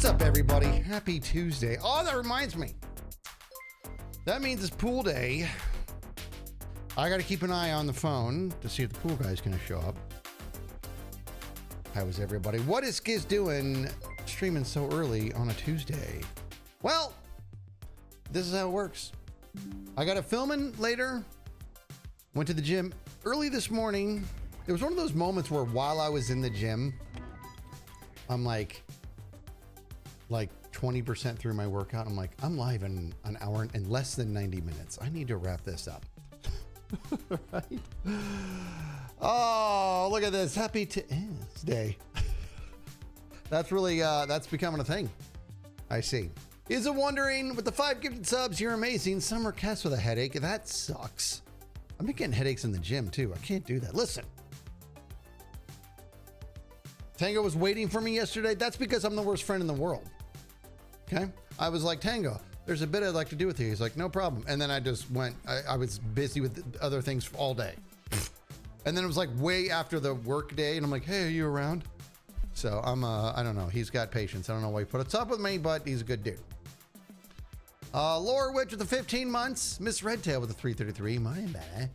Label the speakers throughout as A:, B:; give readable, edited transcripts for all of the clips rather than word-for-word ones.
A: up, everybody? Happy Tuesday. Oh, that reminds me. That means it's pool day. I got to keep an eye on the phone to see if the pool guy's going to show up. How is everybody? What is Skiz doing streaming so early on a Tuesday? Well, this is how it works. I got it filming later. Went to the gym early this morning. It was one of those moments where while I was in the gym, I'm like 20% through my workout. I'm like, I'm live in an hour in less than 90 minutes. I need to wrap this up. Right? Oh, look at this. Happy Tuesday. That's really, that's becoming a thing. I see. Is it wondering, with the 5 gifted subs, you're amazing. Summer Cass with a headache. That sucks. I've been getting headaches in the gym too. I can't do that. Listen. Tango was waiting for me yesterday. That's because I'm the worst friend in the world. Okay? I was like, Tango, there's a bit I'd like to do with you. He's like, no problem. And then I just went, I was busy with other things all day. And then it was like way after the work day. And I'm like, hey, are you around? So I'm, I don't know. He's got patience. I don't know why he put up with me, but he's a good dude. Laura Witch with the 15 months. Miss Redtail with the 333. My bad.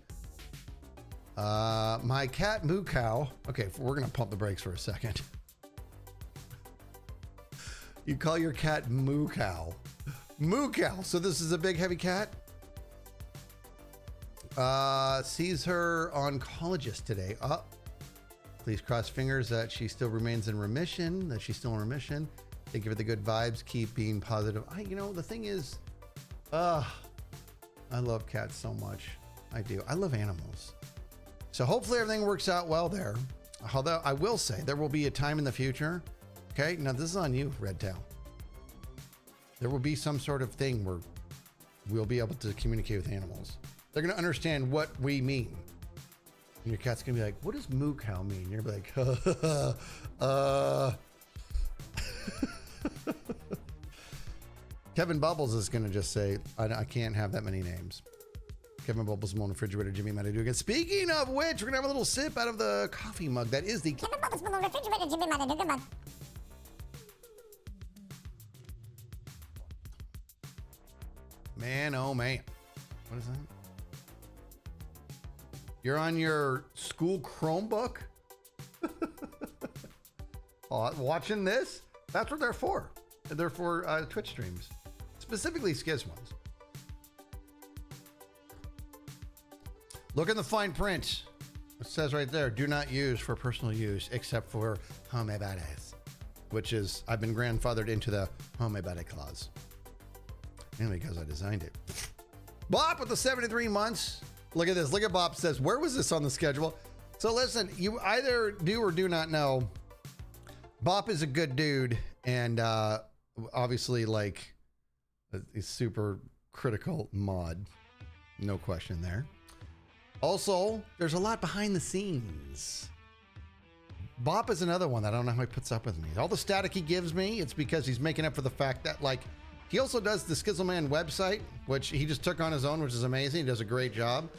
A: My cat Moo Cow. Okay, we're gonna pump the brakes for a second. You call your cat Moo Cow. Moo Cow. So this is a big heavy cat. Sees her oncologist today. Please cross fingers that she still remains in remission. That she's still in remission. Thank you for the good vibes. Keep being positive. You know, the thing is, I love cats so much. I do. I love animals. So hopefully everything works out well there. Although I will say there will be a time in the future. Okay, now this is on you, Redtail. There will be some sort of thing where we'll be able to communicate with animals. They're going to understand what we mean. And your cat's going to be like, what does moo cow mean? You're going to be like, Kevin Bubbles is going to just say, I can't have that many names. Kevin Bubbles, Moan Refrigerator, Jimmy Matta Dugan. Speaking of which, we're going to have a little sip out of the coffee mug. That is the Kevin Bubbles, Moan Refrigerator, Jimmy Matta Dugan mug. Man, oh man. What is that? You're on your school Chromebook? Watching this? That's what they're for. They're for Twitch streams. Specifically Skiz ones. Look in the fine print. It says right there, do not use for personal use except for homebades, which is, I've been grandfathered into the homebade clause. Mainly because I designed it. Bop with the 73 months. Look at this. Look at Bop says, where was this on the schedule? So listen, you either do or do not know. Bop is a good dude. And obviously like a super critical mod. No question there. Also, there's a lot behind the scenes. Bop is another one that I don't know how he puts up with me. All the static he gives me, it's because he's making up for the fact that, like, he also does the Skizzleman website, which he just took on his own, which is amazing. He does a great job.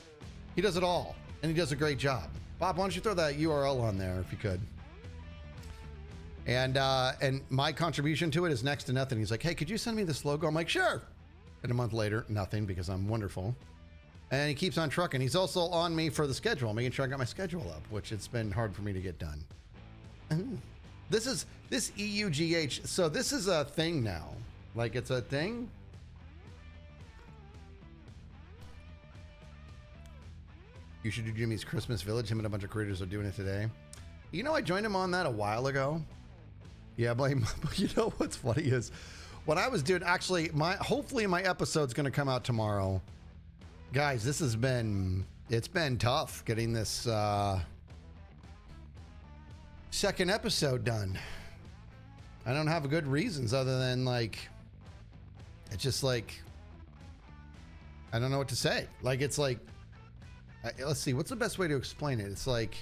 A: He does it all, and he does a great job. Bop, why don't you throw that URL on there if you could? And my contribution to it is next to nothing. He's like, hey, could you send me this logo? I'm like, sure. And a month later, nothing, because I'm wonderful. And he keeps on trucking. He's also on me for the schedule, making sure I got my schedule up, which it's been hard for me to get done. This EUGH. So this is a thing now. Like it's a thing. You should do Jimmy's Christmas Village. Him and a bunch of creators are doing it today. You know, I joined him on that a while ago. Yeah, blame. You know what's funny is what I was doing. Actually, hopefully my episode's going to come out tomorrow. Guys, it's been tough getting this second episode done. I don't have good reasons other than like, it's just like, I don't know what to say. Like, it's like, let's see, what's the best way to explain it? It's like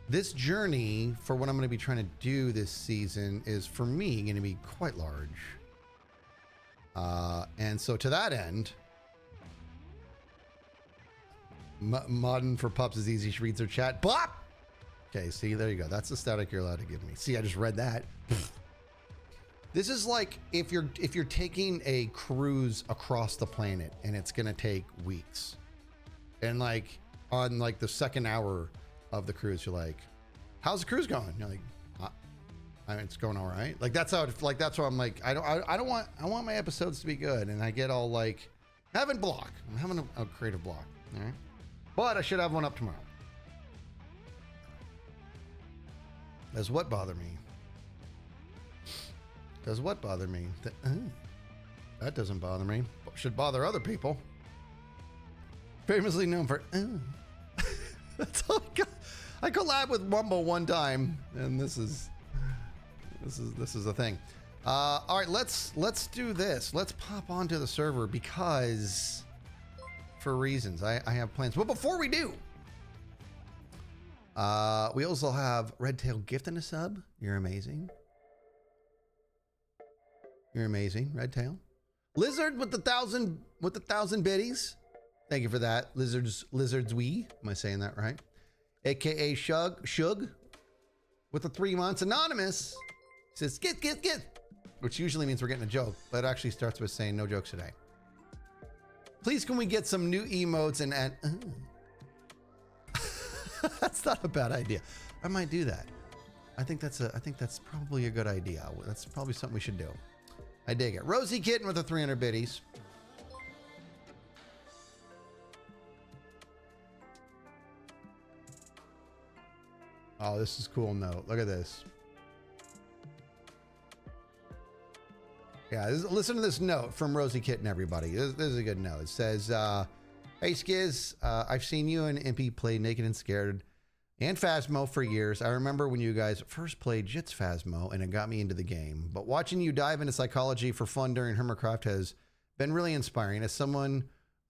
A: this journey for what I'm going to be trying to do this season is for me going to be quite large. And so to that end, Modern for Pups is easy. She reads her chat. Bop! Okay, see, there you go. That's the static you're allowed to give me. See, I just read that. This is like if you're taking a cruise across the planet and it's gonna take weeks, and like on like the second hour of the cruise, you're like, "How's the cruise going?" You're like, I mean, "It's going all right." Like that's how like that's why I'm like I want my episodes to be good, and I get all like having block. I'm having a creative block. All right, but I should have one up tomorrow. Does what bother me? Does what bother me? That doesn't bother me. Should bother other people. Famously known for. That's all I got. I collab with Wumbo one time, and this is a thing. All right, let's do this. Let's pop onto the server because for reasons I have plans. But before we do, we also have Redtail gifting a sub. You're amazing. You're amazing, Redtail. Lizard with the 1,000 biddies. Thank you for that, lizards wee. Am I saying that right? AKA Shug with the 3 months. Anonymous says get, which usually means we're getting a joke, but it actually starts with saying no jokes today. Please, can we get some new emotes and add? That's not a bad idea. I might do that. I think that's probably a good idea. That's probably something we should do. I dig it. Rosie Kitten with the 300 biddies. Oh, this is cool note. Look at this. Yeah, listen to this note from Rosie Kitten, everybody. This is a good note. It says, hey, Skiz, I've seen you and Impy play Naked and Scared and Phasmo for years. I remember when you guys first played Jits Phasmo, and it got me into the game. But watching you dive into psychology for fun during Hermitcraft has been really inspiring. As someone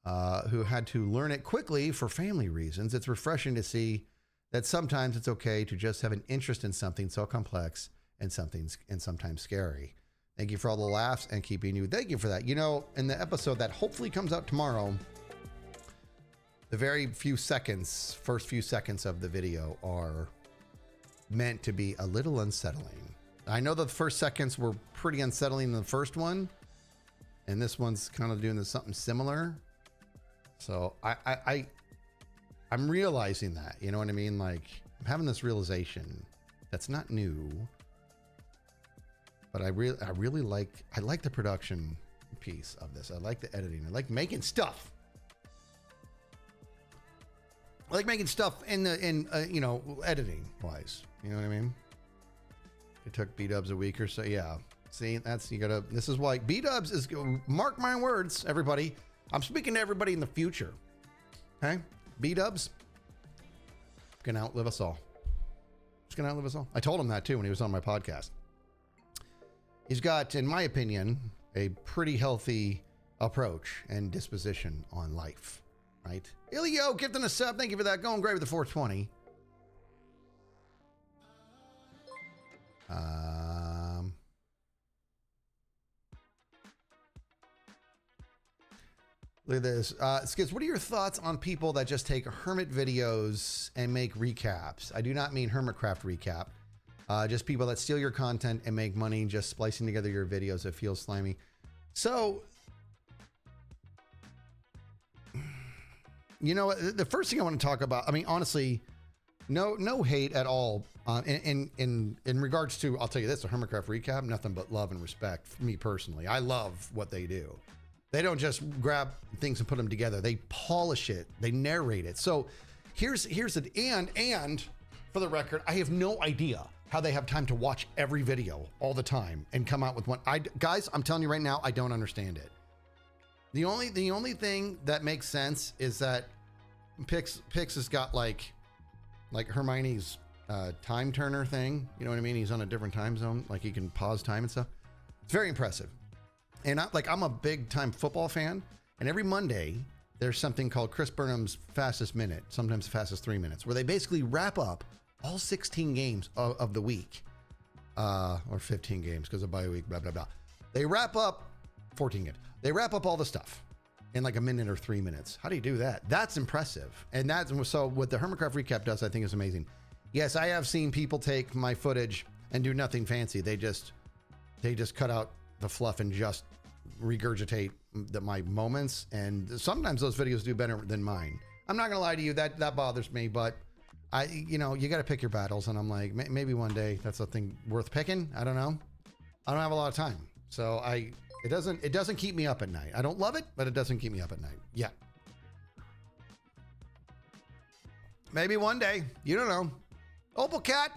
A: who had to learn it quickly for family reasons, it's refreshing to see that sometimes it's okay to just have an interest in something so complex and sometimes scary. Thank you for all the laughs and keeping you. Thank you for that. You know, in the episode that hopefully comes out tomorrow, the very first few seconds of the video are meant to be a little unsettling. I know the first seconds were pretty unsettling in the first one, and this one's kind of doing something similar. So I'm realizing that, you know what I mean? Like, I'm having this realization that's not new, but I really like the production piece of this. I like the editing. I like making stuff. I like making stuff in you know, editing wise. You know what I mean? It took B-dubs a week or so. Yeah. See, this is why B-dubs is, mark my words, everybody. I'm speaking to everybody in the future. Okay? B-dubs gonna outlive us all. It's gonna outlive us all. I told him that too when he was on my podcast. He's got, in my opinion, a pretty healthy approach and disposition on life. Right? Ilio, gifting a sub. Thank you for that. Going great with the 420. Look at this. Skiz, what are your thoughts on people that just take Hermit videos and make recaps? I do not mean Hermitcraft recap. Just people that steal your content and make money just splicing together your videos. It feels slimy. So, you know, the first thing I want to talk about, I mean, honestly, no hate at all. In regards to, I'll tell you this, the Hermitcraft recap, nothing but love and respect for me personally. I love what they do. They don't just grab things and put them together. They polish it. They narrate it. So here's it. And for the record, I have no idea how they have time to watch every video all the time and come out with one. Guys, I'm telling you right now, I don't understand it. The only thing that makes sense is that Pix has got like Hermione's time turner thing. You know what I mean? He's on a different time zone. Like he can pause time and stuff. It's very impressive. And I'm a big time football fan. And every Monday there's something called Chris Burnham's fastest minute, sometimes the fastest 3 minutes, where they basically wrap up all 16 games of the week, or 15 games because of bye week, blah, blah, blah. They wrap up 14 games. They wrap up all the stuff in like a minute or 3 minutes. How do you do that? That's impressive. And so what the Hermitcraft recap does, I think is amazing. Yes, I have seen people take my footage and do nothing fancy. They just they just cut out the fluff and just regurgitate my moments. And sometimes those videos do better than mine. I'm not gonna lie to you, that bothers me, but you got to pick your battles. And I'm like, maybe one day that's something worth picking. I don't know. I don't have a lot of time. So it doesn't keep me up at night. I don't love it, but it doesn't keep me up at night. Yeah. Maybe one day, you don't know. Opal Cat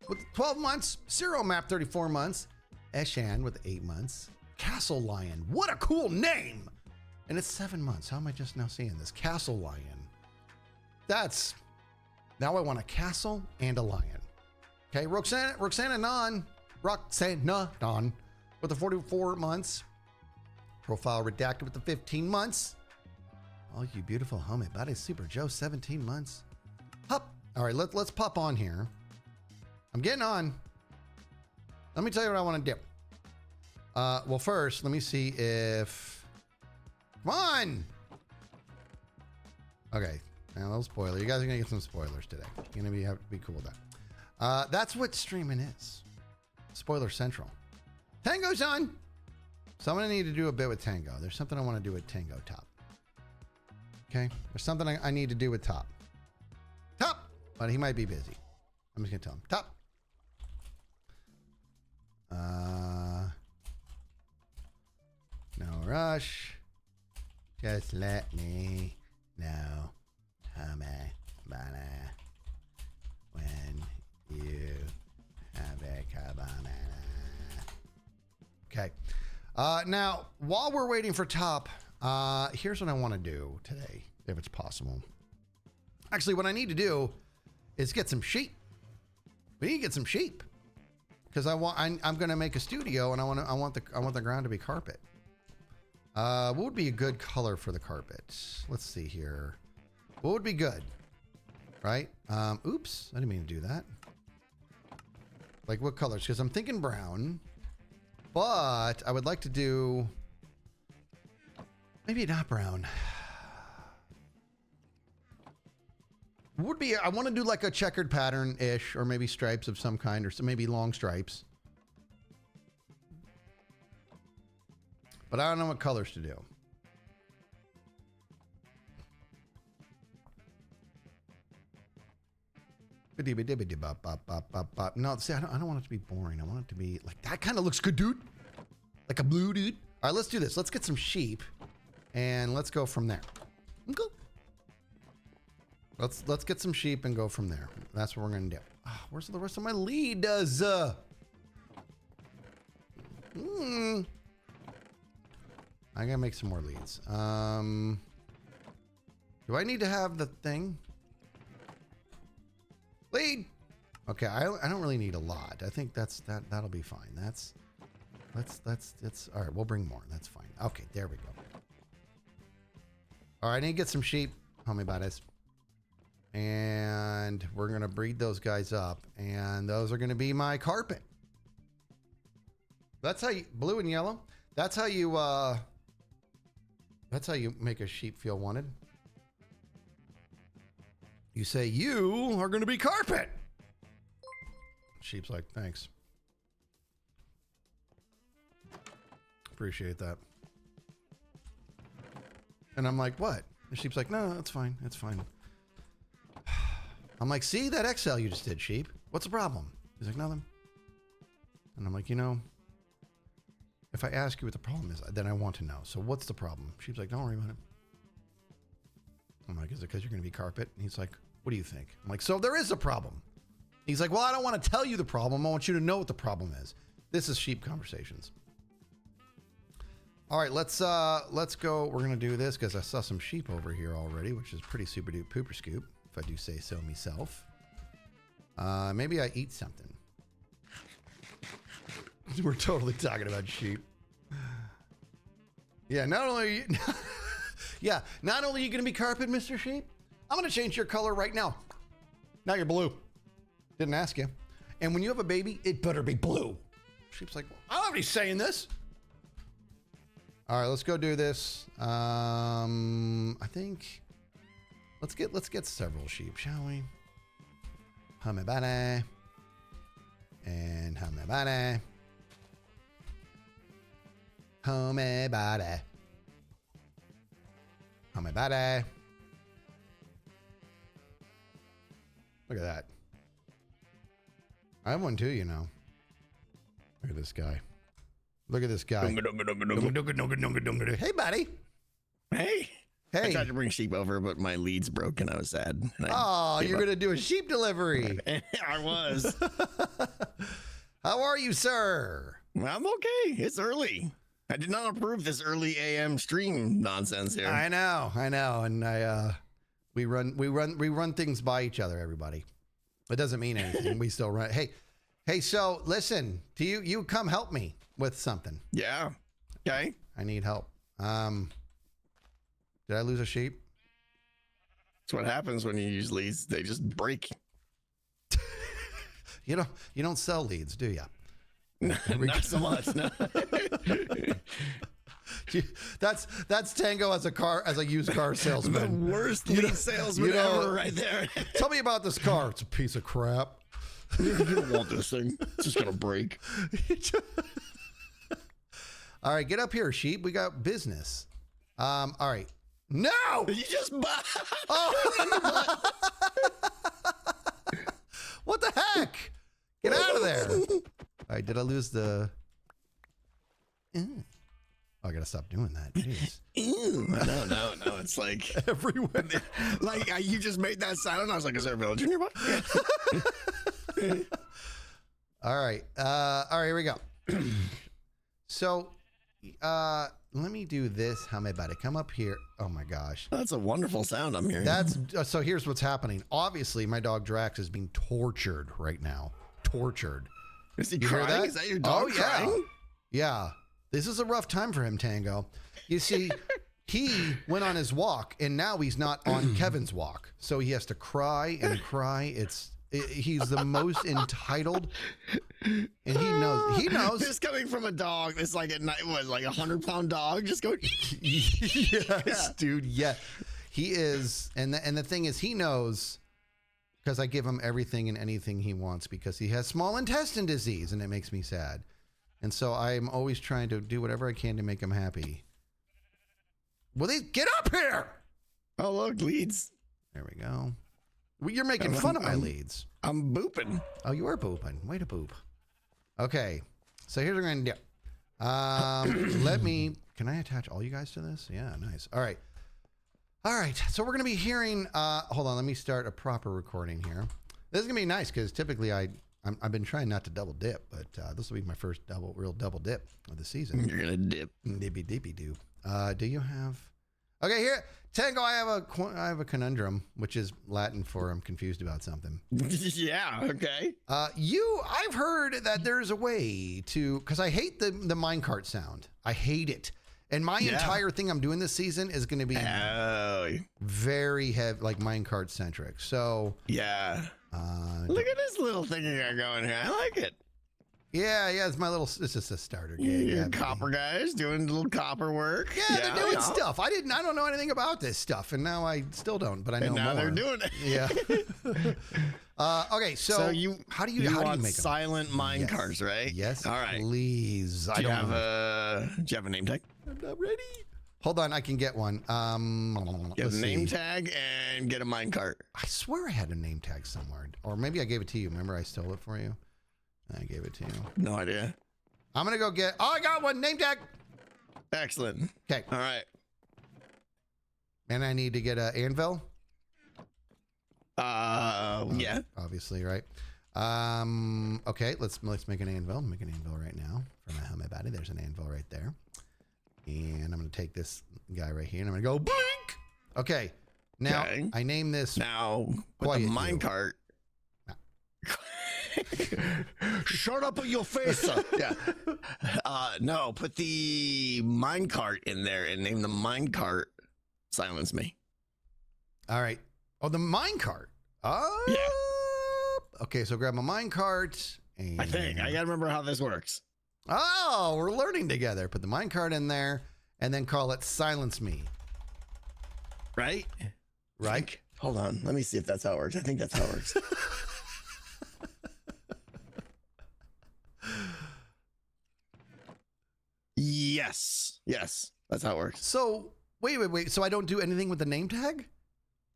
A: with 12 months, Zero Map 34 months, Eshan with 8 months, Castle Lion. What a cool name. And it's 7 months. How am I just now seeing this? Castle Lion. Now I want a castle and a lion. Okay, Roxana Non with the 44 months. Profile redacted with the 15 months. Oh, you beautiful homie. Body Super Joe, 17 months. Hup. All right, let's pop on here. I'm getting on. Let me tell you what I want to do. Well, first, let me see if... Come on! Okay, now a little spoiler. You guys are going to get some spoilers today. You're going to have to be cool with that. That's what streaming is. Spoiler Central. Tango's on! So I'm going to need to do a bit with Tango. There's something I want to do with Tango Top. Okay? There's something I need to do with Top. Top! But he might be busy. I'm just going to tell him. Top! No rush. Just let me know how many when you have a cabana. Okay. Now, while we're waiting for Top, here's what I want to do today, if it's possible. Actually, what I need to do is get some sheep. We need to get some sheep because I'm going to make a studio, and I want the ground to be carpet. What would be a good color for the carpet? Let's see here. What would be good? Right? Oops, I didn't mean to do that. Like what colors? Because I'm thinking brown, but I would like to do maybe not brown. Would be, I want to do like a checkered pattern-ish, or maybe stripes of some kind, or maybe long stripes. But I don't know what colors to do. No, see, I don't want it to be boring. I want it to be like, that kind of looks good, dude. Like a blue dude. All right, let's do this. Let's get some sheep and let's go from there. Okay. Let's get some sheep and go from there. That's what we're gonna do. Oh, where's the rest of my lead? I gotta make some more leads. Do I need to have the thing? Lead. Okay, I don't really need a lot. I think that'll be fine. That's all right. We'll bring more. That's fine. Okay, there we go. All right, I need to get some sheep. Homie buddies. And we're gonna breed those guys up, and those are gonna be my carpet. That's how you, blue and yellow. That's how you make a sheep feel wanted. You say, you are going to be carpet. Sheep's like, thanks. Appreciate that. And I'm like, what? The sheep's like, no, that's fine. It's fine. I'm like, see that Excel you just did, sheep? What's the problem? He's like, nothing. And I'm like, if I ask you what the problem is, then I want to know. So what's the problem? Sheep's like, don't worry about it. I'm like, is it because you're going to be carpet? And he's like, what do you think? I'm like, so there is a problem. He's like, well, I don't want to tell you the problem. I want you to know what the problem is. This is sheep conversations. All right, let's go. We're going to do this because I saw some sheep over here already, which is pretty super duper pooper scoop, if I do say so myself. Maybe I eat something. We're totally talking about sheep. Yeah, not only are you, not only are you going to be carpet, Mr. Sheep, I'm going to change your color right now. Now you're blue. Didn't ask you. And when you have a baby, it better be blue. Sheep's like, well, I don't have any say in this. All right, let's go do this. I think let's get several sheep, shall we? Hamebane and Hamebane. Homebody. Homebody. Look at that. I have one too, you know. Look at this guy. Look at this guy. Hey, buddy.
B: Hey.
A: Hey.
B: I tried to bring sheep over, but my leads broke and I was sad.
A: Oh, you're going to do a sheep delivery.
B: I was.
A: How are you, sir?
B: I'm okay. It's early. I did not approve this early AM stream nonsense here.
A: I know. And we run things by each other, everybody. It doesn't mean anything. We still run. Hey, so listen, you come help me with something.
B: Yeah. Okay.
A: I need help. Did I lose a sheep?
B: That's what happens when you use leads. They just break.
A: You don't sell leads, do you?
B: Not so much. No.
A: That's Tango as a used car salesman.
B: The worst lead salesman ever, right there.
A: Tell me about this car. It's a piece of crap.
B: You don't want this thing. It's just gonna break.
A: All right, get up here, sheep. We got business. All right. No!
B: You just
A: Oh. What the heck? Get out of there. All right, did I lose the... Oh, I gotta stop doing that. Jeez.
B: No. It's like
A: Everywhere.
B: like you just made that sound and I was like, is there a villager nearby?
A: All right, here we go. So, let me do this. How am I about to come up here? Oh my gosh.
B: That's a wonderful sound I'm hearing.
A: So here's what's happening. Obviously, my dog Drax is being tortured right now. Tortured.
B: Is he
A: You hear
B: crying?
A: that?
B: Is that your dog crying?
A: Yeah. This is a rough time for him, Tango. You see, he went on his walk and now he's not on Kevin's walk. So he has to cry and cry. He's the most entitled, and he knows.
B: This coming from a dog that's like at night, what, like 100-pound dog just going.
A: Yes, dude. Yeah, he is. And the thing is, he knows because I give him everything and anything he wants because he has small intestine disease, and it makes me sad. And so I'm always trying to do whatever I can to make him happy. Will they get up here?
B: Oh, look, leads.
A: There we go. Well, you're making fun of my leads.
B: I'm booping.
A: Oh, you are booping. Way to boop. Okay. So here's what we're going to do. Can I attach all you guys to this? Yeah, nice. All right. So we're going to be hearing, hold on, let me start a proper recording here. This is going to be nice because typically I've been trying not to double dip, but this will be my first real double dip of the season.
B: You're going to dip.
A: Dippy do. Do you have... Okay, here, Tango, I have a conundrum, which is Latin for I'm confused about something.
B: Yeah, okay.
A: I've heard that there's a way to, because I hate the minecart sound. I hate it. And my entire thing I'm doing this season is going to be very heavy, like minecart centric. So
B: yeah. Look at this little thing you got going here. I like it.
A: Yeah, it's just a starter gig.
B: Your copper guys doing little copper work.
A: Yeah, they're doing stuff. I don't know anything about this stuff, and now I still don't, but I know
B: and now
A: more.
B: They're doing it.
A: Yeah. Okay, so how do you make them?
B: Silent minecarts, right?
A: Yes.
B: All right.
A: Please.
B: Do you have a name tag?
A: I'm not ready. Hold on, I can get one.
B: Get a name tag and get a minecart.
A: I swear I had a name tag somewhere, or maybe I gave it to you. Remember, I stole it for you. I gave it to you.
B: No idea.
A: I'm gonna go get. Oh, I got one name tag.
B: Excellent.
A: Okay.
B: All right.
A: And I need to get an anvil.
B: Yeah.
A: Obviously, right. Okay. Let's make an anvil. Make an anvil right now for my helmet body. There's an anvil right there. And I'm gonna take this guy right here, and I'm gonna go blink. Okay. Now I name this.
B: Now with the minecart. Shut up with your face. Yeah. No, put the minecart in there and name the minecart Silence Me.
A: All right. Oh, the minecart. Oh. Yeah. Okay, so grab my minecart. And...
B: I gotta remember how this works.
A: Oh, we're learning together. Put the minecart in there and then call it Silence Me.
B: Right?
A: Right?
B: Hold on. Let me see if that's how it works. I think that's how it works. Yes. Yes, that's how it works.
A: So wait. So I don't do anything with the name tag?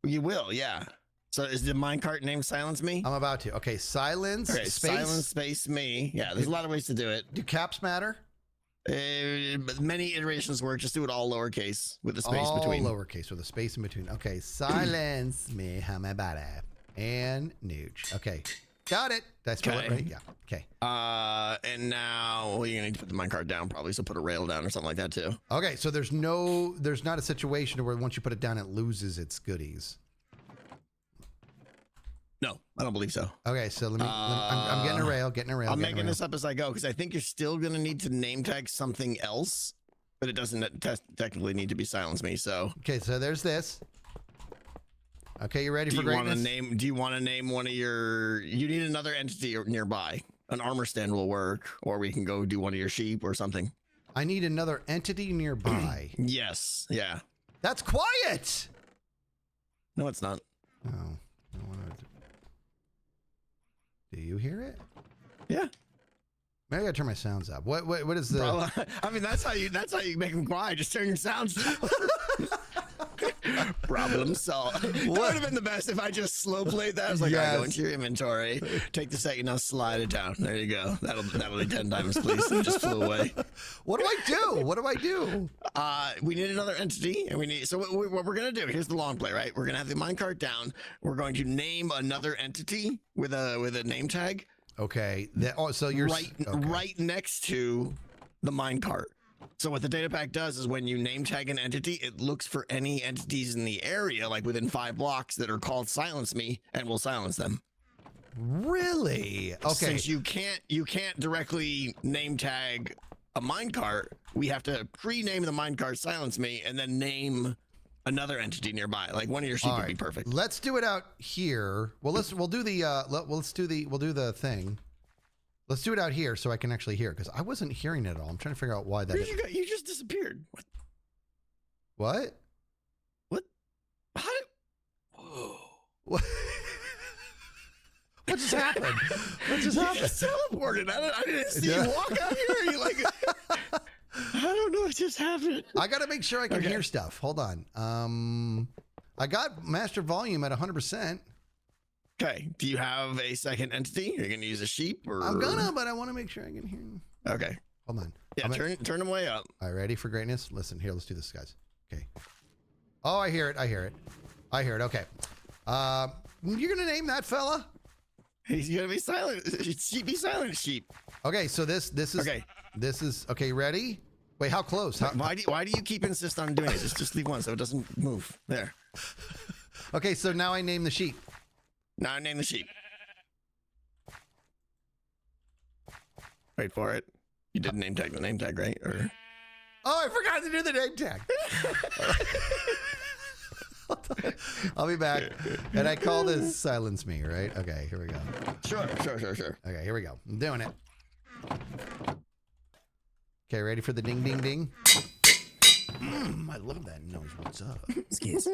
B: You will, yeah. So is the minecart named Silence Me?
A: I'm about to. Okay, silence,
B: Okay,
A: space.
B: silence space me. Yeah, there's a lot of ways to do it.
A: Do caps matter?
B: But many iterations work. Just do it all lowercase with a space
A: all
B: between.
A: Lowercase with a space in between. Okay, silence me, how my bad app. And nooch. Okay, got it. Did I spell it right? Yeah. Okay.
B: And now you're gonna need to put the minecart down probably. So put a rail down or something like that too.
A: Okay, so there's not a situation where once you put it down, it loses its goodies.
B: No, I don't believe so.
A: Okay, so I'm getting a rail,
B: I'm making this up as I go because I think you're still gonna need to name tag something else, but it doesn't technically need to be Silence Me. So
A: okay, so there's this. Okay, you ready for greatness?
B: Do you want to name one of your? You need another entity nearby. An armor stand will work, or we can go do one of your sheep or something.
A: I need another entity nearby.
B: Yes. Yeah.
A: That's quiet.
B: No, it's not.
A: Oh. Do you hear it?
B: Yeah.
A: Maybe I gotta turn my sounds up. What is the?
B: Bro, I mean, that's how you make them quiet. Just turn your sounds down. Problem solved. That would have been the best if I just slow played that. I was like,
A: yes.
B: I go into your inventory, take the second, now slide it down. There you go. That'll be 10 diamonds, please. It just flew away.
A: What do I do?
B: We need another entity, and we need. So what we're gonna do? Here's the long play, right? We're gonna have the minecart down. We're going to name another entity with a name tag.
A: Okay. So you're
B: right next to the minecart. So what the data pack does is when you name tag an entity, it looks for any entities in the area, like within 5 blocks, that are called Silence Me, and will silence them.
A: Really? Okay.
B: Since you can't directly name tag a minecart, we have to pre-name the minecart Silence Me, and then name another entity nearby. Like one of your sheep would be perfect.
A: Let's do it out here. Well, we'll do the thing. Let's do it out here so I can actually hear, because I wasn't hearing it at all. I'm trying to figure out why that.
B: You just disappeared.
A: What?
B: What? How did? Whoa.
A: What? What just happened? What just happened?
B: You just teleported. I didn't see you walk out here. You like? I don't know what just happened.
A: I got to make sure I can hear stuff. Hold on. I got master volume at 100%.
B: Okay. Do you have a second entity? Are you gonna use a sheep or?
A: I'm gonna, but I want to make sure I can hear him.
B: Okay.
A: Hold on.
B: Yeah. Turn them way up.
A: All right. Ready for greatness? Listen here. Let's do this, guys. Okay. Oh, I hear it. Okay. You're gonna name that fella?
B: He's gonna be silent. Sheep, be silent, sheep.
A: Okay. So this is okay. This is okay. Ready? Wait. How close?
B: Why do you keep insist on doing it? Just leave one so it doesn't move. There.
A: Okay. So now I name the sheep.
B: Now I name the sheep. Wait for it. You did name tag the name tag, right? Or
A: oh, I forgot to do the name tag. I'll be back. And I call this Silence Me, right? Okay, here we go.
B: Sure.
A: Okay, here we go. I'm doing it. Okay, ready for the ding, ding, ding? I love that noise. What's up?
C: Skis.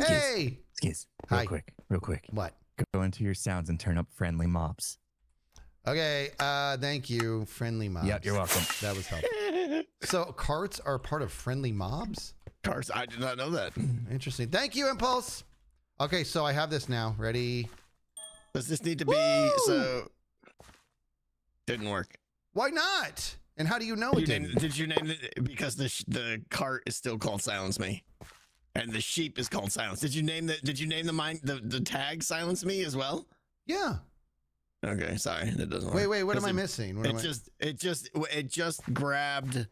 A: Hey!
C: Skis.
A: Hi.
C: Real quick.
A: What?
C: Go into your sounds and turn up friendly mobs.
A: Okay, thank you, friendly mobs.
C: Yep, you're welcome.
A: That was helpful. So carts are part of friendly mobs?
B: Carts, I did not know that.
A: Interesting. Thank you, Impulse. Okay, so I have this now. Ready?
B: Does this need to be so? Didn't work.
A: Why not? And how do you know it didn't?
B: Did you name it because the cart is still called Silence Me, and the sheep is called Silence? Did you name the tag Silence Me as well?
A: Yeah.
B: Okay, sorry, that doesn't work.
A: Wait, what am I missing?
B: It just grabbed.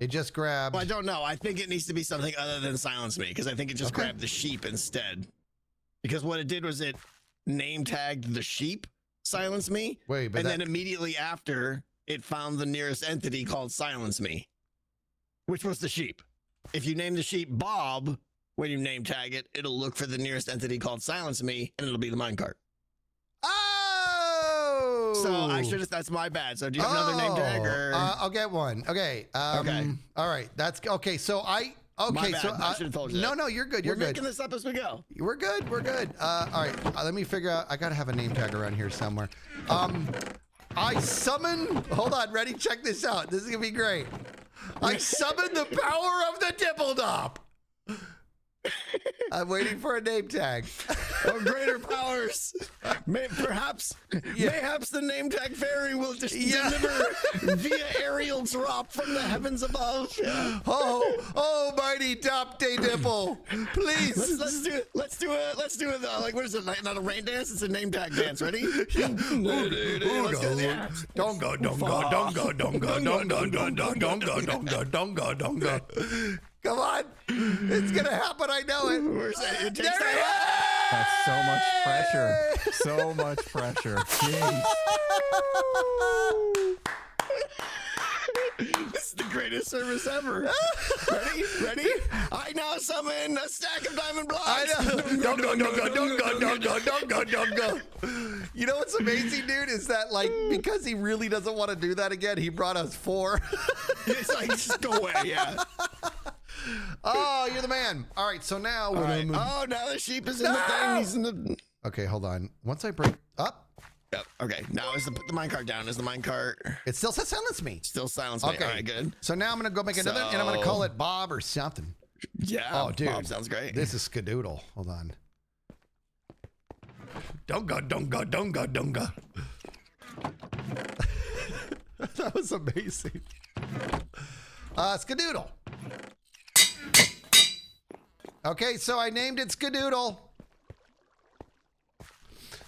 A: It just grabbed.
B: Well, I don't know. I think it needs to be something other than Silence Me, because I think it just grabbed the sheep instead. Because what it did was it name tagged the sheep Silence Me,
A: Wait, but
B: then immediately after it found the nearest entity called Silence Me, which was the sheep. If you name the sheep Bob, when you name tag it, it'll look for the nearest entity called Silence Me, and it'll be the minecart.
A: Oh!
B: So that's my bad. So do you have another name tag? Or?
A: I'll get one. Okay.
B: Okay.
A: All right. That's okay. So I should have told you. No, you're good. You're
B: We're making this up as we go.
A: We're good. All right. Let me figure out. I gotta have a name tag around here somewhere. I summon. Hold on. Ready? Check this out. This is gonna be great. I summoned the power of the Dippledop. I'm waiting for a name tag.
B: Oh, greater powers. Perhaps the name tag fairy will just deliver via aerial drop from the heavens above. Yeah.
A: Oh, mighty Dop Day Dipple, please.
B: Let's do it. Like, what is it? Not a rain dance. It's a name tag dance. Ready? Yeah.
A: Donga. Come on. It's going to happen. I know it.
B: It takes
A: There
B: time.
C: That's so much pressure. So much pressure. Jeez.
B: This is the greatest service ever. Ready? I now summon a stack of diamond blocks.
A: I know. Donga. You know what's amazing, dude, is that, like, because he really doesn't want to do that again, he brought us 4.
B: It's like, just go away, yeah.
A: Oh, you're the man. All right, so now...
B: All right. Oh, now the sheep is in the thing. He's in the...
A: Okay, hold on. Once I break up...
B: Yep. Okay, now put the minecart down. Is the minecart...
A: It still says silence me.
B: Still silence me.
A: Okay.
B: All right, good.
A: So now I'm going to go make another, and I'm going to call it Bob or something.
B: Yeah.
A: Oh, dude.
B: Bob sounds great.
A: This is Skadoodle. Hold on. Donga. That was amazing. Skadoodle. Okay, so I named it Skadoodle.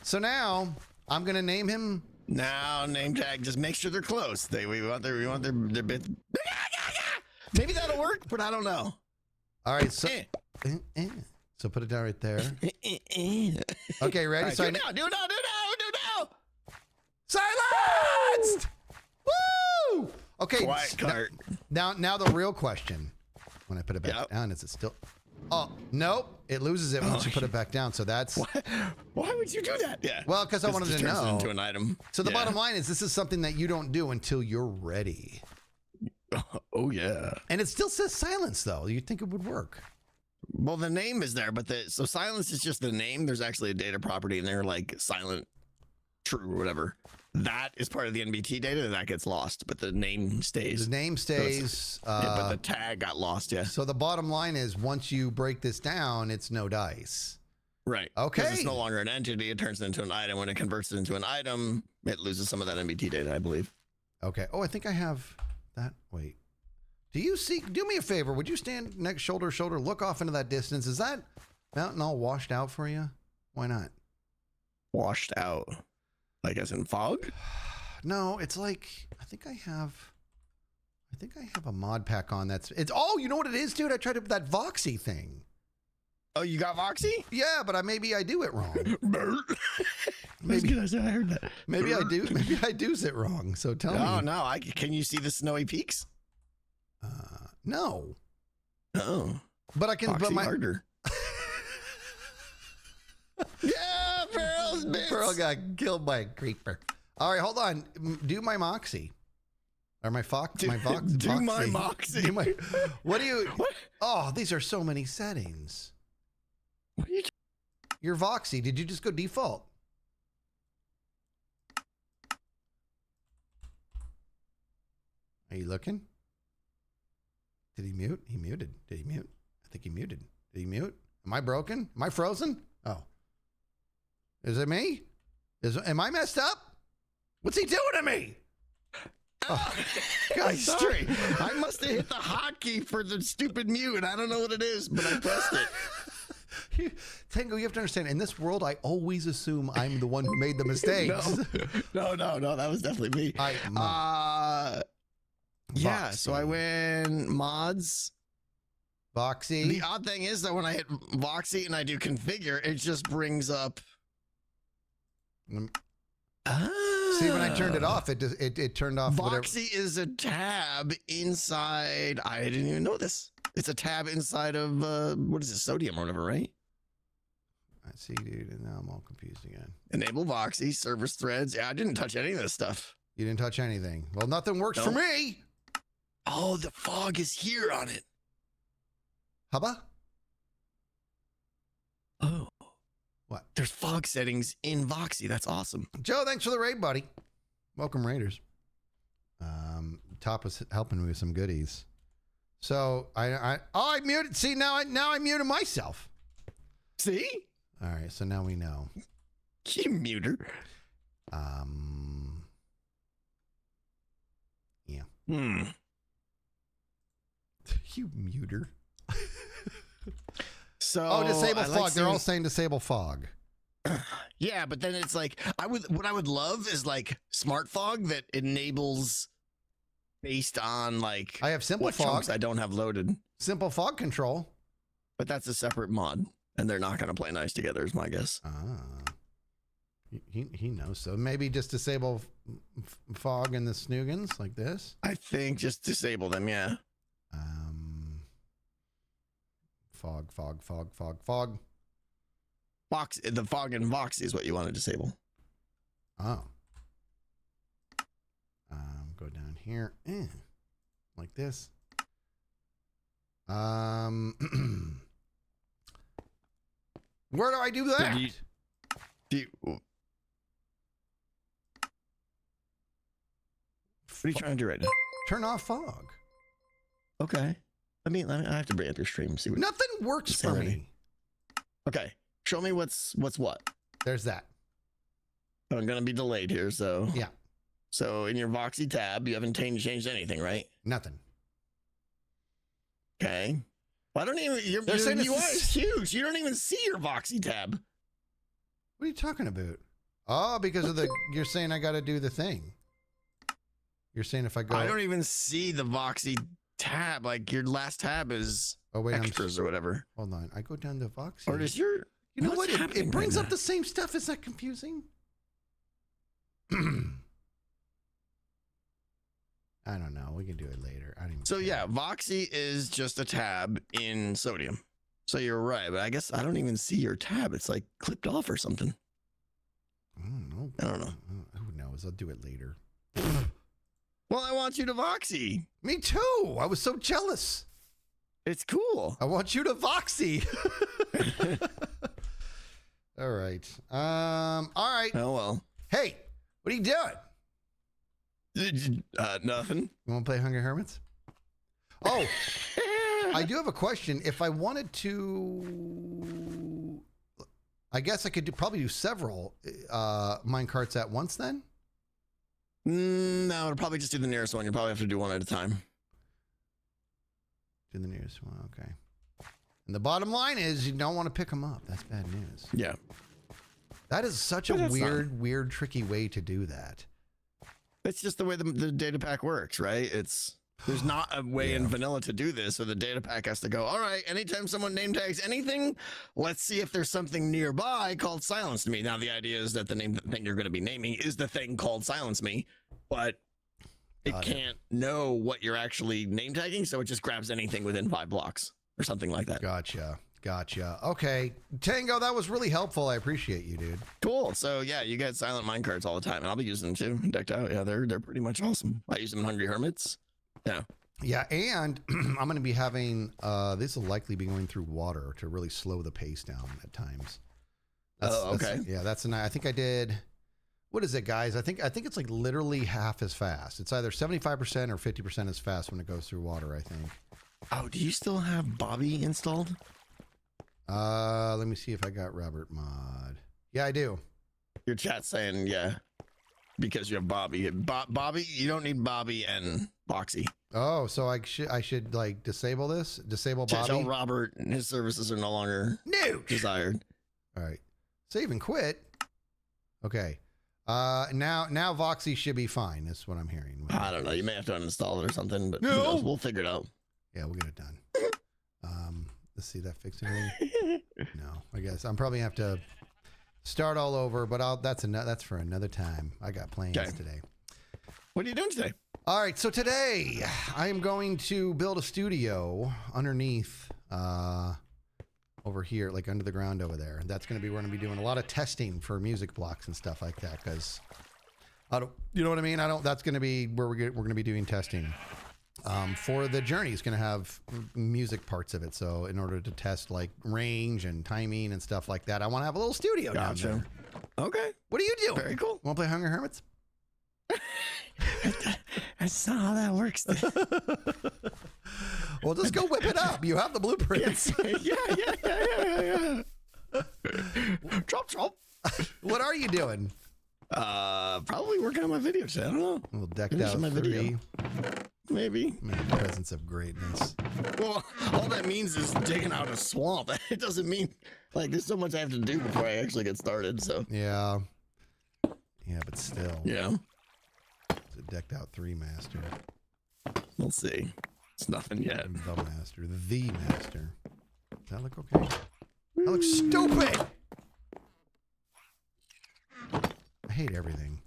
A: So now I'm gonna name him.
B: Now name tag. Just make sure they're close. We want their bit. Maybe that'll work, but I don't know.
A: All right, so so put it down right there. Okay, ready?
B: Right,
A: So
B: do now.
A: silenced. Woo! Okay.
B: Quiet cart.
A: Now the real question. When I put it back down, is it still? Oh, nope. It loses it once you put it back down. So that's...
B: Why would you do that? Yeah.
A: Well, because I wanted to
B: turns it
A: know.
B: into an item.
A: So the bottom line is this is something that you don't do until you're ready.
B: Oh, yeah.
A: And it still says silence, though. You'd think it would work.
B: Well, the name is there, but so silence is just the name. There's actually a data property in there, like silent, true, or whatever. That is part of the NBT data, and that gets lost, but the name stays.
A: The name stays.
B: But the tag got lost, yeah.
A: So the bottom line is once you break this down, it's no dice.
B: Right.
A: Okay.
B: Because it's no longer an entity. It turns it into an item. When it converts it into an item, it loses some of that NBT data, I believe.
A: Okay. Oh, I think I have that. Wait. Do me a favor. Would you stand next shoulder to shoulder, look off into that distance? Is that mountain all washed out for you? Why not?
B: Washed out. Like as in fog?
A: No, it's like, I think I have a mod pack on oh, you know what it is, dude? I tried to put that Voxy thing.
B: Oh, you got Voxy?
A: Yeah, but maybe I do it wrong.
B: Maybe I heard that.
A: Maybe I do. Maybe I do it wrong. So tell me.
B: Oh, no. Can you see the snowy peaks?
A: No.
B: Oh.
A: But I can,
B: Voxy
A: but my,
B: harder. Yeah, Pearl's bits.
A: Pearl got killed by a creeper. All right, hold on. Do my Moxie. Or my Fox. My Vox.
B: Do my Moxie.
A: What do you... What? Oh, these are so many settings.
B: What are you...
A: Your Voxy. Did you just go default? Are you looking? Did he mute? He muted. Did he mute? I think he muted. Did he mute? Am I broken? Am I frozen? Oh. Is it me? Am I messed up? What's he doing to me? Oh,
B: I'm sorry. I must have hit the hotkey for the stupid mute. I don't know what it is, but I pressed it.
A: Tango, you have to understand, in this world, I always assume I'm the one who made the mistakes.
B: No, that was definitely me. Yeah, so I win mods.
A: Voxy.
B: The odd thing is that when I hit Voxy and I do configure, it just brings up.
A: See, when I turned it off, it turned off.
B: Voxy is a tab inside. I didn't even know this. It's a tab inside of what is it, sodium or whatever, right?
A: I see, dude, and now I'm all confused again.
B: Enable Voxy, service threads. Yeah, I didn't touch any of this stuff.
A: You didn't touch anything. Well, nothing works for me.
B: Oh, the fog is here on it.
A: Hubba?
B: Oh.
A: What?
B: There's fog settings in Voxy. That's awesome.
A: Joe, thanks for the raid, buddy. Welcome, Raiders. Top was helping me with some goodies. So I muted. See, now I muted myself.
B: See?
A: All right, so now we know.
B: You muter.
A: Yeah.
B: Hmm.
A: You muter.
B: So
A: Oh, disable
B: I
A: fog.
B: like
A: They're all
B: seeing-
A: saying disable fog.
B: Yeah, but then it's like what I would love is like smart fog that enables based on like
A: I have simple
B: what
A: fog.
B: chunks I don't have loaded.
A: Simple fog control.
B: But that's a separate mod, and they're not going to play nice together, is my guess.
A: Ah. He knows. So maybe just disable fog in the snoogans like this.
B: I think just disable them, yeah.
A: Fog, fog, fog, fog, fog.
B: The fog and Voxy is what you want to disable.
A: Oh. Go down here. Like this. Where do I do that?
B: What are you trying to do right now?
A: Turn off fog.
B: Okay. I have to bring up your stream. See what.
A: Nothing works
B: Say
A: for
B: ready.
A: me.
B: Okay. Show me what's what.
A: There's that.
B: I'm gonna be delayed here, so
A: Yeah.
B: So in your Voxy tab, you haven't changed anything, right?
A: Nothing.
B: Okay. Well, I don't even. Your
A: saying
B: UI
A: it's-
B: is huge. You don't even see your Voxy tab.
A: What are you talking about? Oh, because of the. You're saying I got to do the thing. You're saying if I go.
B: I don't even see the Voxy tab. Like your last tab is
A: Oh wait,
B: extras or whatever.
A: hold on. I go down to Voxy.
B: Or does your
A: You know
B: what's
A: what?
B: happening
A: It brings
B: right
A: up the same stuff. Is that confusing? I don't know. We can do it later. I don't even
B: So
A: care.
B: yeah, Voxy is just a tab in Sodium. So you're right, but I guess I don't even see your tab. It's like clipped off or something.
A: I don't know.
B: I don't know.
A: Who knows? I'll do it later.
B: Well, I want you to Voxy.
A: Me too. I was so jealous.
B: It's cool.
A: I want you to Voxy. All right. All right.
B: Oh well.
A: Hey, what are you doing?
B: Nothing.
A: You want to play Hungry Hermits? Oh, I do have a question. If I wanted to, I guess I could probably do several minecarts at once then?
B: No, it'll probably just do the nearest one. You'll probably have to do one at a time.
A: Do the nearest one, okay. And the bottom line is you don't want to pick them up. That's bad news.
B: Yeah.
A: That is such a
B: But that's
A: weird, tricky way to do that.
B: It's just the way the data pack works, right? There's not a way in vanilla to do this, so the data pack has to go, all right, anytime someone name tags anything, let's see if there's something nearby called Silence Me. Now, the idea is that the thing you're going to be naming is the thing called Silence Me, but it
A: Got it.
B: can't know what you're actually name tagging, so it just grabs anything within 5 blocks or something like that.
A: Gotcha. Okay. Tango, that was really helpful. I appreciate you, dude.
B: Cool. So, yeah, you get silent minecarts all the time, and I'll be using them too, decked out. Yeah, they're pretty much awesome. I use them in Hungry Hermits. Yeah.
A: Yeah, and I'm going to be having, this will likely be going through water to really slow the pace down at times.
B: Okay.
A: Yeah, I think I did, what is it, guys? I think it's like literally half as fast. It's either 75% or 50% as fast when it goes through water, I think.
B: Oh, do you still have Bobby installed?
A: Let me see if I got Robert mod. Yeah, I do.
B: Your chat's saying, yeah, because you have Bobby. Bobby, you don't need Bobby and Boxy.
A: Oh, so I should like disable this? Disable Bobby?
B: Tell Robert his services are no longer desired.
A: All right. Save and quit. Okay. Now Voxy should be fine. That's what I'm hearing.
B: I don't know. You may have to uninstall it or something, but
A: No.
B: who knows? We'll figure it out.
A: Yeah, we'll get it done. Let's see that fixed anything. No, I guess I'm probably gonna have to start all over, but that's for another time. I got plans
B: Okay.
A: today.
B: What are you doing today?
A: All right, so today I am going to build a studio underneath over here, like under the ground over there. And that's going to be where I'm going to be doing a lot of testing for music blocks and stuff like that. Because I don't, you know what I mean? That's going to be where we're going to be doing testing. For the journey, it's going to have music parts of it. So in order to test like range and timing and stuff like that, I want to have a little studio down there.
B: Okay.
A: What are you doing?
B: Very cool.
A: Want to play Hungry Hermits?
B: I That's not how that works.
A: Well, just go whip it up. You have the blueprints.
B: Yeah. Chop.
A: What are you doing?
B: Probably working on my video today. I don't know.
A: A little decked
B: Finishing
A: out
B: my
A: 3.
B: video. Maybe.
A: Man, presence of greatness.
B: Well, all that means is digging out a swamp. It doesn't mean like there's so much I have to do before I actually get started. So
A: Yeah. Yeah, but still.
B: yeah,
A: It's a decked out 3 master.
B: we'll see. It's nothing yet.
A: The master. The master. Does that look okay? That looks stupid! I hate everything.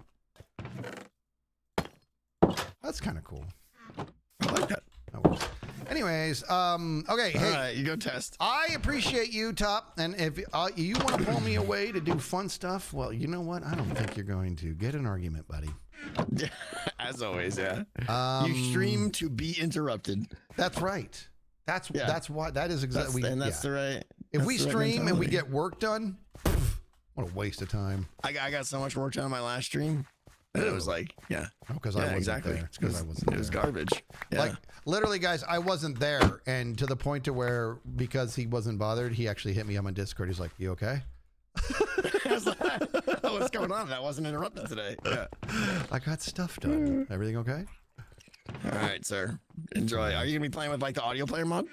A: That's kind of cool.
B: I like that.
A: That works. Anyways, okay,
B: All
A: hey.
B: right, you go test.
A: I appreciate you, Top. And if you want to pull me away to do fun stuff, well, you know what? I don't think you're going to get an argument, buddy.
B: As always, yeah.
A: Um,
B: You stream to be interrupted.
A: That's right. That's why. That is exactly.
B: That's the right.
A: If
B: that's
A: we
B: the right
A: stream and we
B: mentality.
A: get work done, what a waste of time.
B: I got so much work done on my last stream. And it was like, yeah.
A: Because
B: Yeah,
A: I wasn't
B: exactly.
A: there. It's because I wasn't
B: It was
A: there.
B: garbage. Yeah.
A: Like literally, guys, I wasn't there, and to the point to where because he wasn't bothered, he actually hit me on my Discord. He's like, "You okay?"
B: I was like, oh, what's going on? That wasn't interrupted today. Yeah.
A: I got stuff done. Everything okay?
B: All right, sir. Enjoy. Are you gonna be playing with like the audio player mod?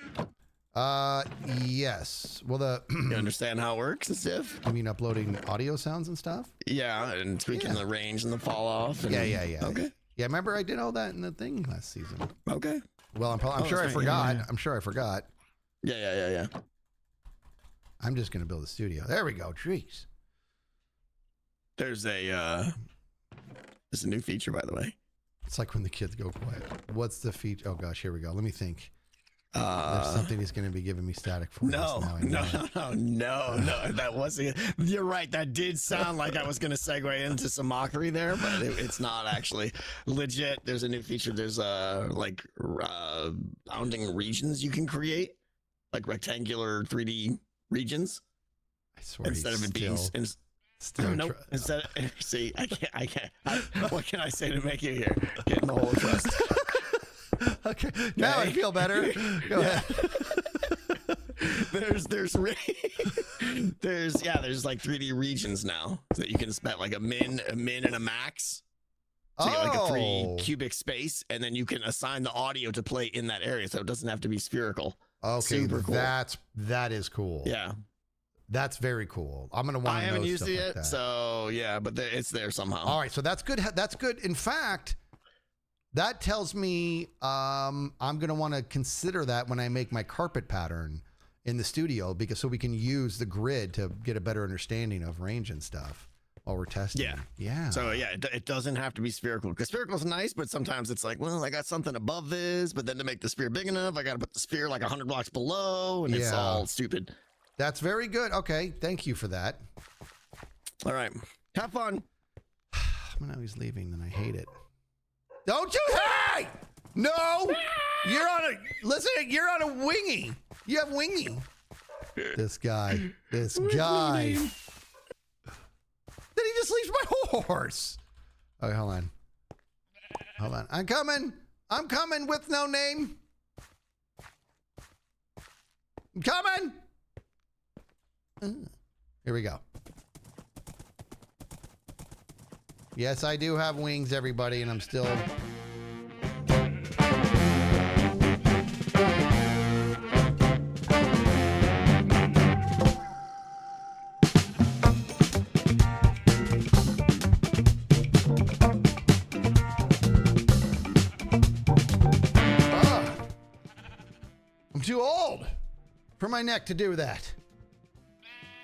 A: Yes. Well,
B: You understand how it works and stuff?
A: I mean, uploading audio sounds and stuff.
B: Yeah, and tweaking
A: Yeah.
B: the range and the fall off. And,
A: Yeah.
B: Okay.
A: Yeah, remember I did all that in the thing last season.
B: Okay.
A: Well, I'm
B: Oh,
A: sure I
B: that's right.
A: forgot.
B: Yeah.
A: I'm sure I forgot.
B: Yeah.
A: I'm just gonna build a studio. There we go. Jeez.
B: There's a new feature, by the way.
A: It's like when the kids go quiet. What's the feature? Oh gosh, here we go. Let me think. There's something he's going to be giving me static for.
B: No,
A: Now I know.
B: no. That wasn't. You're right. That did sound like I was going to segue into some mockery there, but it's not actually legit. There's a new feature. There's bounding regions you can create, like rectangular 3D regions
A: I swear
B: instead
A: he's
B: of it being.
A: still
B: No, instead. See, I can't. What can I say to make you here? Get in the whole trust.
A: Okay, now I feel better. Go ahead.
B: there's like 3D regions now that you can spend like a min and a max. So you get like a 3 cubic space, and then you can assign the audio to play in that area, so it doesn't have to be spherical.
A: Okay,
B: Super cool.
A: that is cool.
B: Yeah,
A: That's very cool. I'm gonna want to
B: I
A: know
B: haven't used
A: stuff
B: it
A: like
B: yet,
A: that.
B: so yeah, but it's there somehow.
A: All right, so that's good. That's good. In fact, that tells me I'm gonna want to consider that when I make my carpet pattern in the studio, because so we can use the grid to get a better understanding of range and stuff while we're testing. Yeah.
B: So yeah, it doesn't have to be spherical, because spherical's nice, but sometimes it's like, well, I got something above this, but then to make the sphere big enough, I got to put the sphere like 100 blocks below, and it's
A: Yeah.
B: all stupid.
A: That's very good. Okay, thank you for that.
B: All right, have fun.
A: When I was leaving, then I hate it. Don't you? Hey! No! You're on a listen. You're on a wingy. You have wingy. This guy. This guy. Then he just leaves my horse. Okay, hold on. Hold on. I'm coming. I'm coming with no name. I'm coming. Here we go. Yes, I do have wings, everybody, and I'm still... I'm too old for my neck to do that.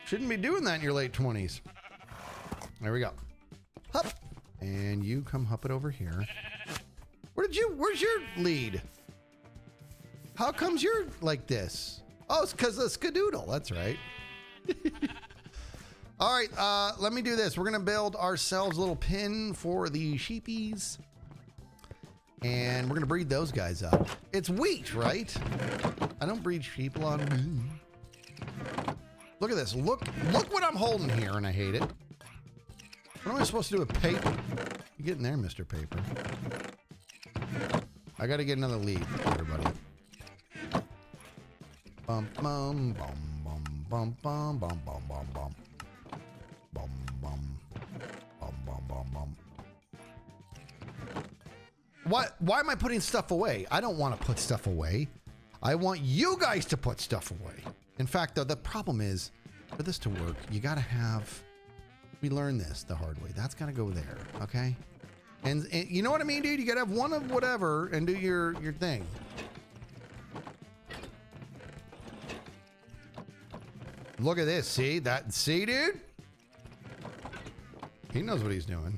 A: Shouldn't be doing that in your late 20s. There we go. Hup. And you come hup it over here. Where's your lead? How comes you're like this? Oh, it's because of Skadoodle. That's right. All right, let me do this. We're going to build ourselves a little pen for the sheepies. And we're going to breed those guys up. It's wheat, right? I don't breed sheep a lot. Look at this. Look what I'm holding here, and I hate it. What am I supposed to do with paper? You get in there, Mr. Paper. I got to get another lead, everybody. Bum bum bum bum bum bum bum bum bum bum bum bum bum bum bum bum. Why am I putting stuff away? I don't want to put stuff away. I want you guys to put stuff away. In fact, though, the problem is, for this to work, you got to have... We learned this the hard way. That's got to go there, okay? And you know what I mean, dude? You got to have one of whatever and do your thing. Look at this. See? See, dude? He knows what he's doing.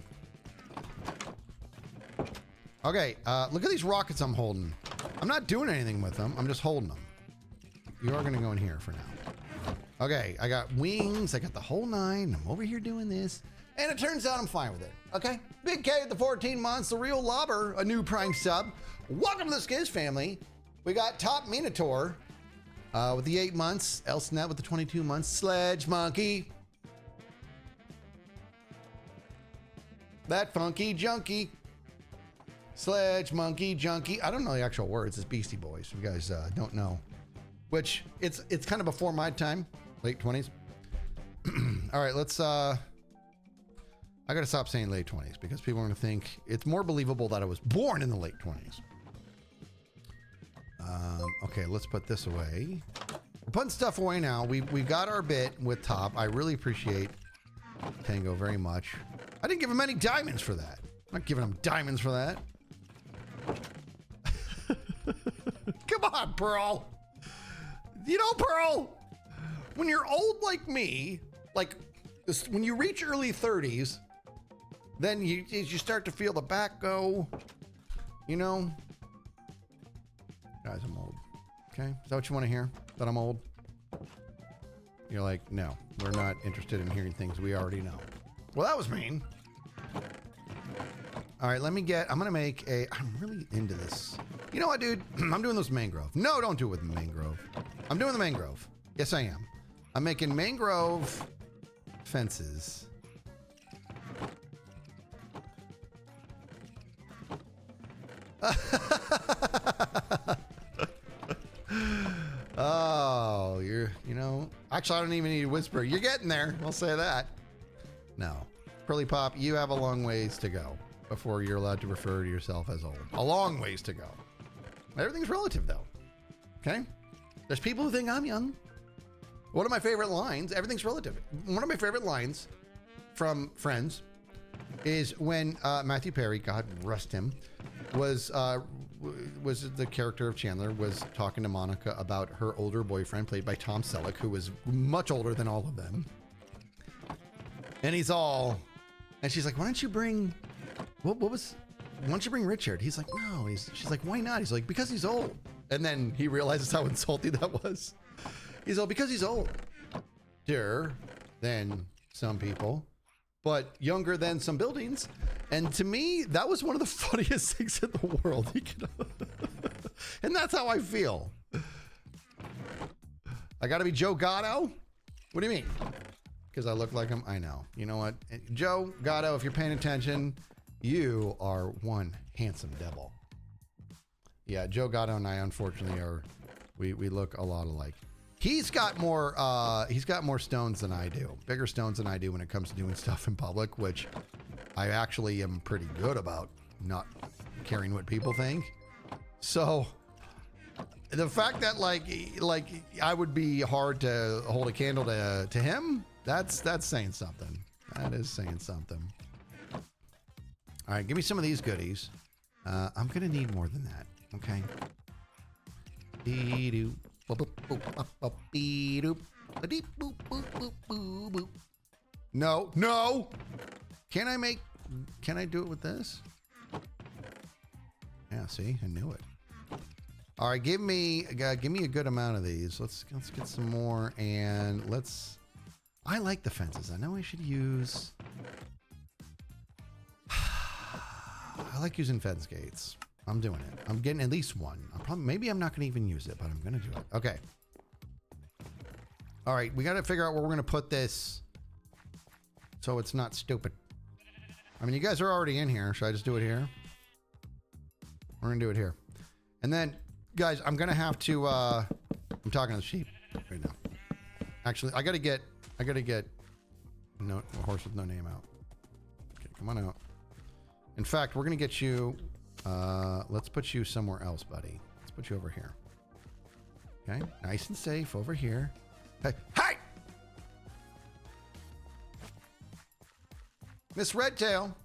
A: Okay, look at these rockets I'm holding. I'm not doing anything with them. I'm just holding them. You are going to go in here for now. Okay, I got wings. I got the whole nine. I'm over here doing this. And it turns out I'm fine with it. Okay? Big K at the 14 months. The real lobber. A new Prime sub. Welcome to the Skiz family. We got Top Minotaur with the 8 months. Elsnet with the 22 months. Sledge Monkey. That funky junkie. Sledge Monkey Junkie. I don't know the actual words. It's Beastie Boys. If you guys don't know. Which, it's kind of before my time. Late 20s. All right, let's... I gotta stop saying late 20s because people are gonna think it's more believable that I was born in the late 20s. Okay, let's put this away. We're putting stuff away now. We've got our bit with Top. I really appreciate Tango very much. I didn't give him any diamonds for that. I'm not giving him diamonds for that. Come on, Pearl. You know, Pearl, when you're old like me, like this, when you reach early 30s, then you start to feel the back go, you know. Guys, I'm old. Okay, is that what you want to hear? That I'm old? You're like, no, we're not interested in hearing things we already know. Well, that was mean. All right, I'm gonna make I'm really into this. You know what, dude? I'm doing this mangrove. No, don't do it with the mangrove. I'm doing the mangrove. Yes, I am. I'm making mangrove fences. Oh, you know, actually, I don't even need to whisper. You're getting there. I'll say that. No. Pearly Pop, you have a long ways to go before you're allowed to refer to yourself as old. A long ways to go. Everything's relative, though. Okay? There's people who think I'm young. One of my favorite lines, everything's relative. One of my favorite lines from Friends is when Matthew Perry, God rest him, was the character of Chandler, was talking to Monica about her older boyfriend, played by Tom Selleck, who was much older than all of them. And he's all, and she's like, why don't you bring, why don't you bring Richard? He's like, no. She's like, why not? He's like, because he's old. And then he realizes how insulting that was. He's all, because he's older than some people, but younger than some buildings. And to me, that was one of the funniest things in the world. And that's how I feel. I got to be Joe Gatto? What do you mean? Because I look like him? I know. You know what? Joe Gatto, if you're paying attention, you are one handsome devil. Yeah, Joe Gatto and I, unfortunately, we look a lot alike. He's got more stones than I do. Bigger stones than I do when it comes to doing stuff in public, which I actually am pretty good about not caring what people think. So the fact that like I would be hard to hold a candle to him, that's saying something. That is saying something. All right, give me some of these goodies. I'm gonna need more than that. Okay. No. Can I do it with this? Yeah, see, I knew it. All right, give me a good amount of these. Let's get some more, and I like the fences. I know I should use. I like using fence gates. I'm doing it. I'm getting at least one. Maybe I'm not going to even use it, but I'm going to do it. Okay. All right, we got to figure out where we're going to put this so it's not stupid. I mean, you guys are already in here. Should I just do it here? We're going to do it here. And then, guys, I'm gonna have to. I'm talking to the sheep right now. Actually, I gotta get no a horse with no name out. Okay, come on out. In fact, we're gonna get you. Let's put you somewhere else, buddy. Let's put you over here. Okay, nice and safe over here. Hey, hey! Miss Redtail.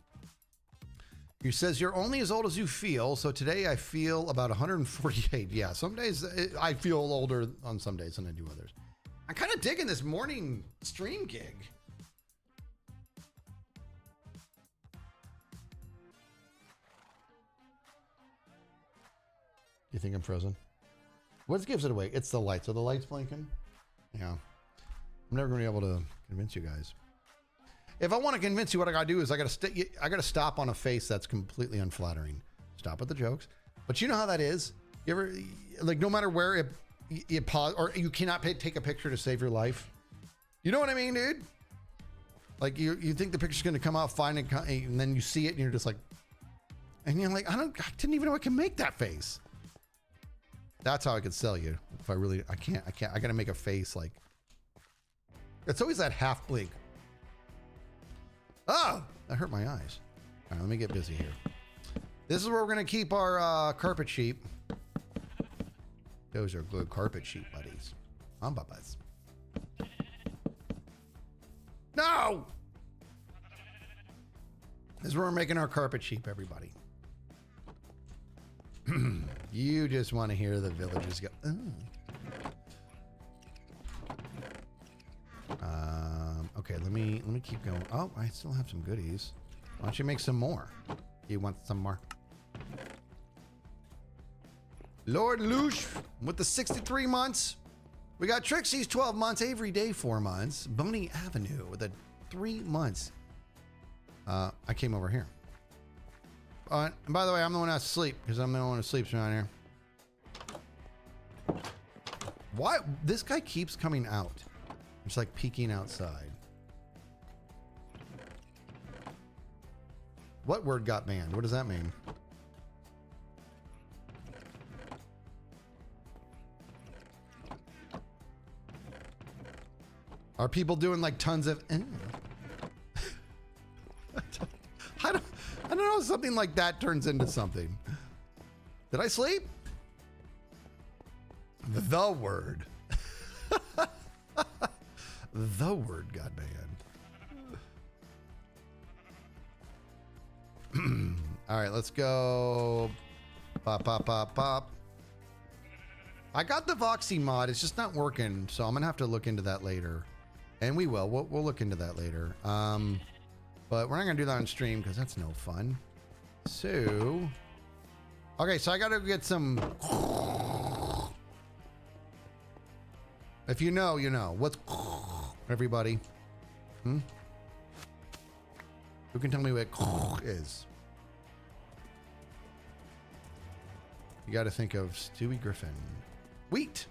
A: You says you're only as old as you feel. So today I feel about 148. Yeah, some days I feel older on some days than I do others. I'm kind of digging this morning stream gig. You think I'm frozen? What gives it away? It's the lights. Are the lights blinking? Yeah. I'm never going to be able to convince you guys. If I want to convince you, what I got to do is I got to stop on a face that's completely unflattering. Stop with the jokes. But you know how that is? You ever, like, no matter where you pause, or you cannot take a picture to save your life. You know what I mean, dude? Like, you think the picture's going to come out fine, and then you see it and you're just like, and you're like, I didn't even know I can make that face. That's how I could sell you. If I really, I can't, I got to make a face like, it's always that half blink. Oh, that hurt my eyes. All right, let me get busy here. This is where we're going to keep our carpet sheep. Those are good carpet sheep buddies. Babas. No! This is where we're making our carpet sheep, everybody. You just want to hear the villagers go, oh. Okay, let me keep going. Oh, I still have some goodies. Why don't you make some more? You want some more? Lord Loosh with the 63 months. We got Trixie's 12 months, Avery Day 4 months, Boney Avenue with a 3 months. I came over here. And by the way, I'm the one that's asleep because I'm the one who sleeps around here. Why? This guy keeps coming out. It's like peeking outside. What word got banned? What does that mean? Are people doing like tons of? I don't know. Something like that turns into something. Did I sleep? The word. The word got banned. All right, let's go. Pop, pop, pop, pop. I got the Voxy mod. It's just not working, so I'm gonna have to look into that later. And we will. We'll look into that later. But we're not gonna do that on stream because that's no fun. So, okay, so I gotta get some. If you know, you know. What's everybody? Who can tell me what is? You got to think of Stewie Griffin. Wheat.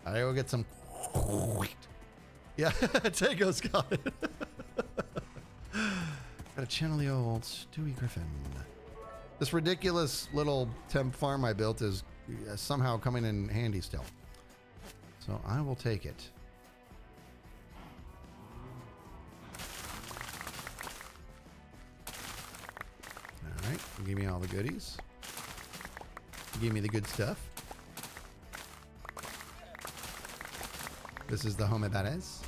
A: I gotta go get some wheat. Yeah, Tango's got it. Gotta channel the old Stewie Griffin. This ridiculous little temp farm I built is somehow coming in handy still. So I will take it. All right, give me all the goodies. Give me the good stuff. This is the home that is.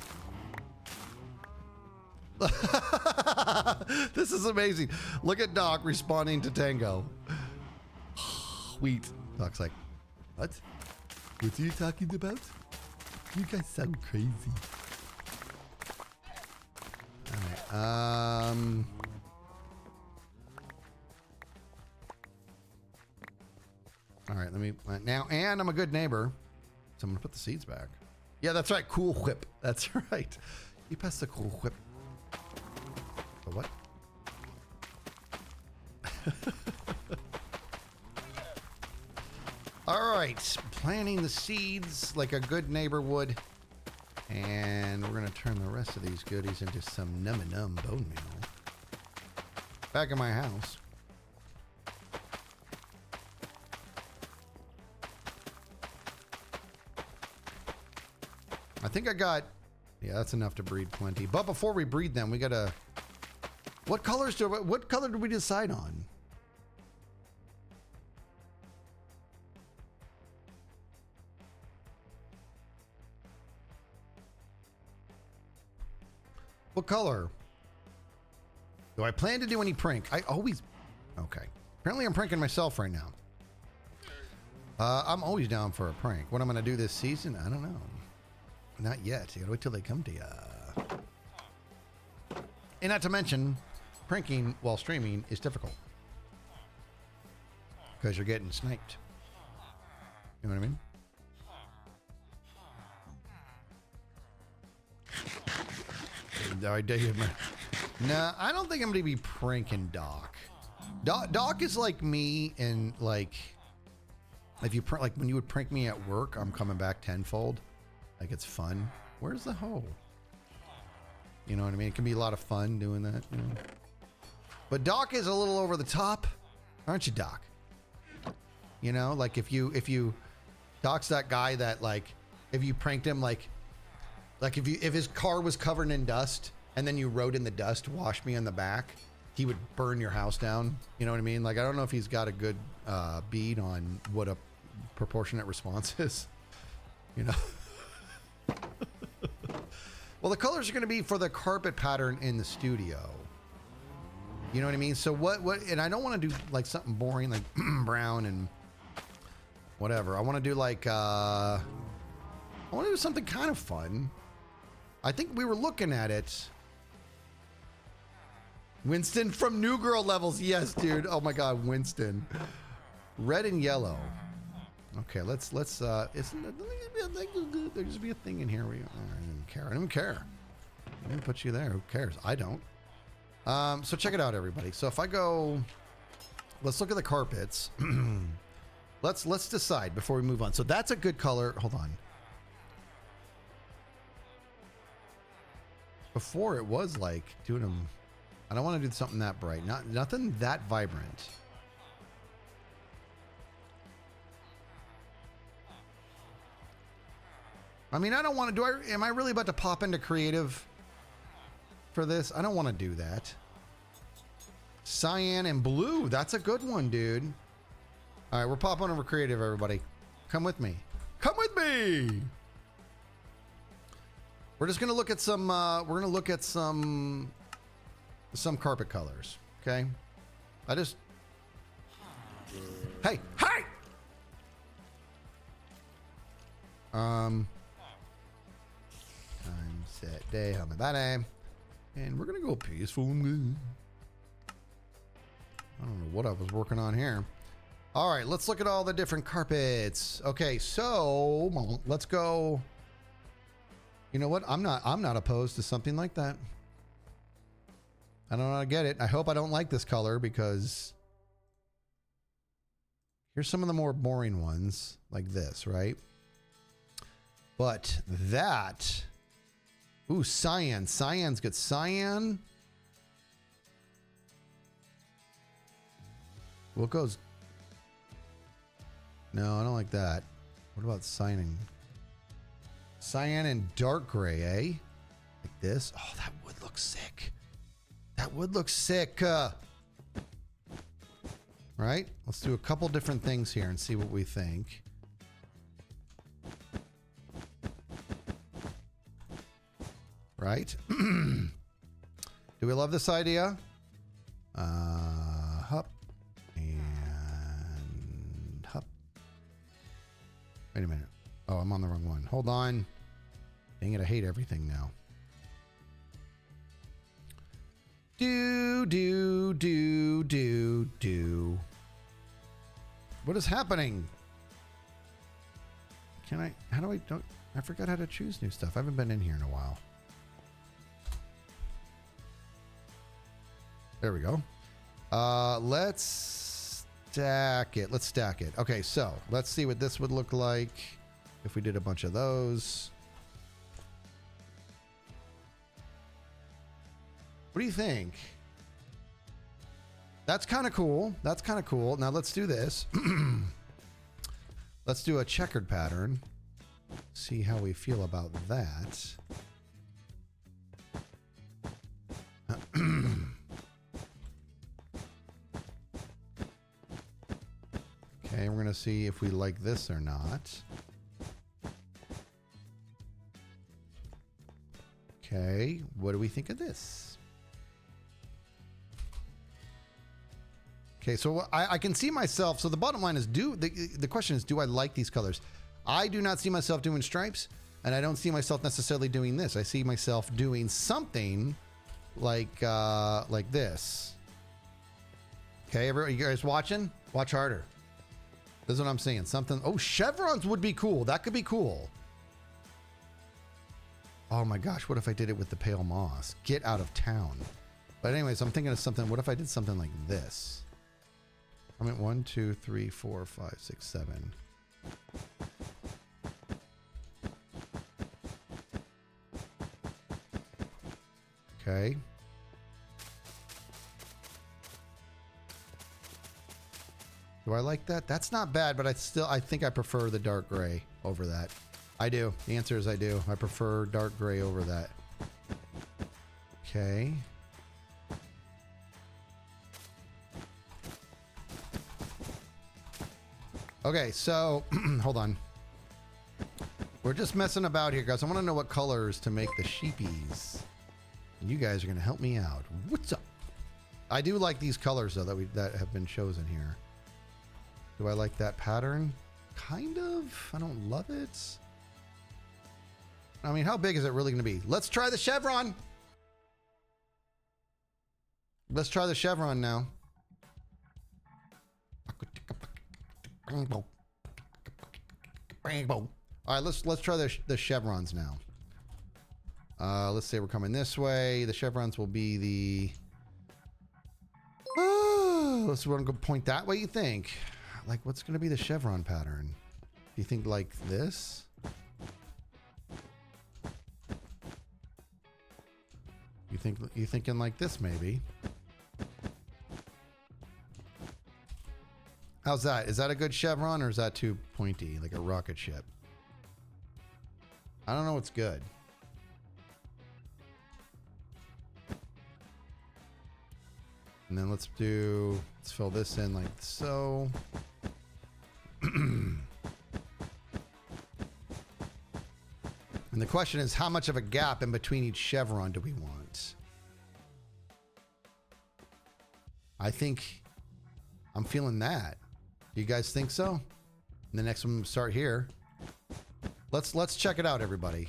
A: This is amazing. Look at Doc responding to Tango. Wheat. Doc's like, what? What are you talking about? You guys sound crazy. All right. All right. Let me now. And I'm a good neighbor, so I'm gonna put the seeds back. Yeah, that's right. Cool Whip. That's right. You pass the Cool Whip. The what? All right, planting the seeds like a good neighbor would. And we're gonna turn the rest of these goodies into some num bone meal. Back in my house. think I got, yeah, that's enough to breed plenty. But before we breed them, we gotta, what color did we decide on? What color? Do I plan to do any prank? I always, okay. Apparently I'm pranking myself right now. I'm always down for a prank. What I'm gonna do this season, I don't know. Not yet. You gotta wait till they come to you. And not to mention, pranking while streaming is difficult. Because you're getting sniped. You know what I mean? Nah, I don't think I'm gonna be pranking Doc. Doc is like me, and like, if you like when you would prank me at work, I'm coming back tenfold. Like, it's fun. Where's the hoe? You know what I mean? It can be a lot of fun doing that. You know? But Doc is a little over the top, aren't you, Doc? You know, like if you, Doc's that guy that, like, if you pranked him, like if his car was covered in dust and then you wrote in the dust, "Wash me on the back," he would burn your house down. You know what I mean? Like, I don't know if he's got a good bead on what a proportionate response is. You know? Well, the colors are going to be for the carpet pattern in the studio. You know what I mean? So what, and I don't want to do like something boring like brown and whatever. I want to do like, I want to do something kind of fun. I think we were looking at it. Winston from New Girl levels. Yes, dude. Oh my God, Winston. Red and yellow. Okay, let's there just be a thing in here where you, I don't care. I didn't put you there. Who cares? I don't. So check it out, everybody. So if I go, let's look at the carpets. Let's decide before we move on. So that's a good color. Hold on. Before it was like doing them. I don't want to do something that bright. Nothing that vibrant. I mean, I don't want to am I really about to pop into creative for this? I don't want to do that. Cyan and blue. That's a good one, dude. All right, we're popping over creative, everybody. Come with me. Come with me. We're just going to look at some, we're going to look at some carpet colors. Okay. Hey. Time, set, day, how about that? And we're gonna go peaceful and good. I don't know what I was working on here. All right, let's look at all the different carpets. Okay, so let's go. You know what? I'm not opposed to something like that. I don't know how to get it. I hope I don't like this color because here's some of the more boring ones like this, right? But that, ooh, cyan. Cyan's good. Cyan. What goes? No, I don't like that. What about cyan? Cyan and dark gray, eh? Like this. Oh, that would look sick. That would look sick. Right? Let's do a couple different things here and see what we think. Right? Do we love this idea? Hup. And hup. Wait a minute. Oh, I'm on the wrong one. Hold on. Dang it, I hate everything now. Do. What is happening? I forgot how to choose new stuff. I haven't been in here in a while. There we go. Let's stack it. Okay, so let's see what this would look like if we did a bunch of those. What do you think? That's kind of cool. Now let's do this. Let's do a checkered pattern. see how we feel about that. Okay, we're gonna see if we like this or not. Okay, what do we think of this? Okay, so I can see myself. So the bottom line is, the question is, do I like these colors? I do not see myself doing stripes, and I don't see myself necessarily doing this. I see myself doing something like this. Okay, everybody, you guys watching? Watch harder. This is what I'm seeing. Something. Oh, chevrons would be cool. That could be cool. Oh my gosh, what if I did it with the pale moss? Get out of town. But anyways, I'm thinking of something. What if I did something like this? I'm at 1, 2, 3, 4, 5, 6, 7. Okay. Do I like that? That's not bad, but I think I prefer the dark gray over that. I do. The answer is I do. I prefer dark gray over that. Okay. Okay, so hold on. We're just messing about here, guys. I want to know what colors to make the sheepies. You guys are going to help me out. What's up? I do like these colors though that have been chosen here. Do I like that pattern? Kind of. I don't love it. I mean, how big is it really going to be? Let's try the chevron. Let's try the chevron now. Rainbow. Rainbow. All right, let's try the chevrons now. Let's say we're coming this way. The chevrons will be the. Let's want to go point that way. You think? Like, what's going to be the chevron pattern? Do you think like this? You thinking like this maybe? How's that? Is that a good chevron or is that too pointy, like a rocket ship? I don't know what's good. And then let's fill this in like so. And the question is, how much of a gap in between each chevron do we want? I think I'm feeling that. Do you guys think so? And the next one will start here. Let's check it out, everybody.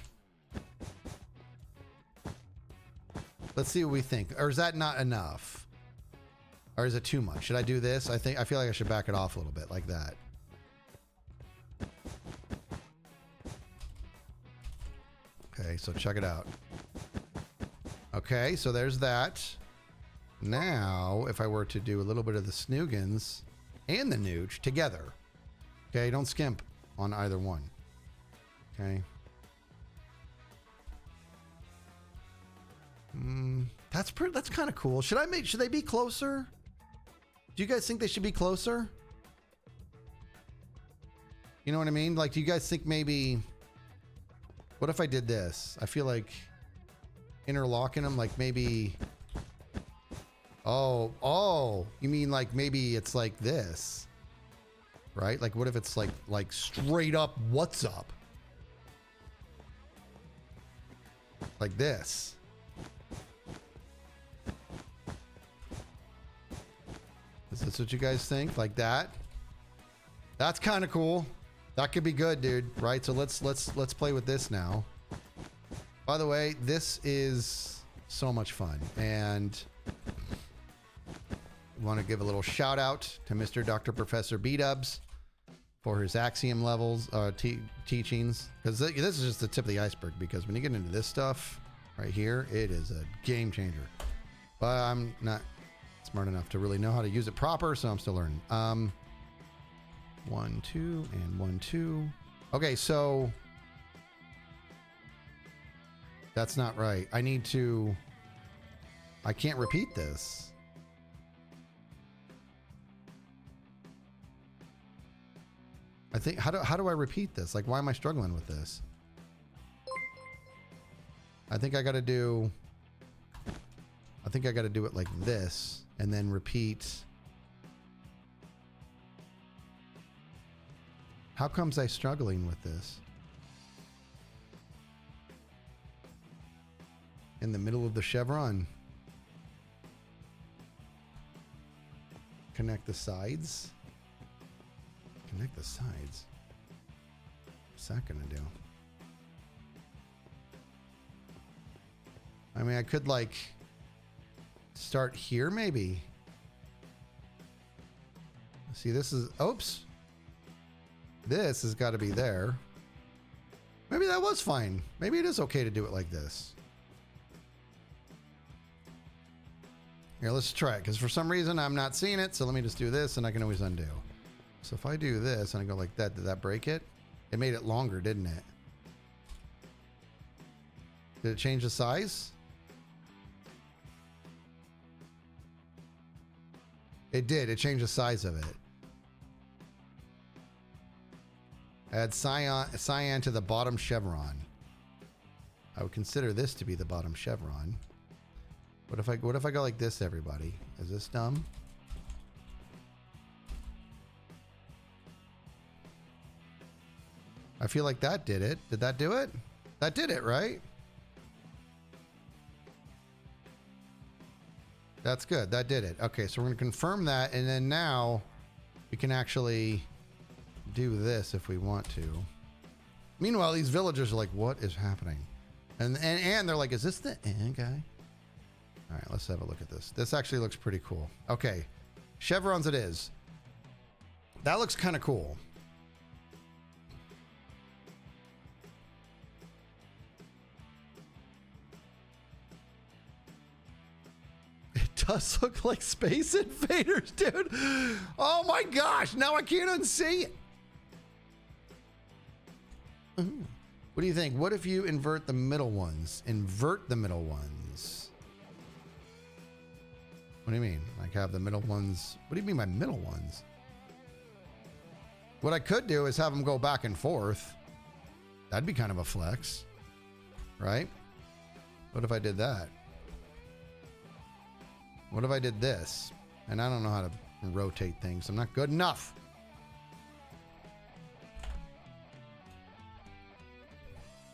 A: Let's see what we think. Or is that not enough? Or is it too much? Should I do this? I feel like I should back it off a little bit like that. Okay, so check it out. Okay, so there's that. Now, if I were to do a little bit of the Snoogans and the Nooch together. Okay, don't skimp on either one. Okay. That's kind of cool. Should they be closer? Do you guys think they should be closer? You know what I mean? Like, do you guys think maybe, what if I did this? I feel like interlocking them, like maybe, oh, you mean like maybe it's like this, right? Like, what if it's like straight up, what's up? Like this. Is this what you guys think? Like that? That's kind of cool. That could be good, dude. Right? So let's play with this now. By the way, this is so much fun, and I want to give a little shout out to Mr. Dr. Professor B-Dubs for his axiom levels teachings, because this is just the tip of the iceberg, because when you get into this stuff right here, it is a game changer. But I'm not smart enough to really know how to use it proper, so I'm still learning. 1, 2, and 1, 2. Okay, so that's not right. I can't repeat this. I think, how do I repeat this? Like, why am I struggling with this? I think I got to do it like this and then repeat. How comes I struggling with this? In the middle of the chevron. Connect the sides. Connect the sides. What's that gonna do? I mean, I could like start here maybe. See, this is, oops. This has got to be there. Maybe that was fine. Maybe it is okay to do it like this. Here, let's try it, because for some reason I'm not seeing it, so let me just do this, and I can always undo. So if I do this, and I go like that, did that break it? It made it longer, didn't it? Did it change the size? It did. It changed the size of it. Add cyan to the bottom chevron. I would consider this to be the bottom chevron. What if I go like this, everybody? Is this dumb? I feel like that did it. Did that do it? That did it, right? That's good. That did it. Okay, so we're going to confirm that, and then now we can actually do this if we want to. Meanwhile, these villagers are like, what is happening? And they're like, is this the end guy? All right, let's have a look at this. This actually looks pretty cool. Okay, chevrons it is. That looks kind of cool. It does look like Space Invaders, dude. Oh my gosh, now I can't unsee it. What do you think? What if you invert the middle ones? Invert the middle ones. What do you mean? Like have the middle ones? What do you mean by middle ones? What I could do is have them go back and forth. That'd be kind of a flex, right? What if I did that? What if I did this? And I don't know how to rotate things. I'm not good enough.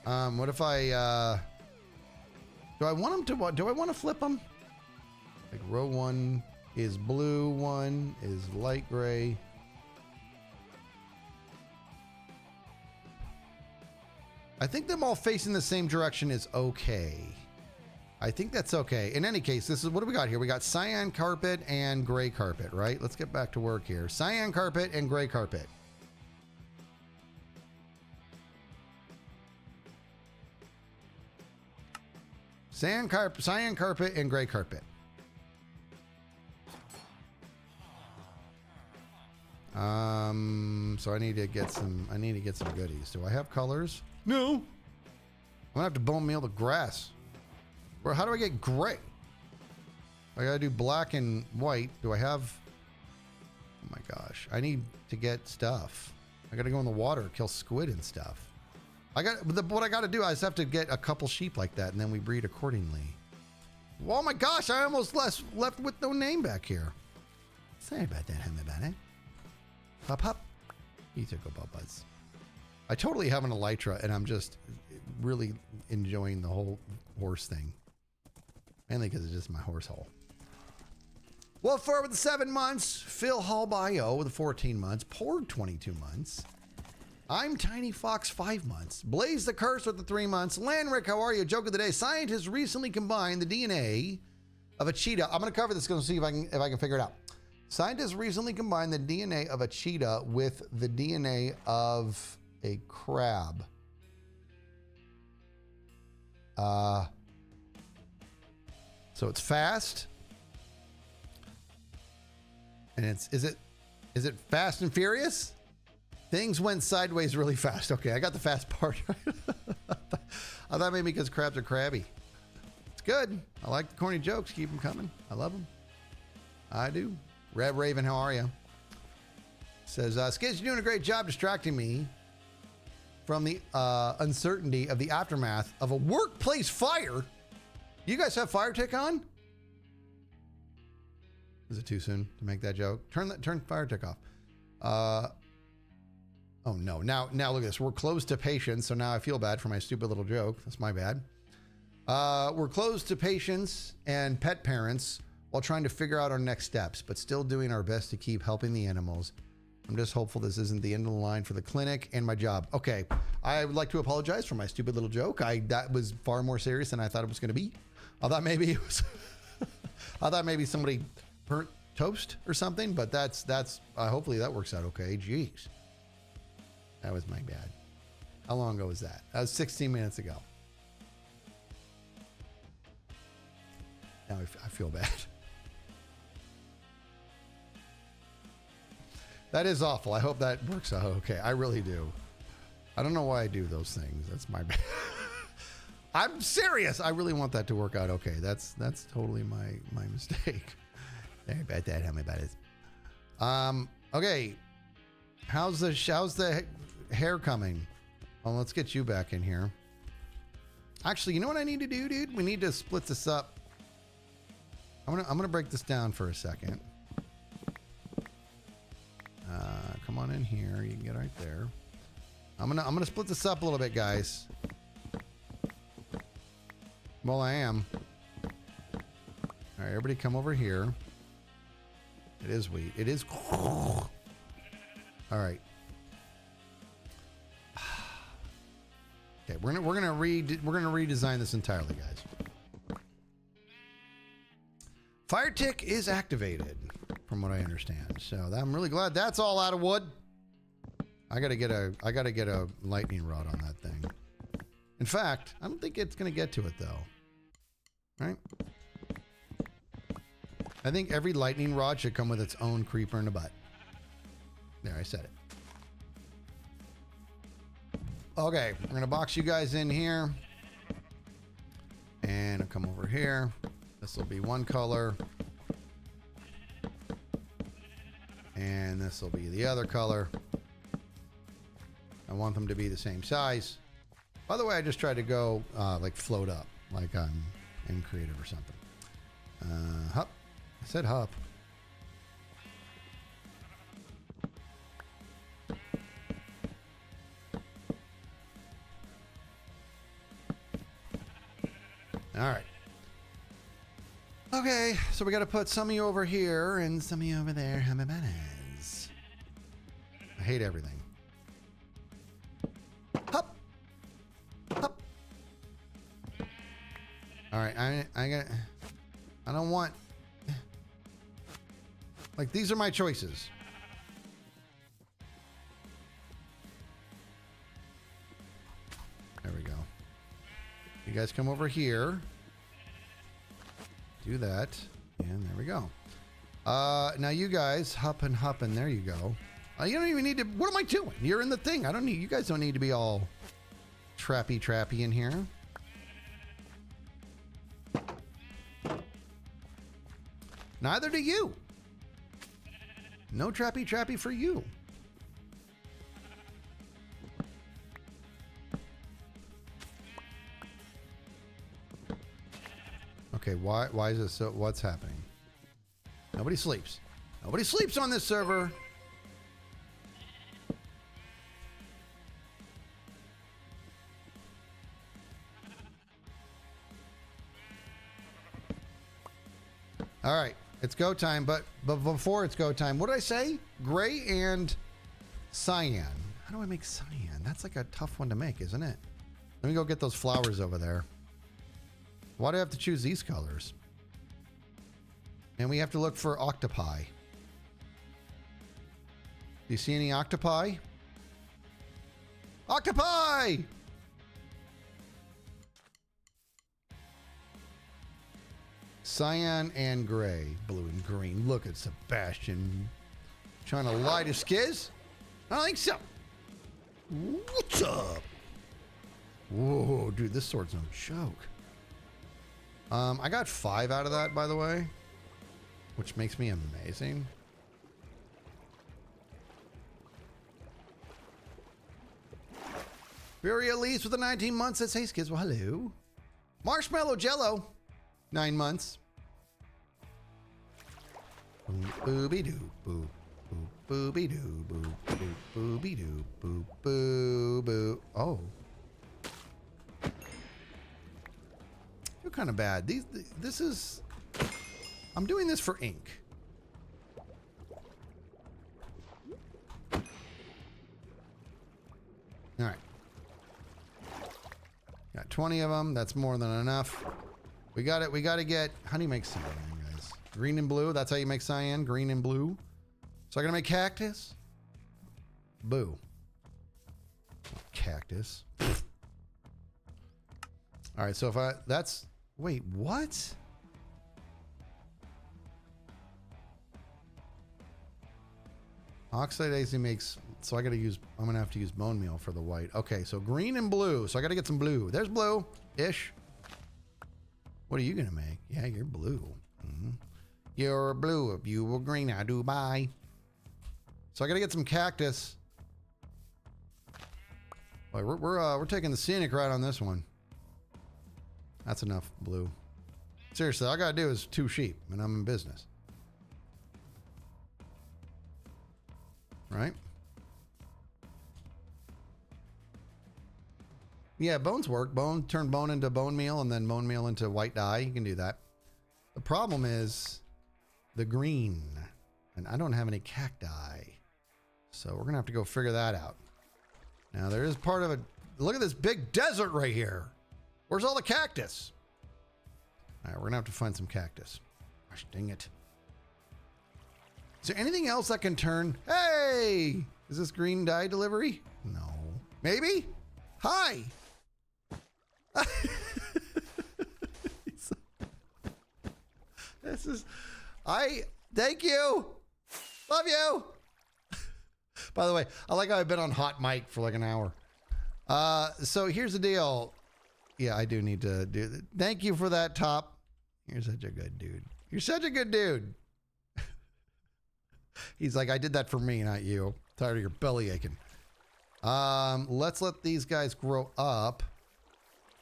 A: What if I, do I want them to, do I want to flip them? Like row 1 is blue, 1 is light gray. I think them all facing the same direction is okay. I think that's okay. In any case, this is, what do we got here? We got cyan carpet and gray carpet, right? Let's get back to work here. Cyan carpet and gray carpet. Cyan carpet and gray carpet. So I need to get some goodies. Do I have colors? No. I'm gonna have to bone meal the grass. Or how do I get gray? I gotta do black and white. Do I have? Oh my gosh. I need to get stuff. I gotta go in the water, kill squid and stuff. What I gotta do, I just have to get a couple sheep like that and then we breed accordingly. Oh my gosh, I almost left with no name back here. Sorry about that, Hermitcraft. Hop hop. You took a buzz. I totally have an elytra and I'm just really enjoying the whole horse thing. Mainly because it's just my horse hole. Wolf 4 with the 7 months. Phil Hall Bio with the 14 months. Porg 22 months. I'm Tiny Fox 5 months. Blaze the Curse with the 3 months. Landrick, how are you? Joke of the day. Scientists recently combined the DNA of a cheetah. I'm going to cover this to see if I can figure it out. Scientists recently combined the DNA of a cheetah with the DNA of a crab. So it's fast. And is it Fast and Furious? Things went sideways really fast. Okay, I got the fast part. I thought maybe because crabs are crabby. It's good. I like the corny jokes. Keep them coming. I love them. I do. Red Raven, how are you? Says, Skiz, you're doing a great job distracting me from the uncertainty of the aftermath of a workplace fire. You guys have fire tick on? Is it too soon to make that joke? Turn fire tick off. Oh no, now look at this. We're closed to patience, so now I feel bad for my stupid little joke. That's my bad. We're closed to patients and pet parents while trying to figure out our next steps, but still doing our best to keep helping the animals. I'm just hopeful this isn't the end of the line for the clinic and my job. Okay, I would like to apologize for my stupid little joke. That was far more serious than I thought it was going to be. I thought maybe it was. I thought maybe somebody burnt toast or something, but that's. Hopefully that works out okay. Jeez, that was my bad. How long ago was that? That was 16 minutes ago. Now I feel bad. That is awful. I hope that works out okay. I really do. I don't know why I do those things. That's my bad. I'm serious. I really want that to work out okay. That's totally my mistake. Sorry about that. How about it? Okay. How's the hair coming? Well, let's get you back in here. Actually, you know what I need to do, dude? We need to split this up. I'm gonna break this down for a second. Come on in here. You can get right there. I'm gonna split this up a little bit, guys. Well, I am. All right, everybody, come over here. It is wheat. It is. All right. Okay, we're gonna redesign this entirely, guys. Fire tick is activated, from what I understand. So I'm really glad that's all out of wood. I gotta get a lightning rod on that thing. In fact, I don't think it's gonna get to it though. Right? I think every lightning rod should come with its own creeper in the butt. There, I said it. Okay, we're gonna box you guys in here. And I'll come over here. This will be one color. And this will be the other color. I want them to be the same size. By the way, I just tried to go like float up, like I'm in creative or something. Hup. I said hup. All right. Okay, so we got to put some of you over here and some of you over there. How about bananas? I hate everything. Hup. Hup. All right, I don't want, like, these are my choices. There we go. You guys come over here. Do that. And there we go. Now you guys hup and hup and there you go. You don't even need to, what am I doing? You're in the thing. You guys don't need to be all trappy in here. Neither do you. No trappy for you. Okay, why is this so, what's happening? Nobody sleeps. Nobody sleeps on this server. All right, it's go time, but before it's go time, what did I say? Gray and cyan. How do I make cyan? That's like a tough one to make, isn't it? Let me go get those flowers over there. Why do I have to choose these colors? And we have to look for octopi. Do you see any octopi? Octopi! Cyan and gray, blue and green. Look at Sebastian trying to lie to Skiz. I don't think so. What's up? Whoa, dude, this sword's no joke. I got 5 out of that, by the way, which makes me amazing. Fury Elise with the 19 months says, hey, Skids, well, hello. Marshmallow Jello, 9 months. Booby doo, boo, boo, booby doo, boo, boo, booby doo, boo, boo, boo. Oh. You're kind of bad. This is. I'm doing this for ink. All right. Got 20 of them. That's more than enough. We got it. We got to get. How do you make cyan, guys? Green and blue. That's how you make cyan. Green and blue. So I'm going to make cactus. Boo. Cactus. All right. So if I. That's. Wait, what? Oxidizing makes. So I got to use. I'm going to have to use bone meal for the white. Okay. So green and blue. So I got to get some blue. There's blue ish. What are you going to make? Yeah, you're blue. Mm-hmm. You're blue. If you were green, I do buy. So I got to get some cactus. Boy, we're taking the scenic route on this one. That's enough blue. Seriously, all I got to do is 2 sheep and I'm in business. Right? Yeah, bones work. Turn bone into bone meal and then bone meal into white dye. You can do that. The problem is the green. And I don't have any cacti. So we're going to have to go figure that out. Now there is part of it. Look at this big desert right here. Where's all the cactus? All right, we're going to have to find some cactus. Gosh dang it. Is there anything else that can turn? Hey! Is this green dye delivery? No. Maybe? Hi! Thank you! Love you! By the way, I like how I've been on hot mic for like an hour. So here's the deal. Yeah, I do need to do that. Thank you for that, Top. You're such a good dude. You're such a good dude. He's like, I did that for me, not you. Tired of your belly aching. Let's let these guys grow up.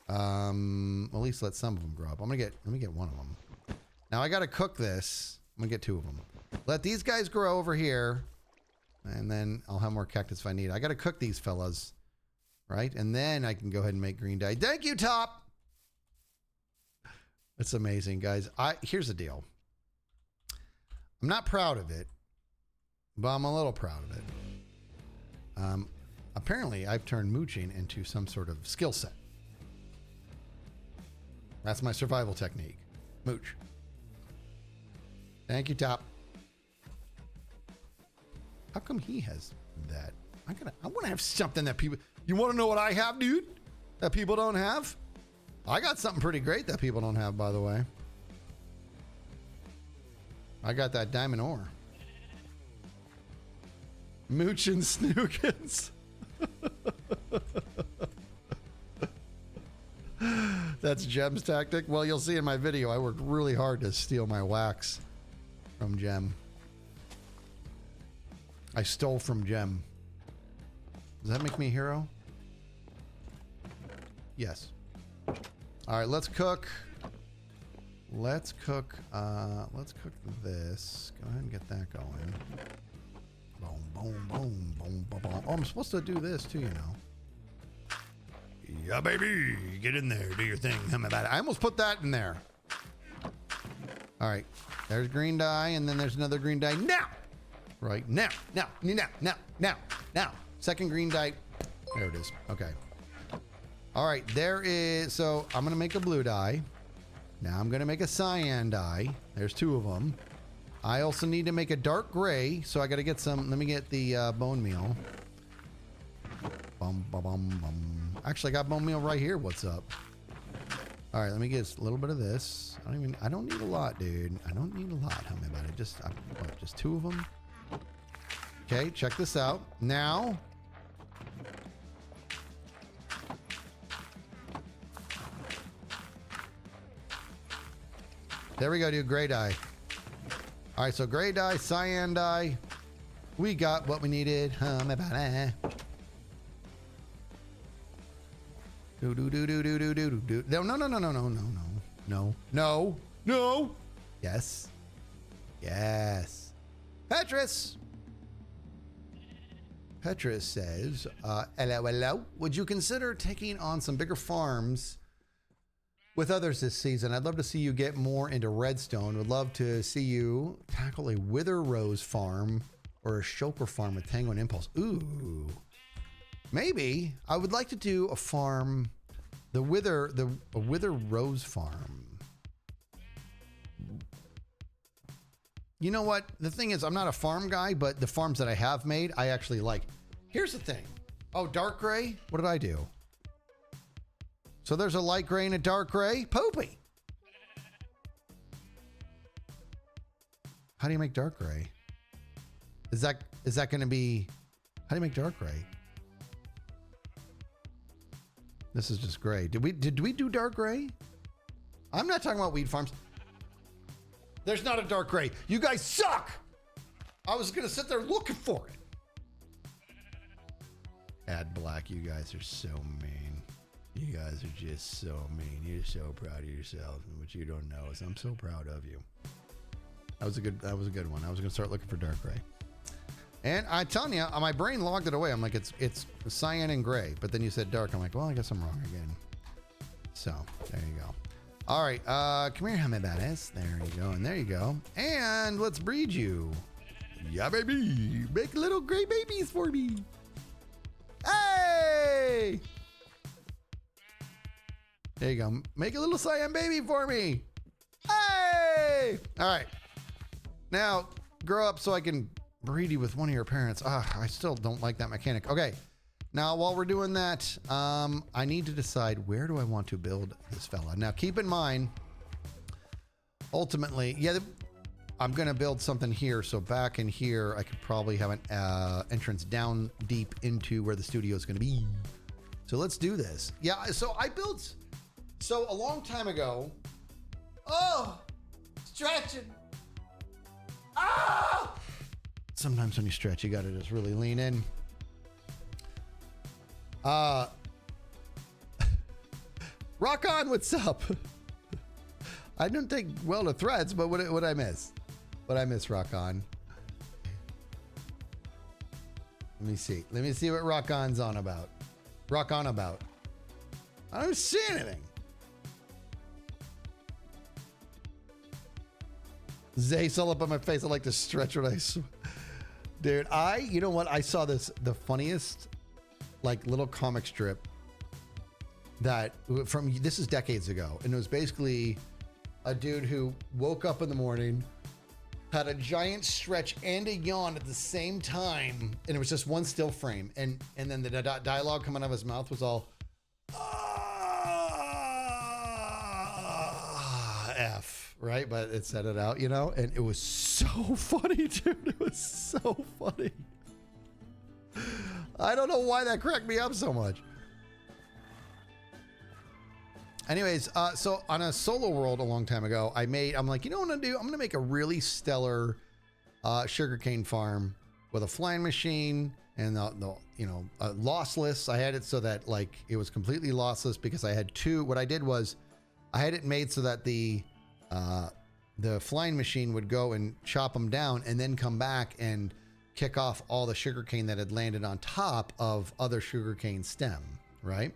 A: At least let some of them grow up. Let me get one of them. Now I got to cook this. I'm gonna get 2 of them. Let these guys grow over here. And then I'll have more cactus if I need. I got to cook these fellas. Right? And then I can go ahead and make green dye. Thank you, Top. It's amazing, guys. Here's the deal. I'm not proud of it, but I'm a little proud of it. Apparently, I've turned mooching into some sort of skill set. That's my survival technique. Mooch. Thank you, Top. How come he has that? I want to have something that people... You want to know what I have, dude? That people don't have? I got something pretty great that people don't have, by the way. I got that diamond ore. Mooch and Snookins. That's Gem's tactic. Well, you'll see in my video, I worked really hard to steal my wax from Gem. I stole from Gem. Does that make me a hero? Yes. All right, let's cook. Let's cook this. Go ahead and get that going. Boom, boom, boom, boom, boom, boom. Oh, I'm supposed to do this too, you know. Yeah, baby. Get in there. Do your thing. I almost put that in there. All right. There's green dye, and then there's another green dye. Now! Right. Now. Second green dye. There it is. Okay. All right. There is... So, I'm going to make a blue dye. Now, I'm going to make a cyan dye. There's 2 of them. I also need to make a dark gray, so I got to get some... Let me get the bone meal. Bum, bum, bum, bum. Actually, I got bone meal right here. What's up? All right, let me get a little bit of this. I don't need a lot, dude. I don't need a lot. Tell me about it. Just 2 of them. Okay, check this out. Now, there we go, dude. Gray dye. All right, so gray dye, cyan dye. We got what we needed. Do do do do do do do do. No no no no no no no no no no no. Yes. Yes. Petrus. Petrus says, hello, hello. Would you consider taking on some bigger farms with others this season? I'd love to see you get more into redstone. Would love to see you tackle a wither rose farm or a shulker farm with Tango and Impulse. Ooh. Maybe. I would like to do a farm, a wither rose farm. You know what? The thing is, I'm not a farm guy, but the farms that I have made, I actually like. Here's the thing. Oh, dark gray? What did I do? So there's a light gray and a dark gray? Poopy. How do you make dark gray? Is that going to be... How do you make dark gray? This is just gray. Did we do dark gray? I'm not talking about weed farms. There's not a dark gray. You guys suck. I was going to sit there looking for it. Add black. You guys are so mean. You guys are just so mean. You're so proud of yourselves. And what you don't know is I'm so proud of you. That was a good one. I was going to start looking for dark gray. And I'm telling you, my brain logged it away. I'm like, it's cyan and gray. But then you said dark. I'm like, well, I guess I'm wrong again. So there you go. All right, come here, Hammy Badass. There you go, and there you go. And let's breed you. Yeah, baby. Make little gray babies for me. Hey! There you go. Make a little cyan baby for me. Hey! All right. Now, grow up so I can breed you with one of your parents. I still don't like that mechanic. Okay. Now, while we're doing that, I need to decide where do I want to build this fella. Now, keep in mind, ultimately, yeah, I'm going to build something here. So back in here, I could probably have an entrance down deep into where the studio is going to be. So let's do this. Yeah, so I built, so a long time ago, stretching. Sometimes when you stretch, you got to just really lean in. Rock on, what's up? I didn't take well to threads, but what I miss? What I miss, Rock on? Let me see. Let me see what Rock on's on about. Rock on about. I don't see anything. Zay's all up on my face. I like to stretch when I dude, you know what? I saw the funniest like little comic strip that this is decades ago. And it was basically a dude who woke up in the morning, had a giant stretch and a yawn at the same time. And it was just one still frame. And then the dialogue coming out of his mouth was all, F, right? But it said it out, you know? And it was so funny, dude. It was so funny. I don't know why that cracked me up so much. Anyways, so on a solo world a long time ago, I'm like, you know what I'm gonna do? I'm gonna make a really stellar sugarcane farm with a flying machine and the lossless. I had it so that like it was completely lossless because I had what I did was I had it made so that the flying machine would go and chop them down and then come back and kick off all the sugarcane that had landed on top of other sugarcane stem, right?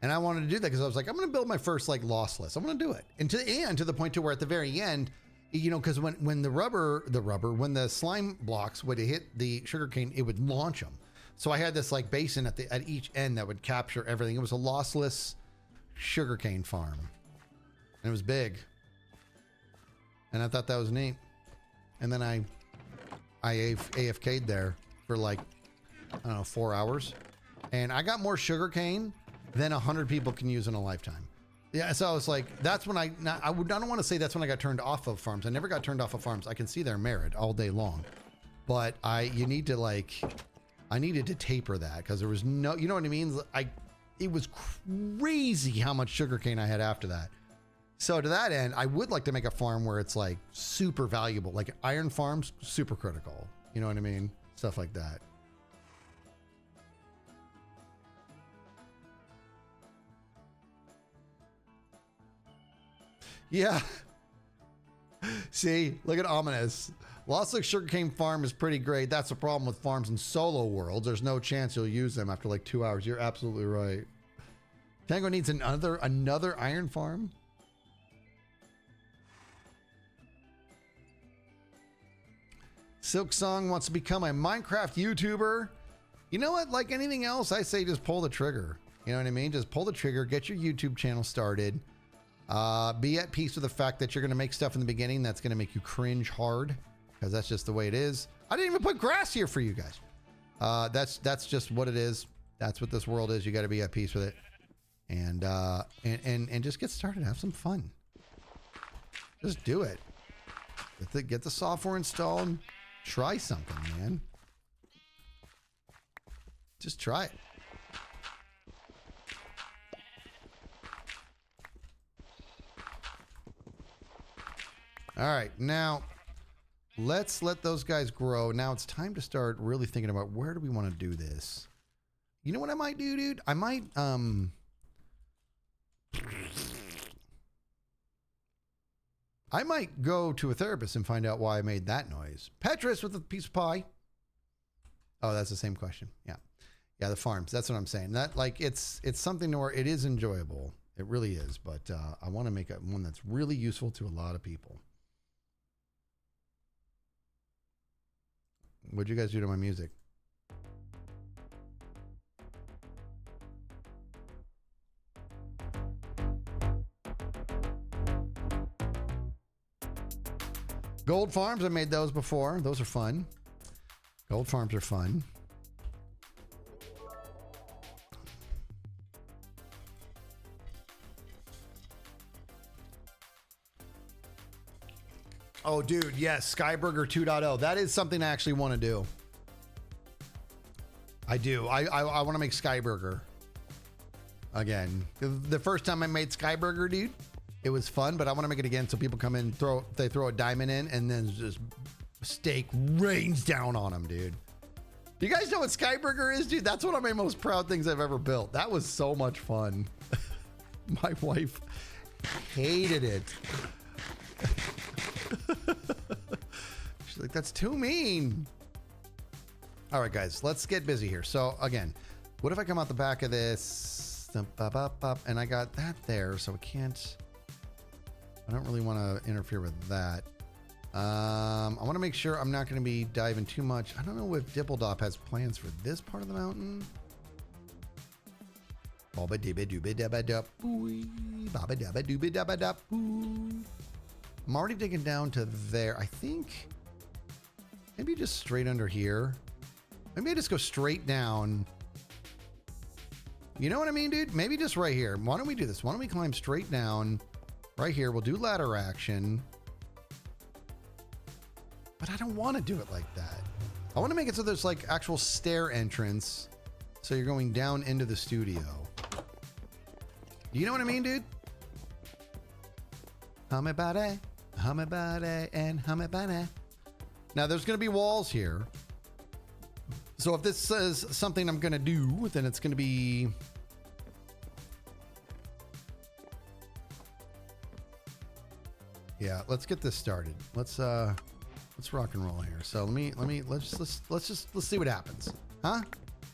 A: And I wanted to do that because I was like, I'm going to build my first like lossless. I'm going to do it. And to the point to where at the very end, you know, because when the slime blocks would hit the sugarcane, it would launch them. So I had this like basin at each end that would capture everything. It was a lossless sugarcane farm. And it was big. And I thought that was neat. And then I AFK'd there for like, I don't know, 4 hours. And I got more sugarcane than 100 people can use in a lifetime. Yeah, so I was like, that's when I don't want to say that's when I got turned off of farms. I never got turned off of farms. I can see their merit all day long. But I needed to taper that because there was no, you know what I mean? It was crazy how much sugarcane I had after that. So to that end, I would like to make a farm where it's like super valuable, like iron farms, super critical. You know what I mean? Stuff like that. Yeah. See, look at ominous. Lost Lake Sugarcane Farm is pretty great. That's the problem with farms in solo worlds. There's no chance you'll use them after like 2 hours. You're absolutely right. Tango needs another iron farm. Silk Song wants to become a Minecraft YouTuber. You know what? Like anything else, I say just pull the trigger. You know what I mean? Just pull the trigger, get your YouTube channel started. Be at peace with the fact that you're going to make stuff in the beginning that's going to make you cringe hard, because that's just the way it is. I didn't even put grass here for you guys. That's just what it is. That's what this world is. You got to be at peace with it, and just get started. Have some fun. Just do it. Get the software installed. Try something, man. Just try it. All right, now let's let those guys grow. Now it's time to start really thinking about where do we want to do this. You know what I might do, dude? I might go to a therapist and find out why I made that noise. Petrus with a piece of pie. Oh, that's the same question. Yeah. Yeah, the farms. That's what I'm saying. That like it's something to where it is enjoyable. It really is, but I want to make it one that's really useful to a lot of people. What'd you guys do to my music? Gold farms, I made those before. Those are fun. Gold farms are fun. Oh, dude, yes, Skyburger 2.0. That is something I actually want to do. I do. I want to make Skyburger again. The first time I made Skyburger, dude, it was fun, but I want to make it again so people come in, throw a diamond in, and then just steak rains down on them, dude. Do you guys know what Skyburger is, dude? That's one of my most proud things I've ever built. That was so much fun. My wife hated it. She's like, that's too mean. All right, guys, let's get busy here. So again, what if I come out the back of this and I got that there, so I don't really want to interfere with that. I want to make sure I'm not going to be diving too much. I don't know if Dippledop has plans for this part of the mountain. I'm already digging down to there. I think maybe just straight under here. Maybe I just go straight down. You know what I mean, dude? Maybe just right here. Why don't we do this? Why don't we climb straight down right here? We'll do ladder action. But I don't want to do it like that. I want to make it so there's like actual stair entrance. So you're going down into the studio. You know what I mean, dude? Humabody, and humabody. Now there's going to be walls here. So if this says something I'm going to do, then it's going to be... Yeah, let's get this started. Let's rock and roll here. So let's see what happens. Huh?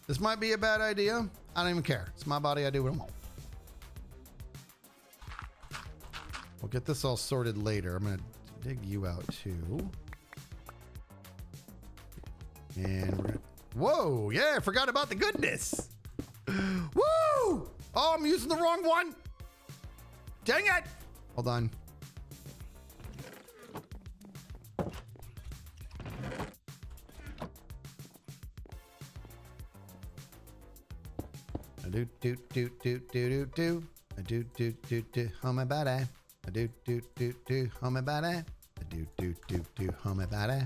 A: This might be a bad idea. I don't even care. It's my body. I do what I want. We'll get this all sorted later. I'm going to dig you out too. And we're going to... Whoa, yeah, I forgot about the goodness. Woo! Oh, I'm using the wrong one. Dang it. Hold on. Do do do do do do do. I do do do do on my body. I do do do do on my body. I do do do do on my body.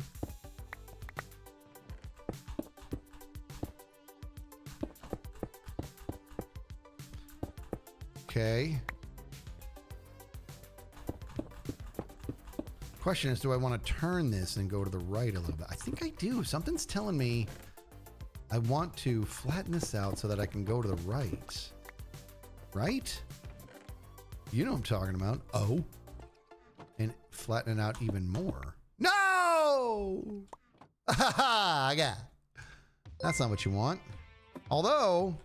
A: Okay. Question is, do I want to turn this and go to the right a little bit? I think I do. Something's telling me I want to flatten this out so that I can go to the right. Right? You know what I'm talking about. Oh. and flatten it out even more. No! Yeah. That's not what you want. Although,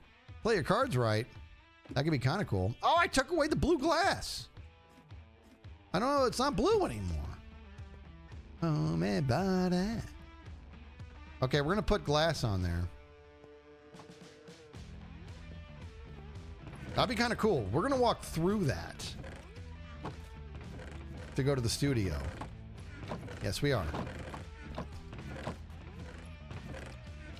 A: play your cards right. That could be kind of cool. Oh, I took away the blue glass. I don't know. It's not blue anymore. Oh, man, bada. Okay, we're going to put glass on there. That'd be kind of cool. We're going to walk through that to go to the studio. Yes, we are. All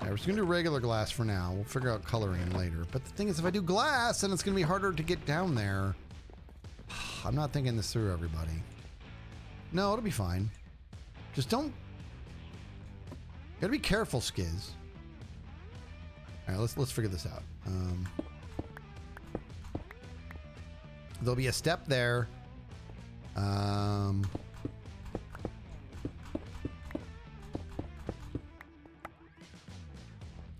A: right, we're just going to do regular glass for now. We'll figure out coloring later. But the thing is, if I do glass, then it's going to be harder to get down there. I'm not thinking this through, everybody. No, it'll be fine. Just don't... Gotta be careful, Skiz. All right, let's figure this out. There'll be a step there.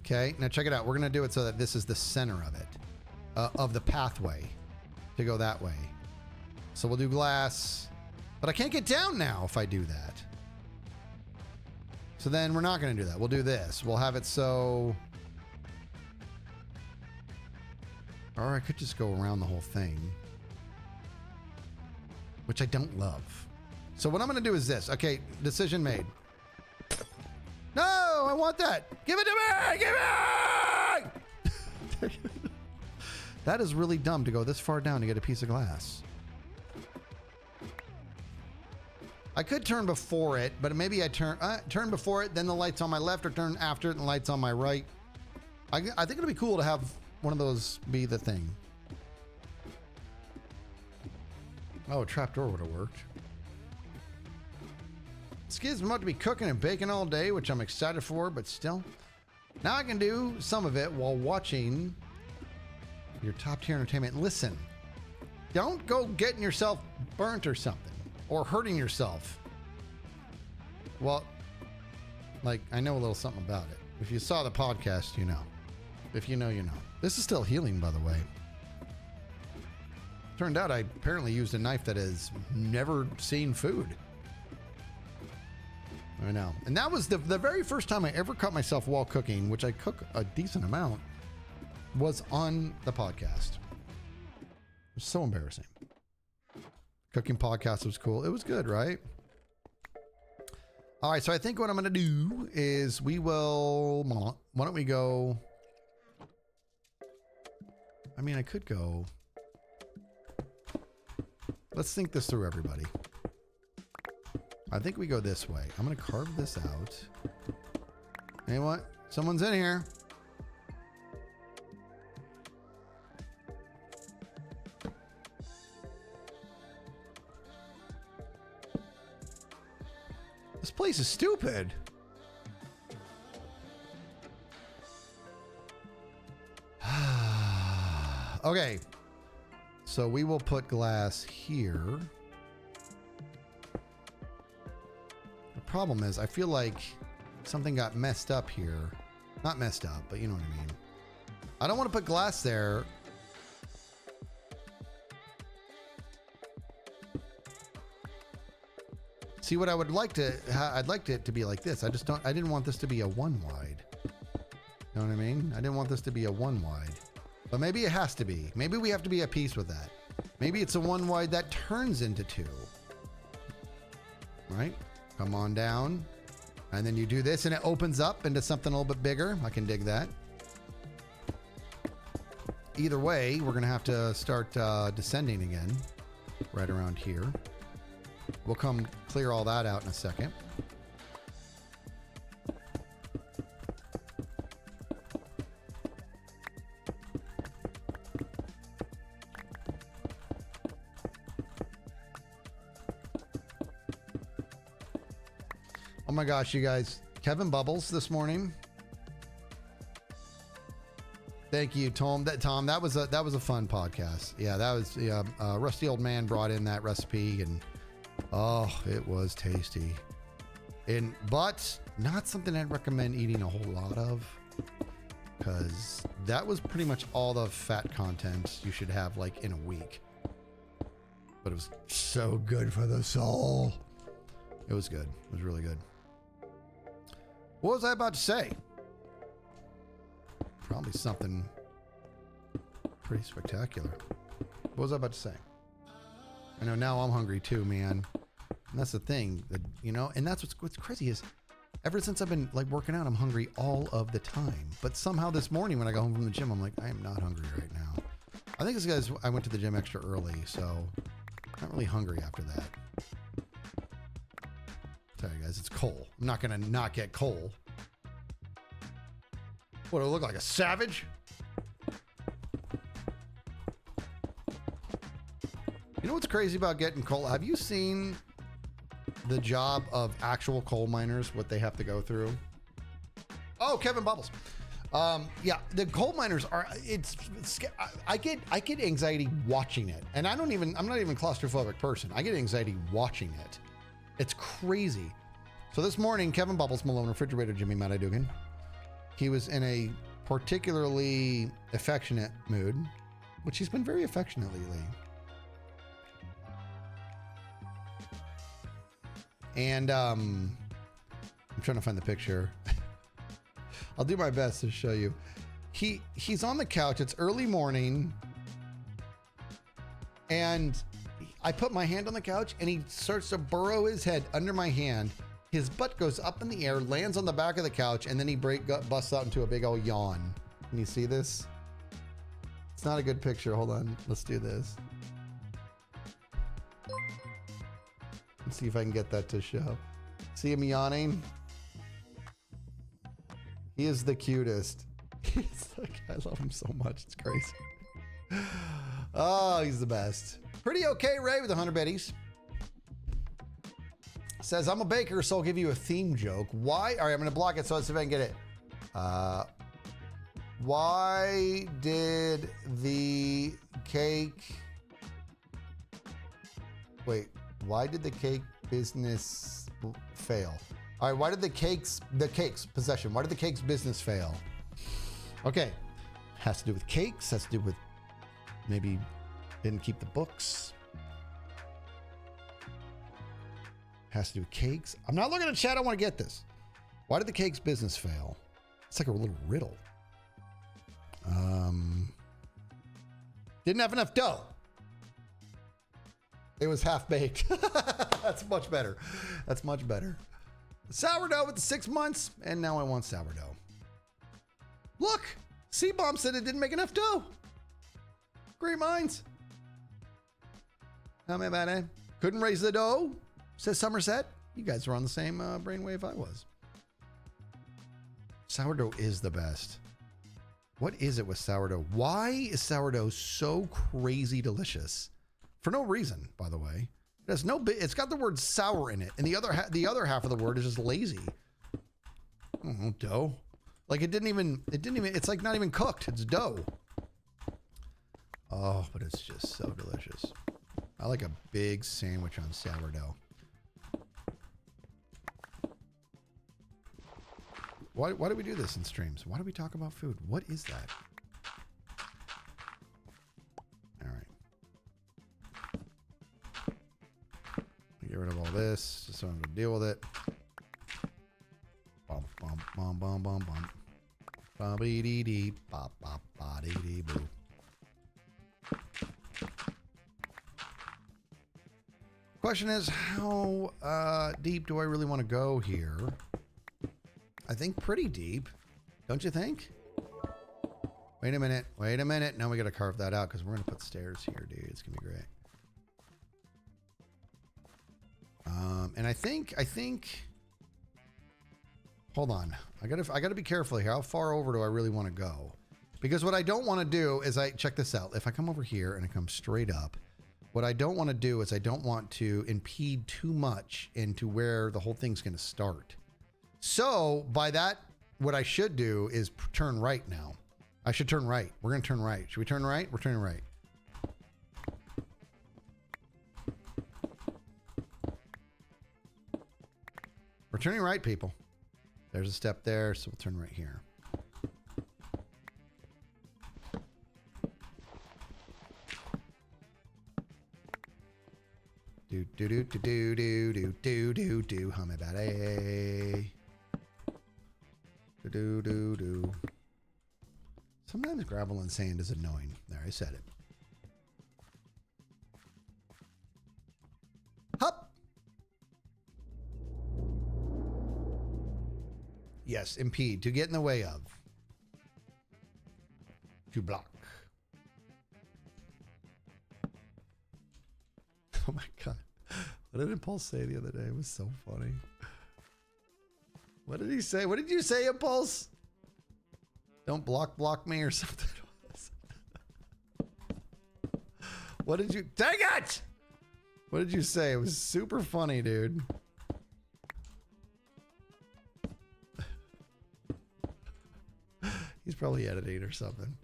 A: Okay, now check it out. We're gonna do it so that this is the center of it, of the pathway to go that way. So we'll do glass, but I can't get down now if I do that. So then we're not gonna do that. We'll do this. We'll have it so, or I could just go around the whole thing, which I don't love. So what I'm gonna do is this. Okay, decision made. No, I want that. Give it to me! Give it! That is really dumb to go this far down to get a piece of glass. I could turn before it, but maybe I turn before it, then the light's on my left, or turn after it and the light's on my right. I think it'll be cool to have one of those be the thing. Oh, a trapdoor would have worked. Skids about to be cooking and baking all day, which I'm excited for, but still. Now I can do some of it while watching your top tier entertainment. Listen, don't go getting yourself burnt or something, or hurting yourself. Well, like, I know a little something about it. If you saw the podcast, you know. If you know, you know. This is still healing, by the way. Turned out I apparently used a knife that has never seen food. I know. And that was the very first time I ever caught myself while cooking, which I cook a decent amount, was on the podcast. It was so embarrassing. Cooking podcast was cool. It was good, right? All right, so I think what I'm going to do is we will... Why don't we go... I mean, I could go... Let's think this through, everybody. I think we go this way. I'm going to carve this out. Hey, what? Someone's in here. This place is stupid. Okay. So we will put glass here. The problem is, I feel like something got messed up here. Not messed up, but you know what I mean. I don't want to put glass there. See, what I would like to, I'd like it to be like this. I didn't want this to be a one wide. You know what I mean? I didn't want this to be a one wide. But maybe it has to be. Maybe we have to be at peace with that. Maybe it's a one wide that turns into two. Right? Come on down. And then you do this and it opens up into something a little bit bigger. I can dig that. Either way, we're going to have to start descending again. Right around here. We'll come clear all that out in a second. Oh my gosh, you guys. Kevin Bubbles this morning. Thank you, Tom. That was a fun podcast. Yeah, that was Rusty Old Man brought in that recipe and oh, it was tasty. But not something I'd recommend eating a whole lot of, because that was pretty much all the fat content you should have like in a week. But it was so good for the soul. It was good. It was really good. What was I about to say? Probably something pretty spectacular. What was I about to say? I know now I'm hungry too, man. And that's the thing, that, you know, and that's what's crazy is ever since I've been like working out, I'm hungry all of the time. But somehow this morning when I got home from the gym, I'm like, I am not hungry right now. I think it's because I went to the gym extra early, so I'm not really hungry after that. Tell you guys, it's coal. I'm not gonna not get coal. What, do I look like a savage? You know what's crazy about getting coal? Have you seen the job of actual coal miners, what they have to go through? Oh, Kevin Bubbles. Yeah, the coal miners are, I get anxiety watching it. And I'm not even a claustrophobic person. I get anxiety watching it. It's crazy. So this morning, Kevin Bubbles, Malone, Refrigerator, Jimmy, Matt Dugan, he was in a particularly affectionate mood, which he's been very affectionate lately. And I'm trying to find the picture. I'll do my best to show you. He's on the couch. It's early morning. And I put my hand on the couch and he starts to burrow his head under my hand. His butt goes up in the air, lands on the back of the couch, and then he busts out into a big old yawn. Can you see this? It's not a good picture. Hold on. Let's do this. Let's see if I can get that to show. See him yawning? He is the cutest. He's like, I love him so much. It's crazy. Oh, he's the best. Pretty okay, Ray, with 100 biddies. Says, I'm a baker, so I'll give you a theme joke. Why? All right, I'm going to block it so let's see if I can get it. Why did the cake... Wait, why did the cake business fail? All right, why did the cake's possession, why did the cake's business fail? Okay, has to do with cakes, has to do with maybe didn't keep the books. Has to do with cakes. I'm not looking at chat, I want to get this. Why did the cake's business fail? It's like a little riddle. Didn't have enough dough. It was half baked. That's much better. That's much better. Sourdough with the 6 months, and now I want sourdough. Look, C-Bomb said it didn't make enough dough. Great minds. Tell me about it. Couldn't raise the dough, says Somerset. You guys are on the same brainwave I was. Sourdough is the best. What is it with sourdough? Why is sourdough so crazy delicious? For no reason, by the way. It's got the word sour in it, and the other half of the word is just lazy. I don't know, dough. Like it didn't even. It's like not even cooked. It's dough. Oh, but it's just so delicious. I like a big sandwich on sourdough. Why do we do this in streams? Why do we talk about food? What is that? All right. Get rid of all this just so I don't have to deal with it. Bum, bum, bum, bum, bum, bum. Ba-dee-dee-dee, ba-ba-ba-dee-dee-boo. Question is, how deep do I really want to go here? I think pretty deep, don't you think? Wait a minute. Wait a minute. Now we got to carve that out because we're going to put stairs here, dude. It's going to be great. And I think, hold on. I gotta be careful here. How far over do I really want to go? Because what I don't want to do is check this out. If I come over here and I come straight up, what I don't want to do is I don't want to impede too much into where the whole thing's going to start. So by that, what I should do is turn right now. I should turn right. We're going to turn right. Should we turn right? We're turning right. We're turning right, people. There's a step there, so we'll turn right here. Do do do do do do do do do. Humabody. Do do do do. Sometimes gravel and sand is annoying. There, I said it. Hup. Yes, impede. To get in the way of. To block. Oh my God. What did Impulse say the other day? It was so funny. What did he say? What did you say, Impulse? Don't block me or something. What did you... Dang it! What did you say? It was super funny, dude. He's probably editing or something.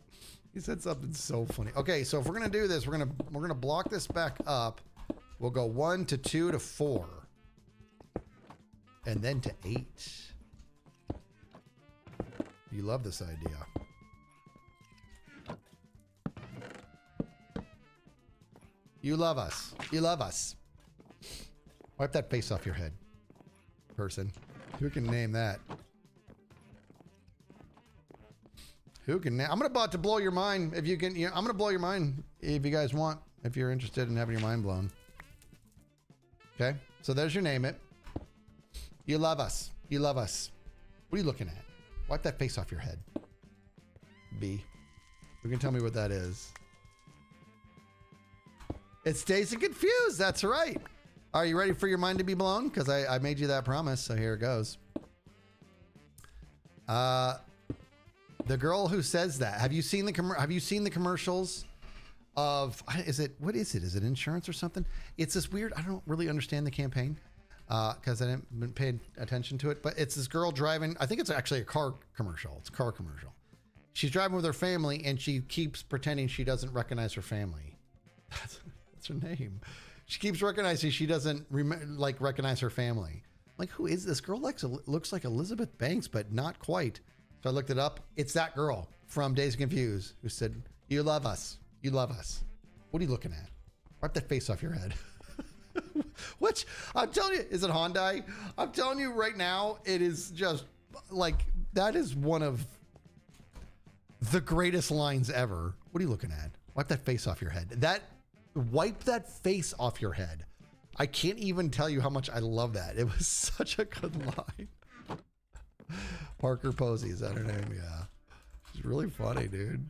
A: He said something so funny. Okay, so if we're gonna do this, we're gonna block this back up. We'll go 1 to 2 to 4. And then to 8. You love this idea. You love us. You love us. Wipe that face off your head, person. Who can name that? Who can I'm about to blow your mind. If you can, I'm gonna blow your mind if you guys want. If you're interested in having your mind blown. Okay, so there's your name it. You love us. You love us. What are you looking at? Wipe that face off your head. B. You can tell me what that is. It's Dazed and Confused. That's right. Are you ready for your mind to be blown? Because I made you that promise. So here it goes. The girl who says that. Have you seen the commercials of, what is it? Is it insurance or something? It's this weird, I don't really understand the campaign because I didn't pay attention to it, but it's this girl driving, I think it's actually a car commercial. It's a car commercial. She's driving with her family and she keeps pretending she doesn't recognize her family. That's her name. She keeps recognizing she doesn't recognize her family. Like, who is this girl? Looks like Elizabeth Banks, but not quite. So I looked it up. It's that girl from Dazed and Confused who said, "You love us. You love us." What are you looking at? Wipe that face off your head. Which, I'm telling you, is it Hyundai? I'm telling you right now, it is just like, that is one of the greatest lines ever. What are you looking at? Wipe that face off your head. Wipe that face off your head. I can't even tell you how much I love that. It was such a good line. Parker Posey, is that her name? Yeah. She's really funny, dude.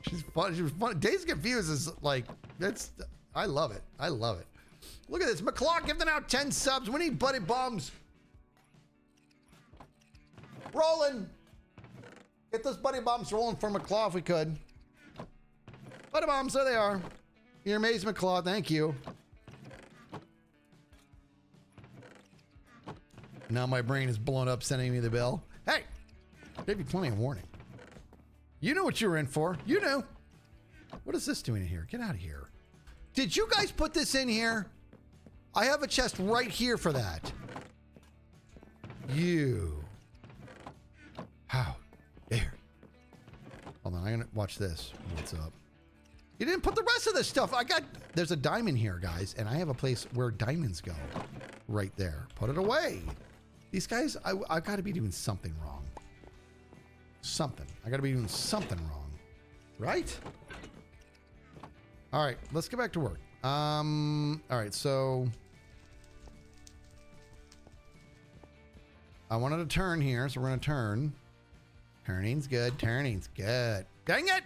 A: She's fun. She was fun. Dazed and Confused is like, I love it. I love it. Look at this. McClaw giving out 10 subs. We need buddy bombs. Rolling. Get those buddy bombs rolling for McClaw if we could. Buddy bombs, there they are. You're amazing, McClaw. Thank you. Now my brain is blown up sending me the bill. Hey, gave you plenty of warning. You know what you were in for. You knew. What is this doing in here? Get out of here. Did you guys put this in here? I have a chest right here for that. You. How dare. Hold on, I'm gonna watch this. What's up? You didn't put the rest of this stuff. There's a diamond here, guys, and I have a place where diamonds go. Right there. Put it away. These guys, I've got to be doing something wrong. Something. I got to be doing something wrong. Right? All right, let's get back to work. All right, so I wanted to turn here, so we're going to turn. Turning's good. Turning's good. Dang it!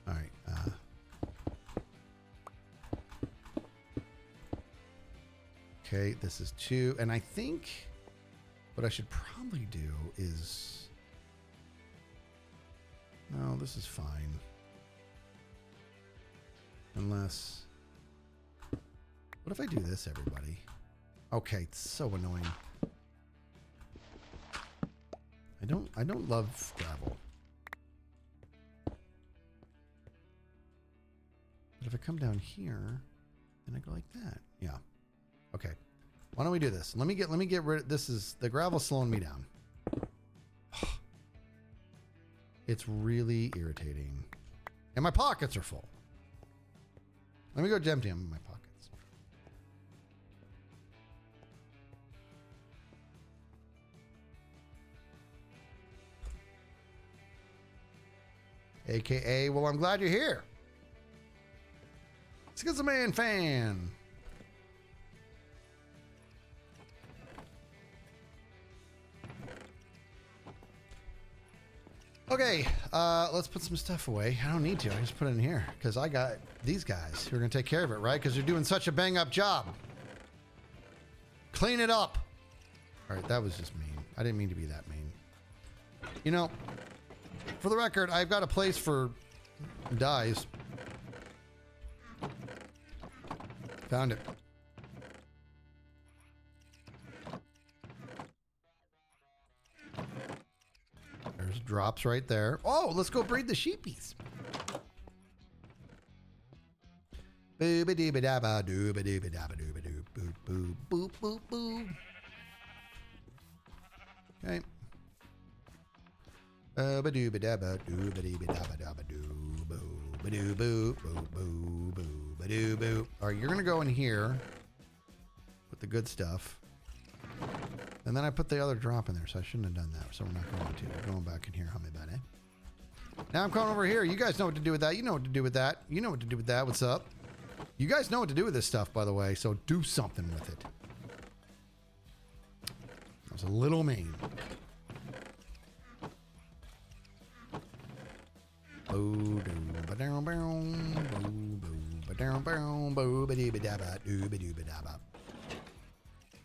A: All right. Okay, this is 2. And I think what I should probably do is... No, this is fine. Unless... What if I do this, everybody? Okay, it's so annoying. I don't love gravel. But if I come down here and I go like that, yeah. Okay. Why don't we do this? Let me get rid of this. Is the gravel slowing me down? It's really irritating. And my pockets are full. Let me go empty them in my pockets. AKA, well, I'm glad you're here. Skizz Man fan. Okay, let's put some stuff away. I don't need to. I just put it in here because I got these guys who are going to take care of it, right? Because they're doing such a bang-up job. Clean it up. All right, that was just mean. I didn't mean to be that mean. You know, for the record, I've got a place for dyes. Found it. There's drops right there. Oh, let's go breed the sheepies. Boo-ba-dee-ba-da-ba, doo-ba-dee-ba-da-ba-doo-ba-doo, boo, boo, boo, boo, boo. Okay. Ba-doo-ba-da-ba, doo-ba-dee-ba-da-ba-da-ba-doo, boo, ba-doo, boo, boo, boo, boo, ba-doo, boo. All right, you're going to go in here with the good stuff. And then I put the other drop in there, so I shouldn't have done that. So we're not going to. We're going back in here. How about it? Now I'm coming over here. You guys know what to do with that. You know what to do with that. You know what to do with that. What's up? You guys know what to do with this stuff, by the way, so do something with it. That was a little mean. Boo doo ba down boom boo boo ba down boom boo ba dee ba da ba doo ba doo ba da ba.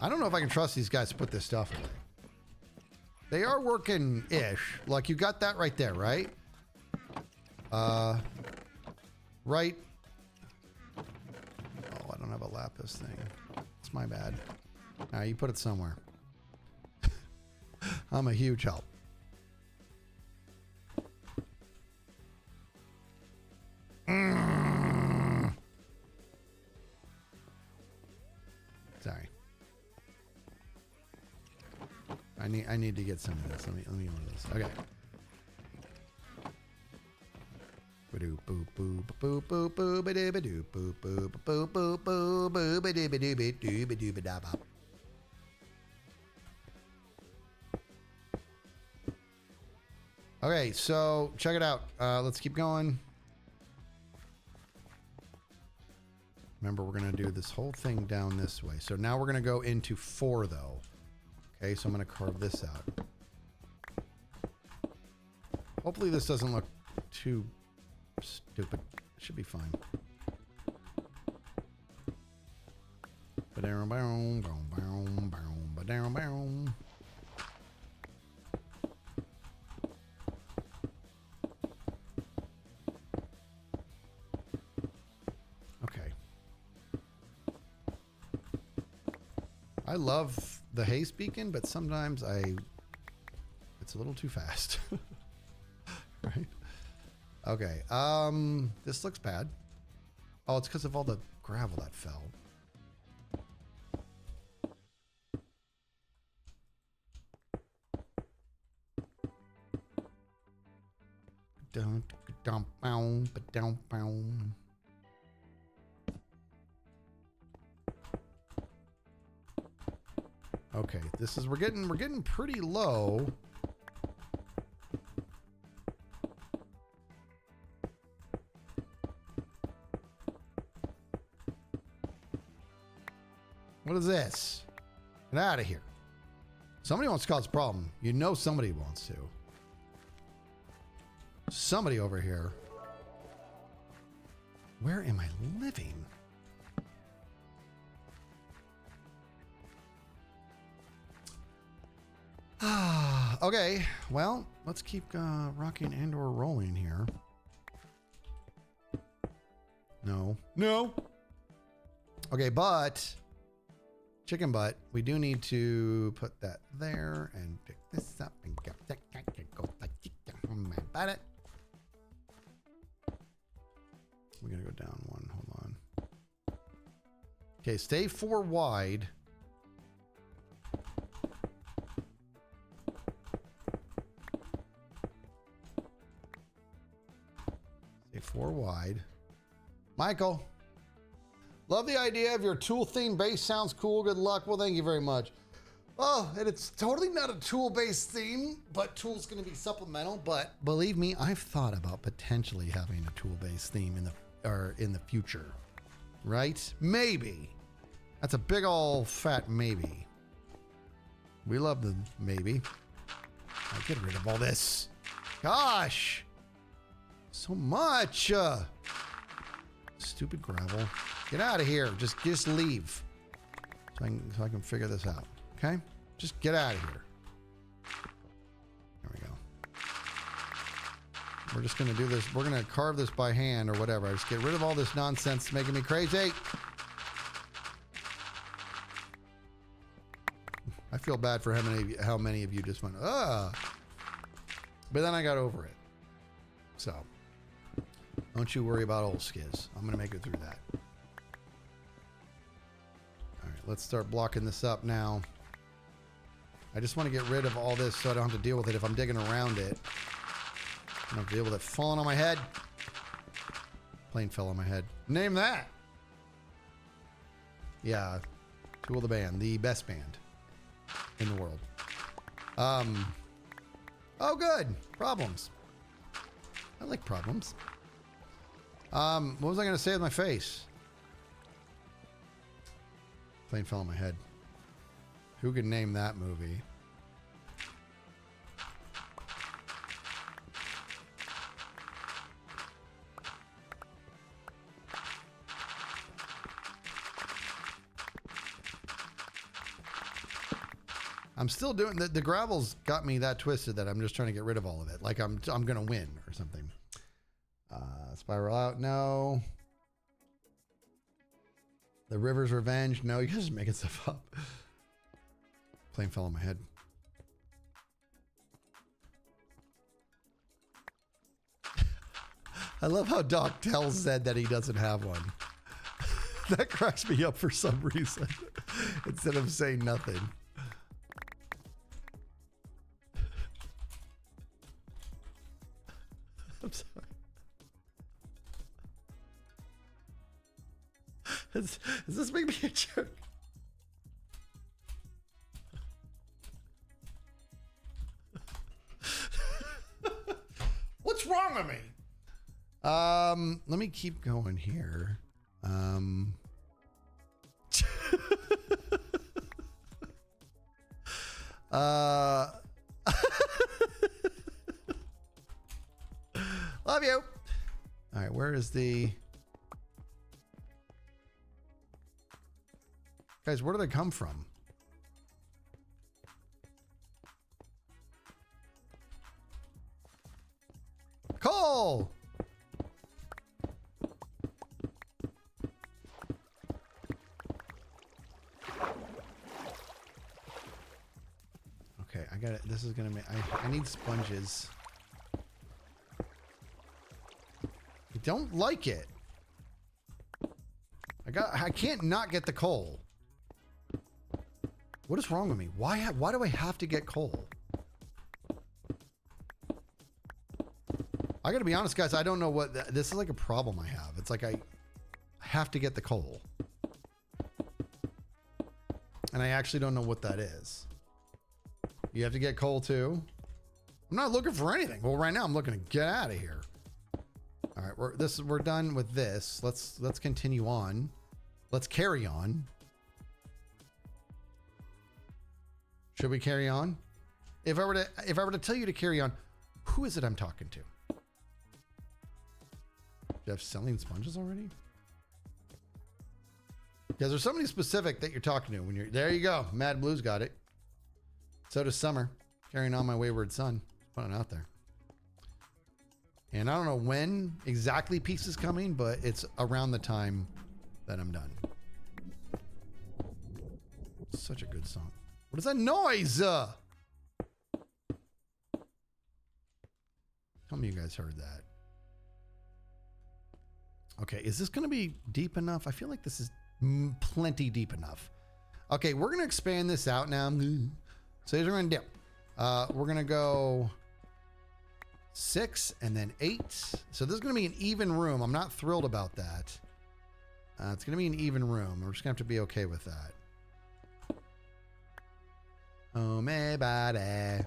A: I don't know if I can trust these guys to put this stuff away. They are working-ish. Like, you got that right there, right? Right. Oh, I don't have a lapis thing. It's my bad. All right, you put it somewhere. I'm a huge help. Sorry. I need to get some of this. Let me get one of this. Okay. Ba-doo boo boo boo boo boo ba doo ba doo boo boo boo boo boo boo ba doo ba doo ba doo ba doo ba da ba. Okay, so check it out. Let's keep going. Remember, we're gonna do this whole thing down this way. So now we're gonna go into 4 though. Okay, so I'm gonna carve this out. Hopefully this doesn't look too stupid. It should be fine. Ba-down, boom, boom, boom, boom, ba-down, boom. Okay. I love the haste beacon, but sometimes it's a little too fast. Right? Okay. This looks bad. Oh, it's because of all the gravel that fell. Don't dump down, but down down. Okay, this is we're getting pretty low. What is this? Get out of here. Somebody wants to cause a problem. You know somebody wants to. Somebody over here. Where am I living? Okay, well, let's keep rocking and or rolling here. No. No. Okay, but chicken butt, we do need to put that there and pick this up and go about it. We're gonna go down one. Hold on. Okay, stay 4 wide. Stay 4 wide. Michael, Love the idea of your tool theme base. Sounds cool. Good luck. Well, thank you very much. Oh, and it's totally not a tool-based theme, but tool's going to be supplemental. But believe me, I've thought about potentially having a tool-based theme in the future, right? Maybe. That's a big ol' fat maybe. We love the maybe. I'll get rid of all this. Gosh, so much. Stupid gravel. Get out of here. Just leave. So I can figure this out. Okay? Just get out of here. There we go. We're just gonna do this. We're gonna carve this by hand or whatever. Just get rid of all this nonsense making me crazy. I feel bad for how many of you just went, but then I got over it. So don't you worry about old skiz. I'm gonna make it through that. All right, let's start blocking this up now. I just want to get rid of all this so I don't have to deal with it if I'm digging around it. I don't have to deal with it falling on my head. Plane fell on my head. Name that. Yeah, Tool the band, the best band in the world. Oh, good. Problems. I like problems. What was I going to say with my face? Plane fell on my head. Who can name that movie? I'm still doing the gravel's got me that twisted that I'm just trying to get rid of all of it. Like I'm gonna win or something. Spiral out, no. The River's Revenge, no. You guys are making stuff up. Plane fell on my head. I love how Doc tells Zed that he doesn't have one. That cracks me up for some reason. Instead of saying nothing. I'm sorry. Is this making me a joke? What's wrong with me? Let me keep going here. Love you. All right, where is the... Guys, where do they come from? Coal! Okay, I got it. This is gonna make... I need sponges. I don't like it. I can't not get the coal. What is wrong with me? Why do I have to get coal? I gotta be honest, guys. I don't know what this is like a problem I have. It's like I have to get the coal. And I actually don't know what that is. You have to get coal too? I'm not looking for anything. Well, right now I'm looking to get out of here. All right, we're done with this. Let's continue on. Let's carry on. Should we carry on? If I were to tell you to carry on, who is it I'm talking to? Jeff selling sponges already? Because there's somebody specific that you're talking to when you're there. You go. Mad Blue's got it. So does Summer. Carrying on my wayward son. Putting it out there. And I don't know when exactly Peace is coming, but it's around the time that I'm done. Such a good song. What is that noise? Tell me you guys heard that. Okay, is this going to be deep enough? I feel like this is plenty deep enough. Okay, we're going to expand this out now. So here's what we're going to do. We're going to go 6 and then 8. So this is going to be an even room. I'm not thrilled about that. It's going to be an even room. We're just going to have to be okay with that. Oh, my body.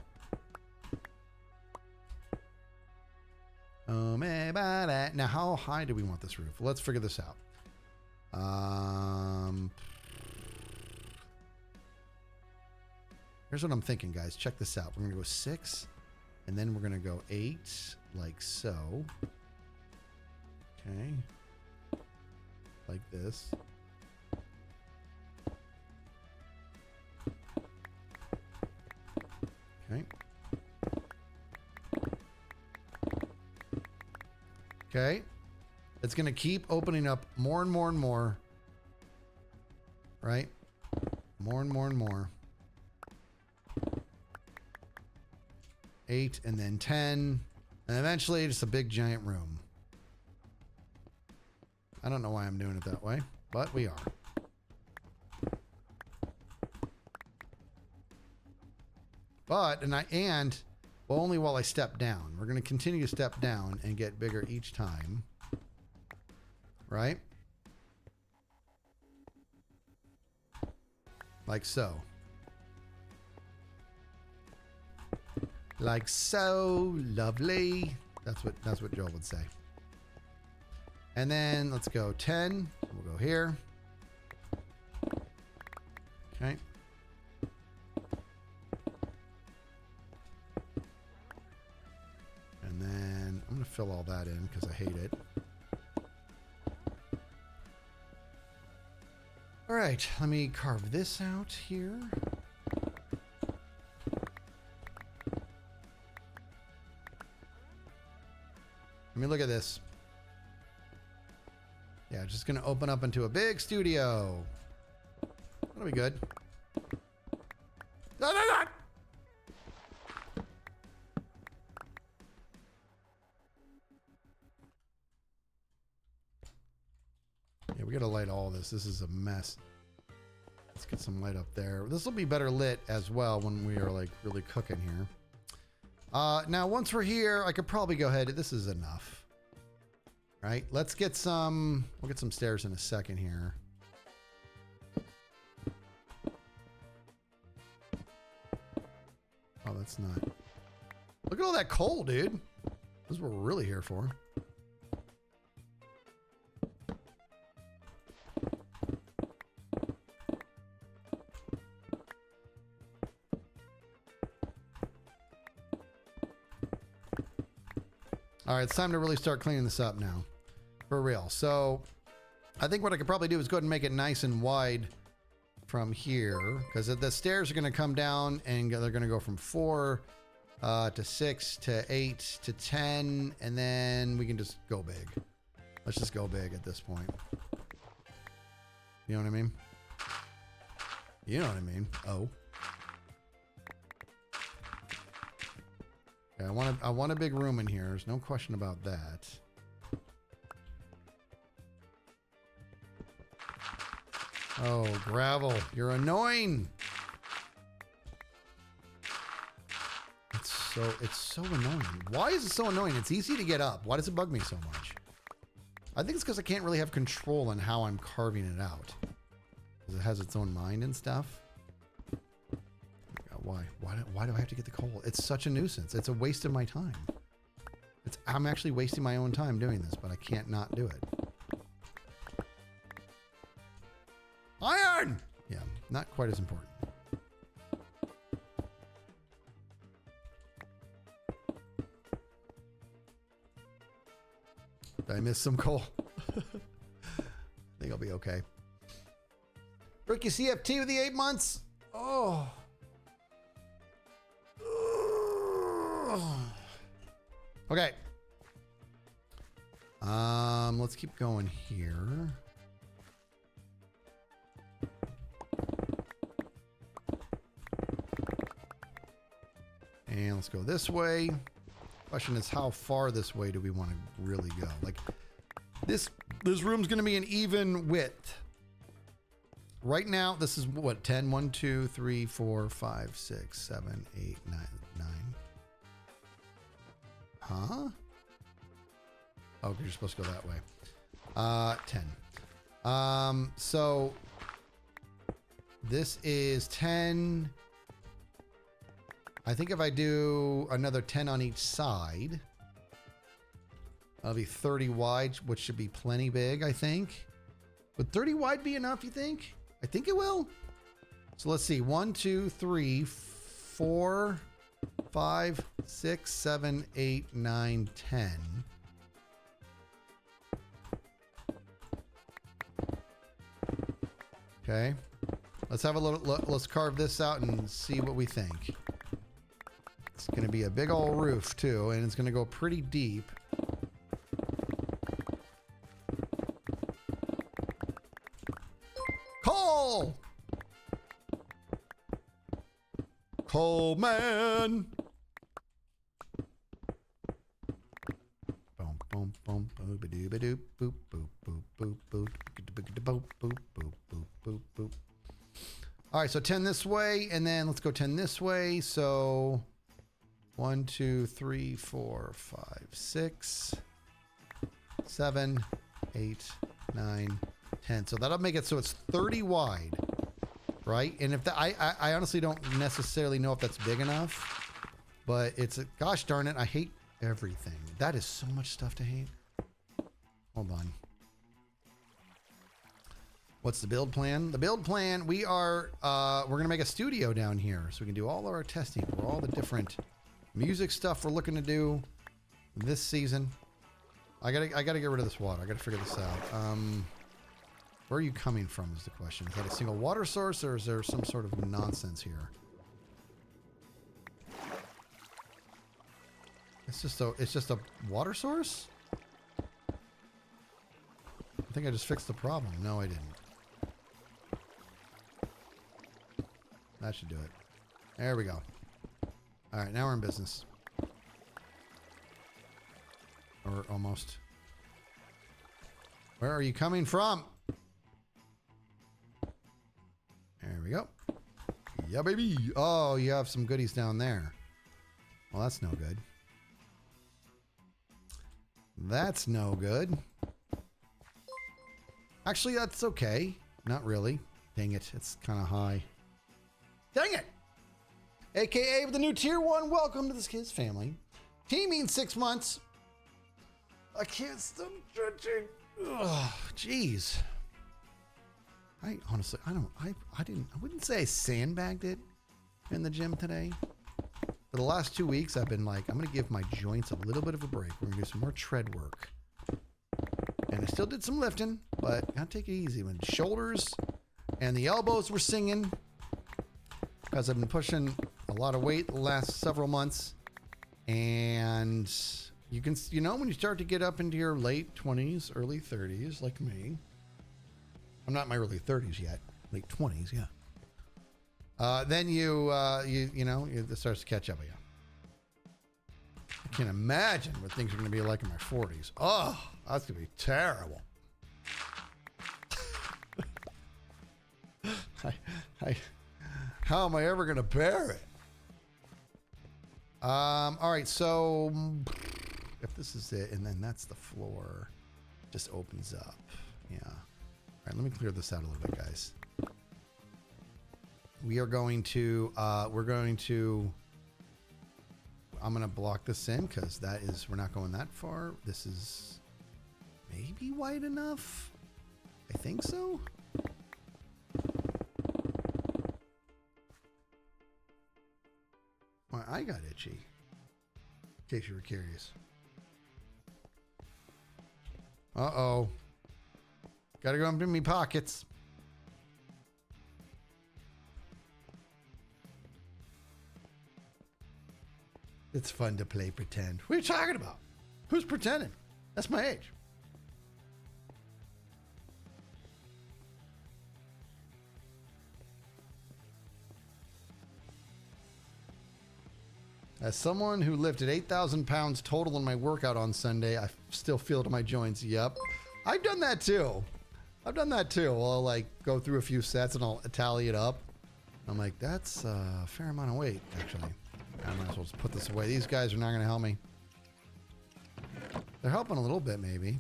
A: Oh, my body. Now, how high do we want this roof? Let's figure this out. Here's what I'm thinking, guys. Check this out. We're going to go 6, and then we're going to go 8, like so. Okay. Like this. Okay. Okay. It's going to keep opening up more and more and more. Right? More and more and more. 8 and then 10. And eventually just a big giant room. I don't know why I'm doing it that way, but we are. But, well, only while I step down. We're going to continue to step down and get bigger each time. Right? Like so. Like so. Lovely. That's what Joel would say. And then let's go 10. We'll go here. Okay. And then I'm going to fill all that in because I hate it. All right, let me carve this out here. Let me look at this. Yeah, just going to open up into a big studio. That'll be good. No, no, no! Yeah, we got to light all this. This is a mess. Let's get some light up there. This will be better lit as well when we are like really cooking here. Now, once we're here, I could probably go ahead. This is enough. Right, let's get some, we'll get some stairs in a second here. Oh, that's not. Look at all that coal, dude. This is what we're really here for. All right, it's time to really start cleaning this up now. For real. So I think what I could probably do is go ahead and make it nice and wide from here, because the stairs are going to come down and they're going to go from 4 to 6 to 8 to 10, and then we can just go big. Let's just go big at this point. You know what I mean? You know what I mean? Oh. Yeah, I want a big room in here. There's no question about that. Oh, gravel. You're annoying. It's so annoying. Why is it so annoying? It's easy to get up. Why does it bug me so much? I think it's because I can't really have control on how I'm carving it out. Because it has its own mind and stuff. Why? Why do I have to get the coal? It's such a nuisance. It's a waste of my time. I'm actually wasting my own time doing this, but I can't not do it. Iron! Yeah, not quite as important. Did I miss some coal? I think I'll be okay. Rookie CFT with the 8 months. Oh. Okay. Let's keep going here. And let's go this way. Question is, how far this way do we want to really go? Like, this room's going to be an even width. Right now, this is what, 10? 1, 2, 3, 4, 5, 6, 7, 8, 9, 9. Huh? Oh, you're supposed to go that way. 10. So this is 10. I think if I do another 10 on each side, that'll be 30 wide, which should be plenty big, I think. Would 30 wide be enough, you think? I think it will. So let's see. 1, 2, 3, 4, 5, 6, 7, 8, 9, 10. Okay. Let's have a little, let's carve this out and see what we think. It's going to be a big old roof too, and it's going to go pretty deep. Coal! Coal man! Boom, boom, boom, boop, boop, boop, boop, boop, boop, boop, boop, boop, boop, boop, boop, boop. All right, so 10 this way, and then let's go 10 this way. So 1, 2, 3, 4, 5, 6, 7, 8, 9, 10. So that'll make it so it's 30 wide, right? And if that, I honestly don't necessarily know if that's big enough, but it's a, gosh darn it, I hate everything. That is so much stuff to hate. Hold on. What's the build plan? The build plan, we are, we're going to make a studio down here so we can do all of our testing for all the different music stuff we're looking to do this season. I gotta get rid of this water. I gotta figure this out. Where are you coming from is the question. Is that a single water source or is there some sort of nonsense here? It's just a water source? I think I just fixed the problem. No, I didn't. That should do it. There we go. All right, now we're in business. Or almost. Where are you coming from? There we go. Yeah, baby. Oh, you have some goodies down there. Well, that's no good. That's no good. Actually, that's okay. Not really. Dang it. It's kind of high. Dang it! AKA with the new tier 1. Welcome to this kid's family. T means 6 months. I can't stop stretching. Ugh, jeez. I honestly, I wouldn't say I sandbagged it in the gym today. For the last 2 weeks, I've been like, I'm going to give my joints a little bit of a break. We're going to do some more tread work. And I still did some lifting, but gotta take it easy. When shoulders and the elbows were singing, because I've been pushing a lot of weight the last several months. And you can, you know, when you start to get up into your late 20s, early 30s, like me. I'm not in my early 30s yet. Late 20s, yeah. Then it starts to catch up with you. I can't imagine what things are going to be like in my 40s. Oh, that's going to be terrible. How am I ever going to bear it? All right, so if this is it, and then that's the floor, just opens up. Yeah. All right, let me clear this out a little bit, guys. We're going to I'm going to block this in because we're not going that far. This is maybe wide enough. I think so. My eye got itchy, in case you were curious. Uh-oh. Gotta go into me pockets. It's fun to play pretend. What are you talking about? Who's pretending? That's my age. As someone who lifted 8,000 pounds total in my workout on Sunday, I still feel it in my joints. Yep. I've done that too. I'll like go through a few sets and I'll tally it up. I'm like, that's a fair amount of weight, actually. I might as well just put this away. These guys are not going to help me. They're helping a little bit, maybe.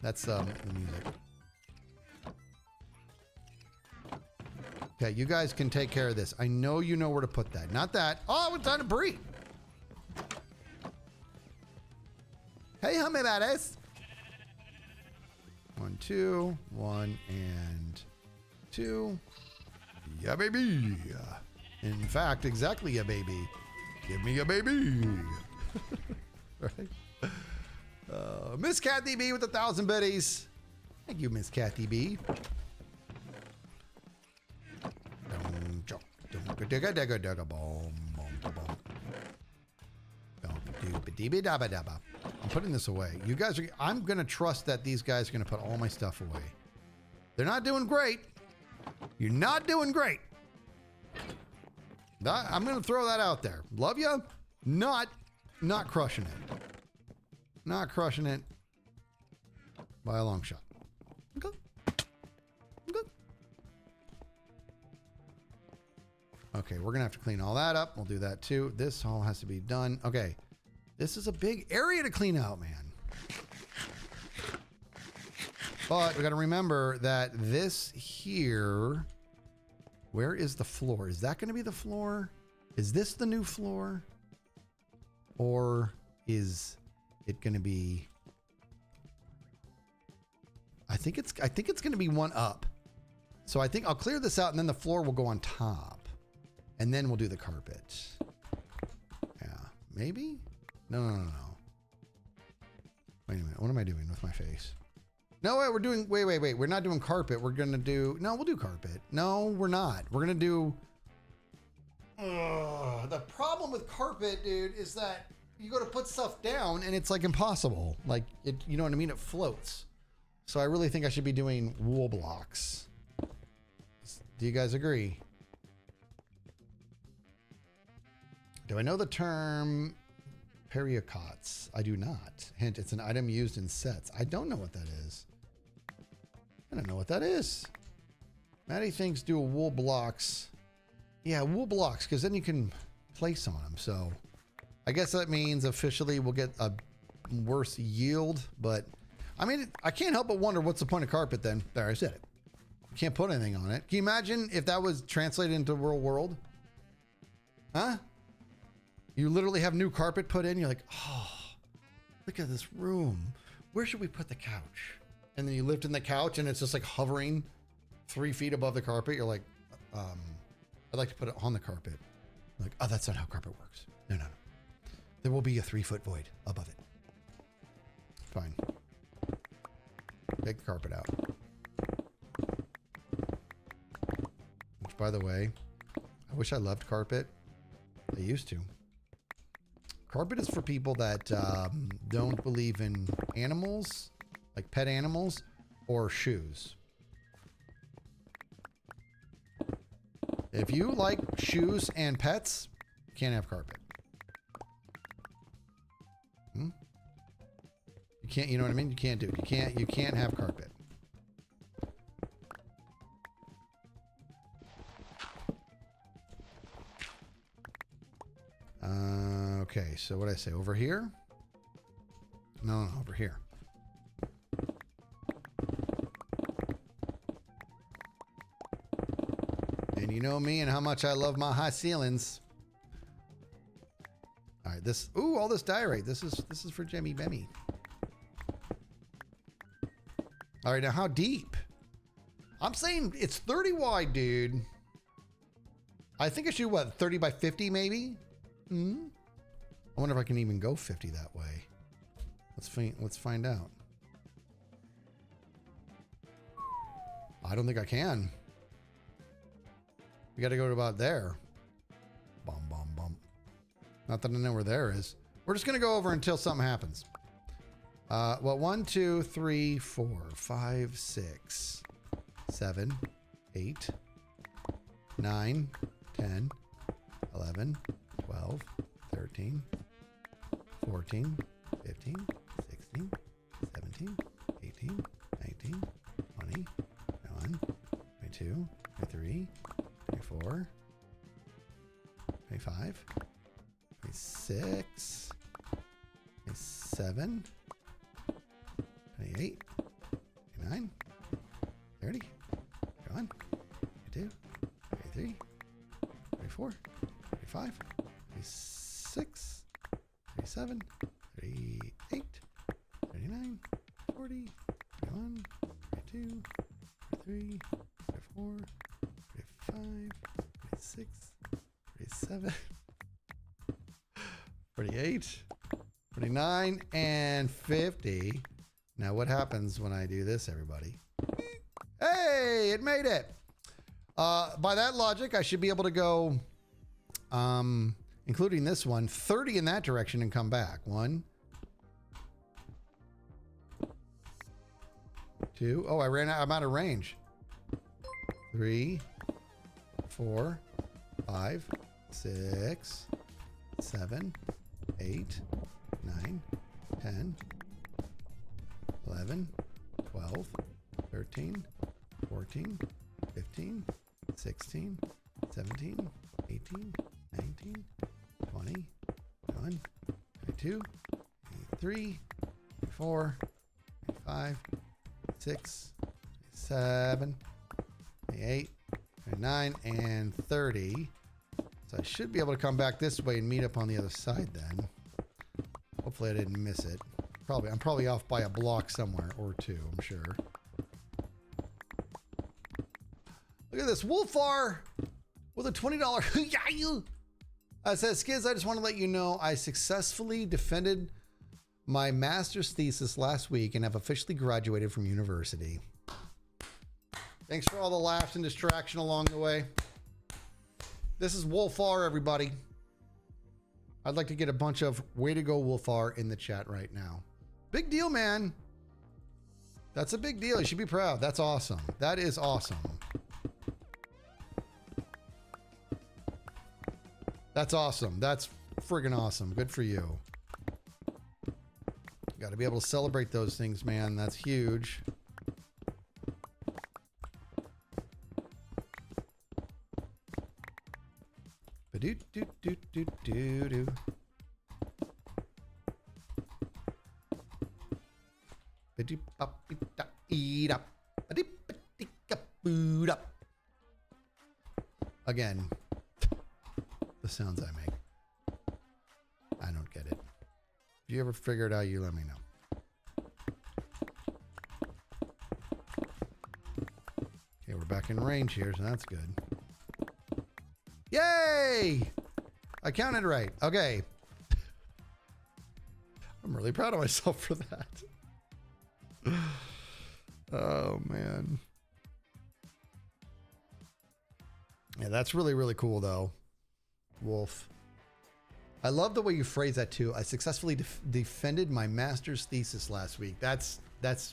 A: That's the music. Okay, you guys can take care of this. I know you know where to put that. Not that. Oh, it's time to breed. Hey, how many about us? 1, 2, 1 and 2. Yeah, baby. In fact, exactly, yeah, baby. Give me a baby. Right? Miss Kathy B with 1,000 biddies. Thank you, Miss Kathy B. I'm putting this away. You guys are, I'm going to trust that these guys are going to put all my stuff away. They're not doing great. You're not doing great. I'm going to throw that out there. Love you. Not crushing it. Not crushing it by a long shot. Okay. Okay. Okay, we're going to have to clean all that up. We'll do that too. This all has to be done. Okay. This is a big area to clean out, man. But we got to remember that this here, where is the floor? Is that going to be the floor? Is this the new floor? Or is it going to be, I think it's going to be one up. So I think I'll clear this out and then the floor will go on top. And then we'll do the carpet. Yeah, maybe? No. Wait a minute. What am I doing with my face? No, wait, wait. We're not doing carpet. We're going to do, no, we'll do carpet. No, we're not. We're going to do, the problem with carpet, dude, is that you go to put stuff down and it's like impossible. Like, it, you know what I mean? It floats. So I really think I should be doing wool blocks. Do you guys agree? Do I know the term periocots? I do not. Hint, it's an item used in sets. I don't know what that is. I don't know what that is. Maddie thinks do a wool blocks. Yeah, wool blocks, because then you can place on them. So I guess that means officially we'll get a worse yield. But I mean, I can't help but wonder what's the point of carpet then? There, I said it. You can't put anything on it. Can you imagine if that was translated into real world? Huh? You literally have new carpet put in. You're like, oh, look at this room. Where should we put the couch? And then you lift in the couch and it's just like hovering 3 feet above the carpet. You're like, I'd like to put it on the carpet. Like, oh, that's not how carpet works. No. There will be a 3-foot void above it. Fine. Take the carpet out. Which, by the way, I wish I loved carpet. I used to. Carpet is for people that don't believe in animals, like pet animals, or shoes. If you like shoes and pets, you can't have carpet. You can't, you know what I mean? You can't do it. You can't have carpet. Okay, so what I say over here? No, over here. And you know me and how much I love my high ceilings. All right, this, ooh, all this diorite. This is for Jemmy Bemmy. All right, now how deep? I'm saying it's 30 wide, dude. I think I should, what, 30 by 50 maybe? I wonder if I can even go 50 that way. Let's find out. I don't think I can. We got to go to about there. Bum. Not that I know where there is. We're just going to go over until something happens. Well, 1, 2, 3, 4, 5, 6, 7, 8, 9, 10, 11, 12, 13, 14, 15, 16, 17, 18, 19, 20, 21, 22, 23, 24, 25, 26, 27, 28, 29, 30, go on, 32, 33, 34, 35, 36, 37, 38, 39, 40, 41, 42, 43, 44, 45, 46, 47, 48, 49, and 50. Now what happens when I do this, everybody? Hey, it made it. By that logic, I should be able to go, including this one, 30 in that direction and come back. 1, 2. Oh, I'm out of range. 3, 4, 5, 6, 7, 8, 9, 10, 11, 12, 13, 14, 15, 16, 17, 18, 19, 20, 21, 22, 23, 24, 25, 6, 7, 28, 29, and 30. So I should be able to come back this way and meet up on the other side then. Hopefully I didn't miss it. I'm probably off by a block somewhere or two, I'm sure. Look at this, Wolfar with a $20. Says, Skiz, I just want to let you know I successfully defended my master's thesis last week and have officially graduated from university. Thanks for all the laughs and distraction along the way. This is Wolfar, everybody. I'd like to get a bunch of way to go Wolfar in the chat right now. Big deal, man. That's a big deal. You should be proud. That's awesome. That is awesome. That's awesome. That's friggin' awesome. Good for you. Got to be able to celebrate those things, man. That's huge. Ba-do-do-do-do-do-do. Ba-do-ba-be-da-ee-da. Ba-dee-ba-dee-ka-boo-da. Again, the sounds I make. I don't get it. If you ever figure it out, you let me know. Okay, we're back in range here, so that's good. Yay! I counted right. Okay. I'm really proud of myself for that. Oh, man. Yeah, that's really, really cool, though. Wolf. I love the way you phrase that, too. I successfully defended my master's thesis last week. That's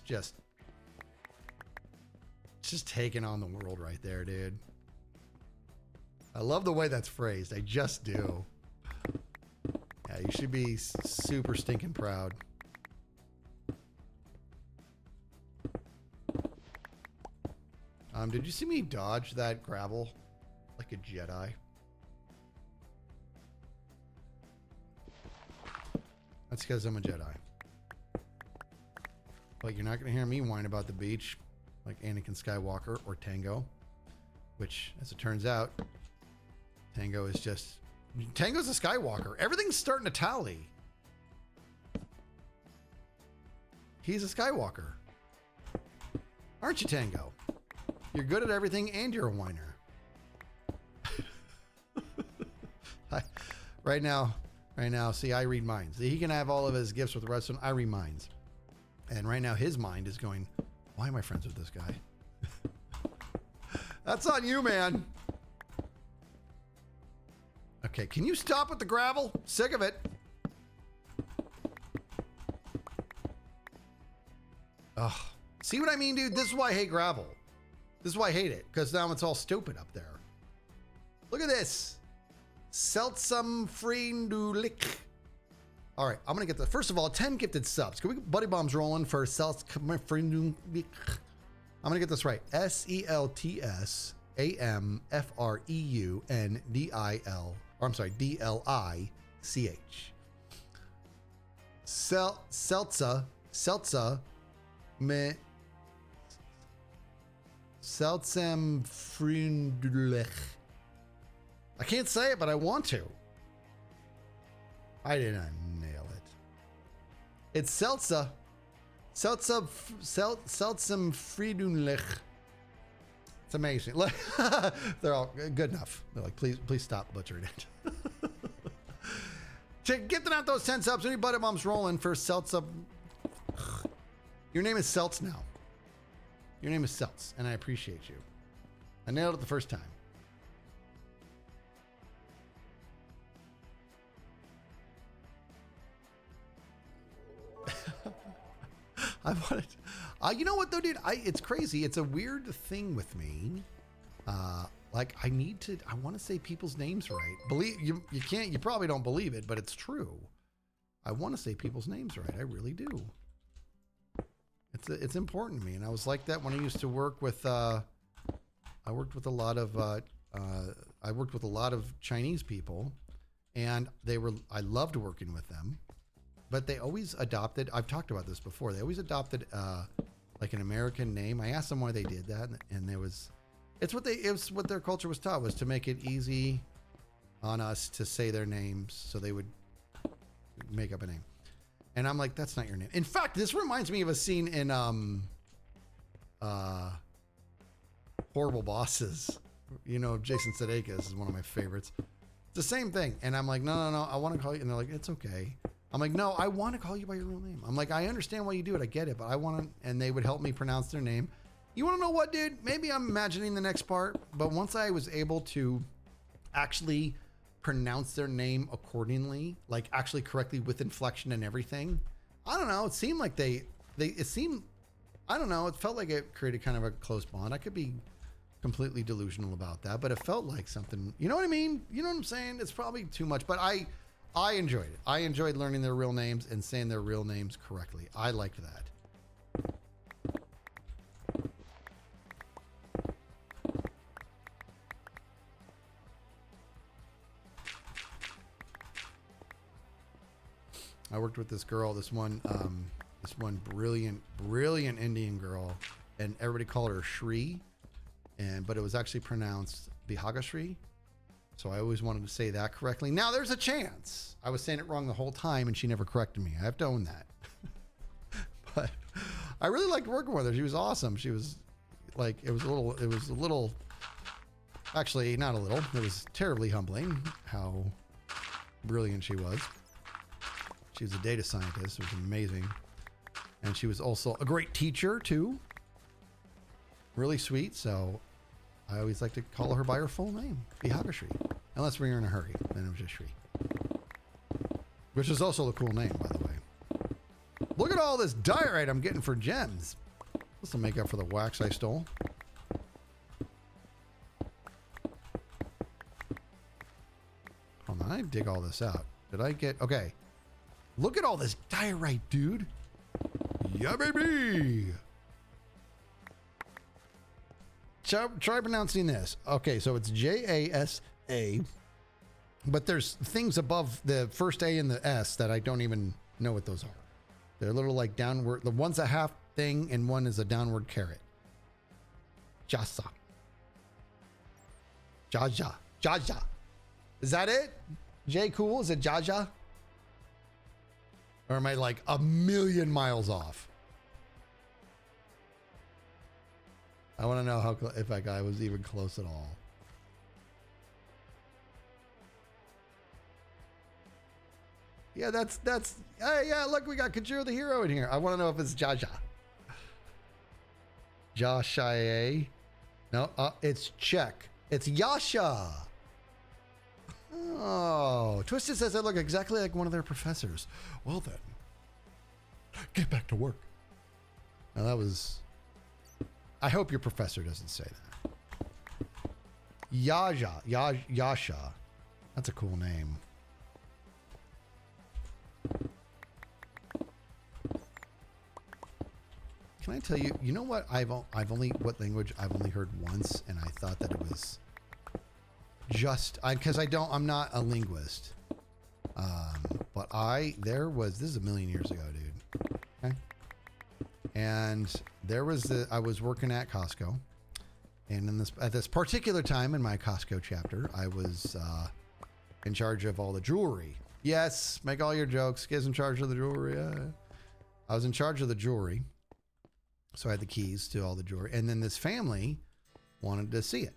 A: just taking on the world right there, dude. I love the way that's phrased. I just do. Yeah, you should be super stinking proud. Did you see me dodge that gravel like a Jedi? That's because I'm a Jedi. But you're not going to hear me whine about the beach like Anakin Skywalker or Tango, which, as it turns out, Tango's a Skywalker. Everything's starting to tally. He's a Skywalker. Aren't you, Tango? You're good at everything and you're a whiner. Right now, see, I read minds. He can have all of his gifts with the rest of them. I read minds. And right now his mind is going, why am I friends with this guy? That's on you, man. Okay, can you stop with the gravel? Sick of it. Ugh. See what I mean, dude? This is why I hate gravel. This is why I hate it, because now it's all stupid up there. Look at this. Seltsam Freendulik. All right, I'm going to get the, first of all, 10 gifted subs. Can we get Buddy Bombs rolling for Seltsam Freendulik? I'm going to get this right. SELTSAMFREUNDIL. Or I'm sorry, DLICH. Seltza, Seltzenfreundlich. I can't say it, but I want to. I did not nail it. It's Seltzenfreundlich. It's amazing. They're all good enough. They're like, please stop butchering it. Gifting out those 10 subs. Any butt moms rolling for Seltza. Your name is Seltz now. Your name is Seltz, and I appreciate you. I nailed it the first time. I wanted. You know what though, dude? It's crazy. It's a weird thing with me. Like I want to say people's names right. Believe you can't. You probably don't believe it, but it's true. I want to say people's names right. I really do. It's important to me, and I was like that when I used to work with. I worked with a lot of Chinese people, and I loved working with them, but they always adopted. I've talked about this before. They always adopted like an American name. I asked them why they did that, and it's what their culture was taught, was to make it easy on us to say their names, so they would make up a name. And I'm like, that's not your name. In fact, this reminds me of a scene in Horrible Bosses. You know, Jason Sudeikis is one of my favorites. It's the same thing. And I'm like, no, I want to call you. And they're like, it's okay. I'm like, no, I want to call you by your real name. I'm like, I understand why you do it. I get it, but I want to. And they would help me pronounce their name. You want to know what, dude? Maybe I'm imagining the next part, but once I was able to actually pronounce their name accordingly, like actually correctly with inflection and everything, I don't know. It seemed like I don't know. It felt like it created kind of a close bond. I could be completely delusional about that, but it felt like something, you know what I mean? You know what I'm saying? It's probably too much, but I enjoyed it. I enjoyed learning their real names and saying their real names correctly. I liked that. I worked with this girl, this one brilliant Indian girl, and everybody called her Shri, but it was actually pronounced Bihagashri. So I always wanted to say that correctly. Now there's a chance I was saying it wrong the whole time, and she never corrected me. I have to own that. But I really liked working with her. She was awesome. She was like, it was a little, actually not a little. It was terribly humbling how brilliant she was. She was a data scientist. It was amazing. And she was also a great teacher, too. Really sweet. So I always like to call her by her full name, Bihagashri. Unless we're in a hurry. Then it was just Shri. Which is also a cool name, by the way. Look at all this diorite I'm getting for gems. This will make up for the wax I stole. Hold on. I dig all this out. Did I get... Okay. Look at all this diorite, dude. Yeah, baby. Try pronouncing this. Okay, so it's J-A-S-A. But there's things above the first A and the S that I don't even know what those are. They're little like downward. The one's a half thing and one is a downward caret. Jasa. Jaja. Jaja. Is that it? J cool? Is it Jaja? Or am I like a million miles off? I want to know if that guy was even close at all. Yeah, that's. Hey, yeah, look, we got Kajiro the hero in here. I want to know if it's Jaja. Jashaye. No, it's Czech. It's Yasha. Oh, Twisted says I look exactly like one of their professors. Well then, get back to work. Now that was... I hope your professor doesn't say that. Yasha. That's a cool name. Can I tell you, you know what what language I've only heard once, and I thought that it was just, because I'm not a linguist. But this is a million years ago, dude. Okay. And I was working at Costco, and at this particular time in my Costco chapter, I was in charge of all the jewelry. Yes, make all your jokes. Guys in charge of the jewelry. I was in charge of the jewelry, so I had the keys to all the jewelry. And then this family wanted to see it,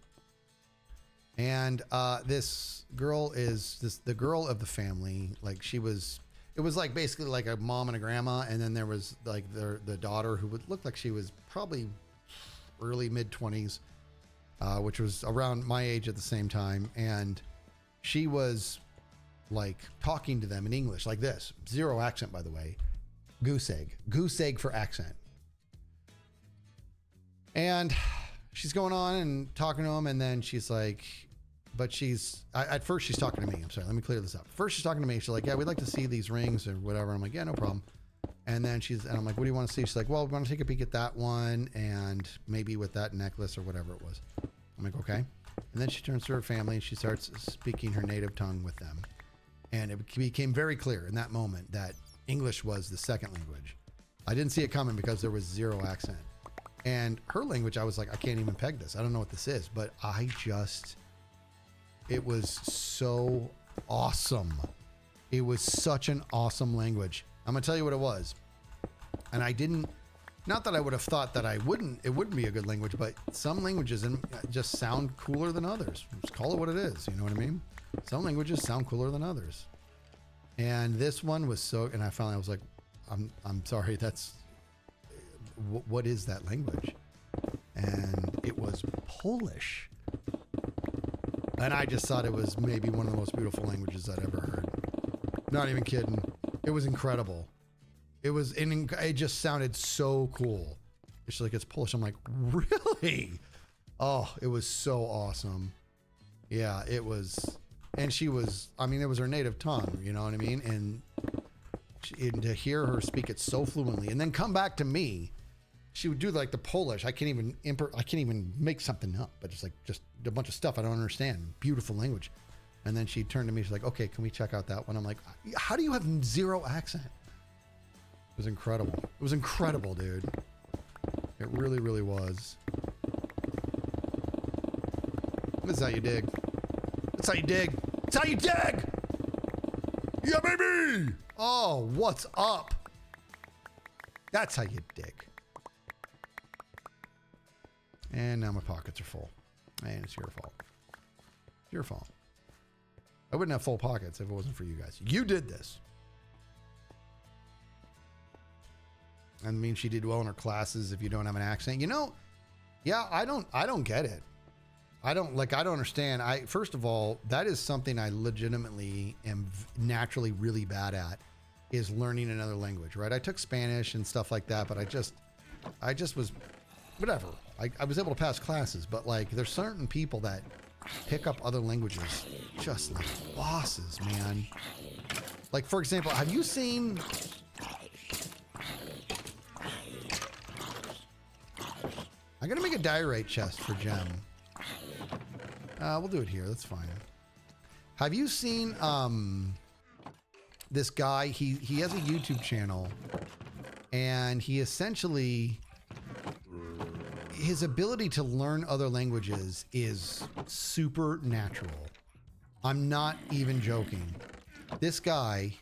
A: and this girl is the girl of the family. Like it was like basically like a mom and a grandma, and then there was like the daughter who would look like she was probably early mid-20s, which was around my age at the same time, and she was like talking to them in English like this, zero accent, by the way, goose egg for accent, and she's going on and talking to them, and then she's like. But at first she's talking to me. I'm sorry, let me clear this up. First she's talking to me. She's like, yeah, we'd like to see these rings or whatever. I'm like, yeah, no problem. And then I'm like, what do you want to see? She's like, well, we want to take a peek at that one and maybe with that necklace or whatever it was. I'm like, okay. And then she turns to her family and she starts speaking her native tongue with them. And it became very clear in that moment that English was the second language. I didn't see it coming because there was zero accent. And her language, I was like, I can't even peg this. I don't know what this is, but it was so awesome. It was such an awesome language. I'm gonna tell you what it was. And not that I would have thought that it wouldn't be a good language, but some languages just sound cooler than others. Just call it what it is. You know what I mean? Some languages sound cooler than others. And this one was and I was like, I'm sorry, what is that language? And it was Polish. And I just thought it was maybe one of the most beautiful languages I'd ever heard. Not even kidding. It was incredible. It just sounded so cool. She's like, it's Polish. I'm like, really? Oh, it was so awesome. Yeah, it was. And it was her native tongue, you know what I mean? And to hear her speak it so fluently and then come back to me, she would do like the Polish. I can't even make something up, but it's like just a bunch of stuff I don't understand. Beautiful language. And then she turned to me. She's like, okay, can we check out that one? I'm like, how do you have zero accent? It was incredible. It was incredible, dude. It really, really was. This is how you dig. That's how you dig. That's how you dig. Yeah, baby. Oh, what's up? That's how you dig. And now my pockets are full. And it's your fault. It's your fault. I wouldn't have full pockets if it wasn't for you guys. You did this. I mean, she did well in her classes if you don't have an accent. You know, yeah, I don't get it. I don't understand. First of all, that is something I legitimately am naturally really bad at, is learning another language, right? I took Spanish and stuff like that, but I just was whatever. I was able to pass classes, but like there's certain people that pick up other languages just like bosses, man. Like, for example, have you seen... I'm going to make a diorite chest for Gem. We'll do it here. That's fine. Have you seen this guy? He has a YouTube channel, and he essentially... his ability to learn other languages is supernatural. I'm not even joking. This guy,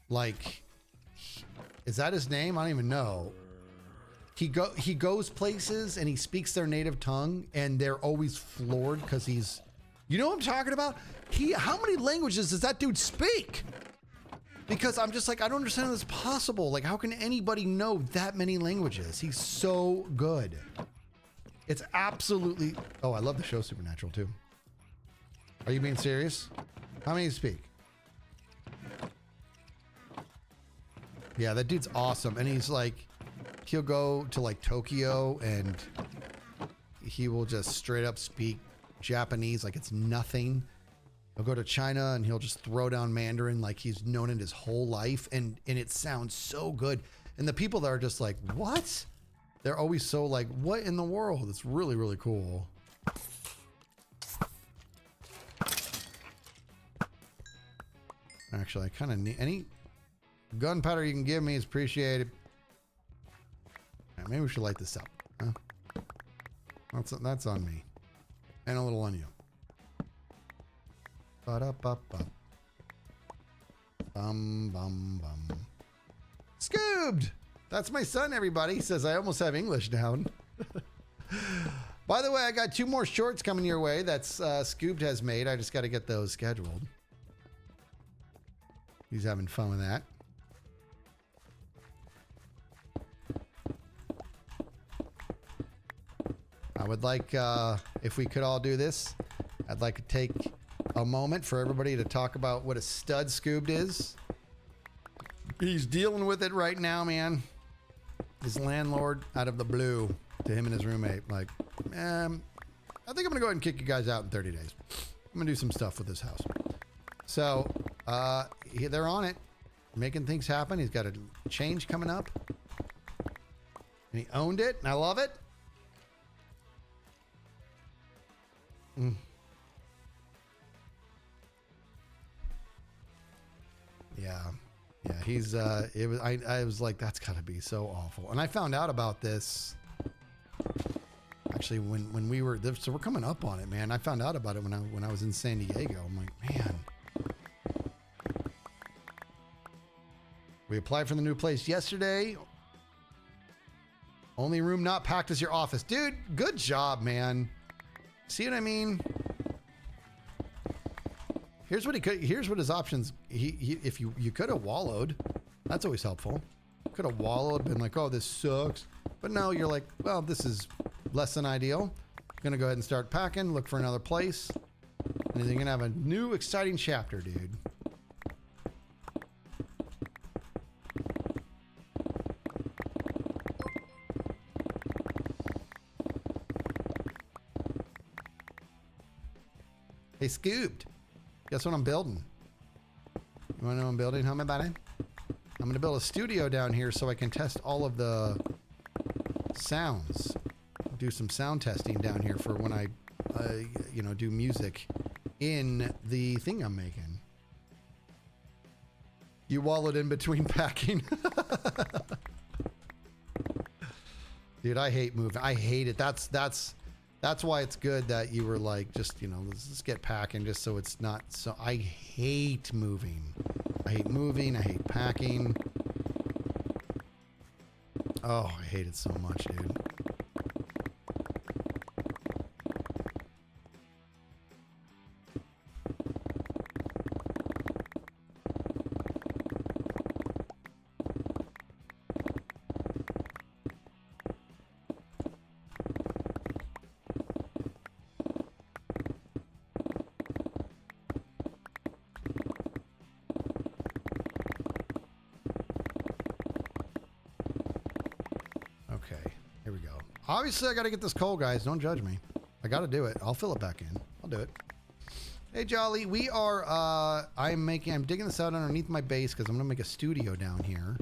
A: like, is that his name? I don't even know. He goes places and he speaks their native tongue, and they're always floored because you know what I'm talking about? How many languages does that dude speak? Because I'm just like, I don't understand how this is possible. Like, how can anybody know that many languages? He's so good. It's absolutely... Oh, I love the show Supernatural, too. Are you being serious? How many do you speak? Yeah, that dude's awesome. And he's like, he'll go to like Tokyo and he will just straight up speak Japanese like it's nothing. He'll go to China and he'll just throw down Mandarin like he's known it his whole life. And it sounds so good. And the people that are just like, what? They're always so like, what in the world? It's really, really cool. Actually, I kind of need any gunpowder you can give me is appreciated. Right, maybe we should light this up. Huh? That's on me. And a little on you. Ba-da-ba-ba. Bum, bum, bum. Scoobed! That's my son, everybody. He says I almost have English down. By the way, I got 2 more shorts coming your way that's Scoobed has made. I just got to get those scheduled. He's having fun with that. I would like, if we could all do this, I'd like to take a moment for everybody to talk about what a stud Scoobed is. He's dealing with it right now, man. His landlord, out of the blue, to him and his roommate, like, I think I'm going to go ahead and kick you guys out in 30 days. I'm going to do some stuff with this house. So, they're on it, making things happen. He's got a change coming up. And he owned it, and I love it. Yeah, he's I was like, that's gotta be so awful. And I found out about this actually when we were so we're coming up on it, man. I found out about it when I was in San Diego. I'm like, man. We applied for the new place yesterday. Only room not packed is your office. Dude, good job, man. See what I mean? Here's what his options. If you could have wallowed, that's always helpful. Could have wallowed, been like, oh, this sucks. But no, you're like, well, this is less than ideal. Gonna go ahead and start packing, look for another place. And you're gonna have a new exciting chapter, dude. Hey, Scooped. Guess what I'm building? You want to know what I'm building? How am I about it? I'm going to build a studio down here so I can test all of the sounds. Do some sound testing down here for when I, do music in the thing I'm making. You wallowed in between packing. Dude, I hate moving. I hate it. That's why it's good that you were like, just, let's get packing just so it's not so. I hate moving. I hate packing. Oh, I hate it so much, dude. Obviously, I got to get this coal, guys. Don't judge me. I got to do it. I'll fill it back in. I'll do it. Hey, Jolly. We are, I'm digging this out underneath my base because I'm going to make a studio down here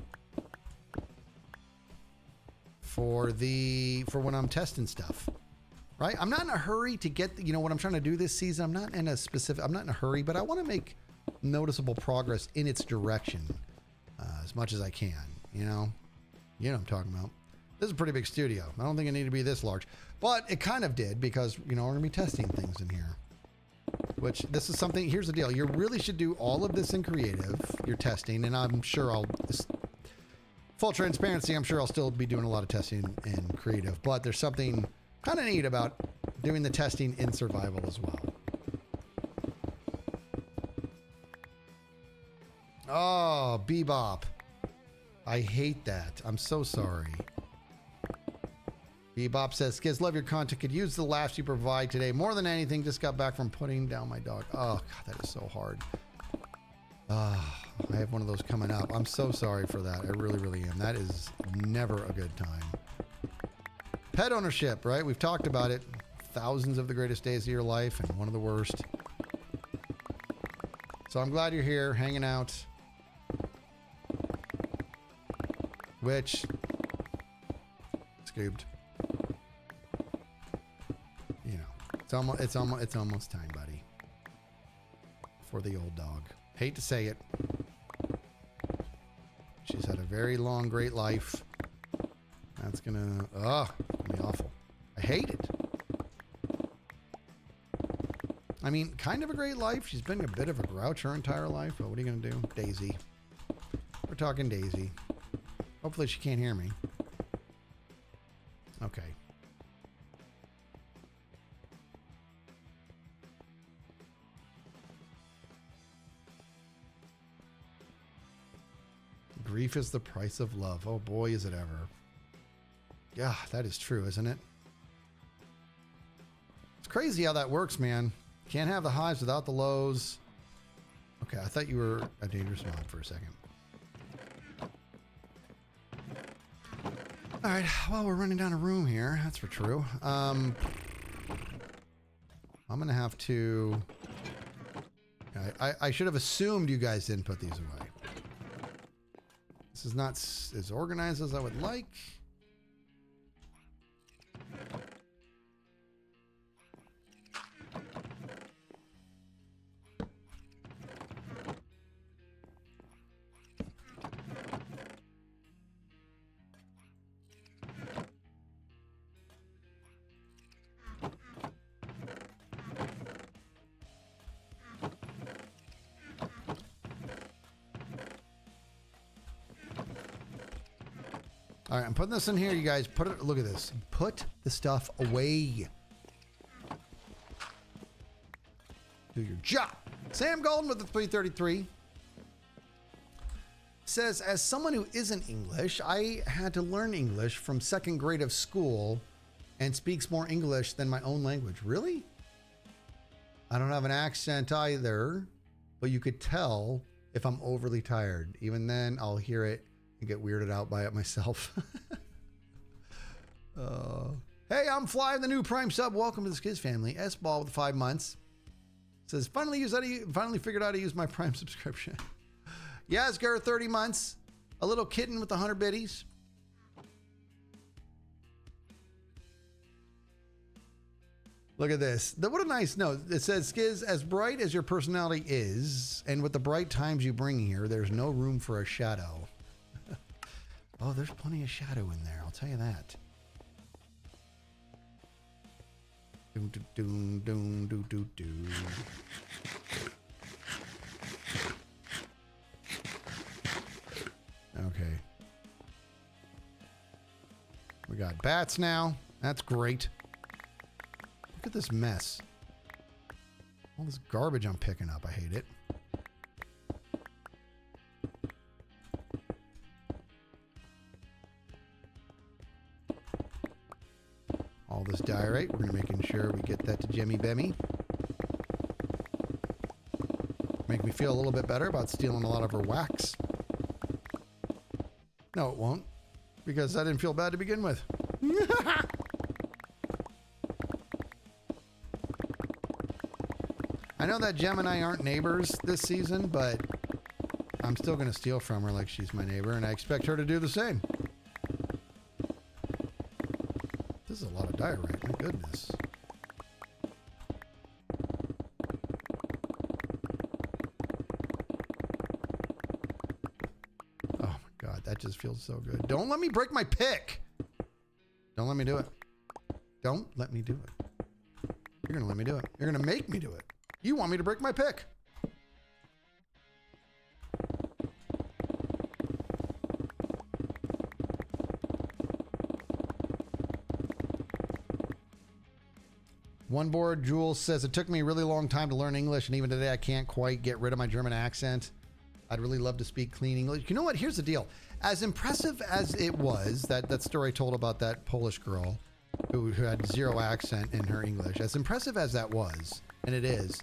A: for when I'm testing stuff, right? I'm not in a hurry to get, what I'm trying to do this season. I'm not in a hurry, but I want to make noticeable progress in its direction as much as I can, You know what I'm talking about. This is a pretty big studio. I don't think it needed to be this large, but it kind of did because, we're going to be testing things in here. Which, this is something, here's the deal. You really should do all of this in creative, your testing, and I'm sure full transparency, I'm sure I'll still be doing a lot of testing in creative, but there's something kind of neat about doing the testing in survival as well. Oh, Bebop. I hate that. I'm so sorry. Bebop says, Skiz, love your content. Could use the laughs you provide today. More than anything, just got back from putting down my dog. Oh, God, that is so hard. I have one of those coming up. I'm so sorry for that. I really, really am. That is never a good time. Pet ownership, right? We've talked about it. Thousands of the greatest days of your life and one of the worst. So I'm glad you're here, hanging out. Which, Scooped. It's almost time, buddy. For the old dog. Hate to say it. very long, great life. That's gonna, be awful. I hate it. I mean, kind of a great life. She's been a bit of a grouch her entire life, but what are you gonna do? Daisy. We're talking Daisy. Hopefully she can't hear me. Okay. Grief is the price of love. Oh boy, is it ever. Yeah, that is true, isn't it? It's crazy how that works, man. Can't have the highs without the lows. Okay, I thought you were a dangerous mod for a second. All right, well, we're running down a room here. That's for true. I'm going to have to... I should have assumed you guys didn't put these away. This is not as organized as I would like. All right, I'm putting this in here, you guys. Put it. Look at this. Put the stuff away. Do your job. Sam Golden with the 333 says, as someone who isn't English, I had to learn English from second grade of school and speaks more English than my own language. Really? I don't have an accent either, but you could tell if I'm overly tired. Even then, I'll hear it and get weirded out by it myself. Hey, I'm Fly, the new Prime sub. Welcome to the Skiz family. S-Ball with 5 months. Says, finally figured out how to use my Prime subscription. Yasgar, 30 months. A little kitten with 100 biddies. Look at this. What a nice note. It says, Skiz, as bright as your personality is, and with the bright times you bring here, there's no room for a shadow. Oh, there's plenty of shadow in there. I'll tell you that. Doom, doom, doom, doom, doom, doom. Okay. We got bats now. That's great. Look at this mess. All this garbage I'm picking up. I hate it. All this diorite, we're making sure we get that to Jemmy Bemmy. Make me feel a little bit better about stealing a lot of her wax. No, it won't, because I didn't feel bad to begin with. I know that Gem and I aren't neighbors this season, but I'm still going to steal from her like she's my neighbor, and I expect her to do the same. This is a lot of diorite, my goodness. Oh my God, that just feels so good. Don't let me break my pick. Don't let me do it. Don't let me do it. You're going to let me do it. You're going to make me do it. You want me to break my pick. One board, Jules says, it took me a really long time to learn English, and even today I can't quite get rid of my German accent. I'd really love to speak clean English. You know what? Here's the deal. As impressive as it was, that story I told about that Polish girl who had zero accent in her English, as impressive as that was, and it is,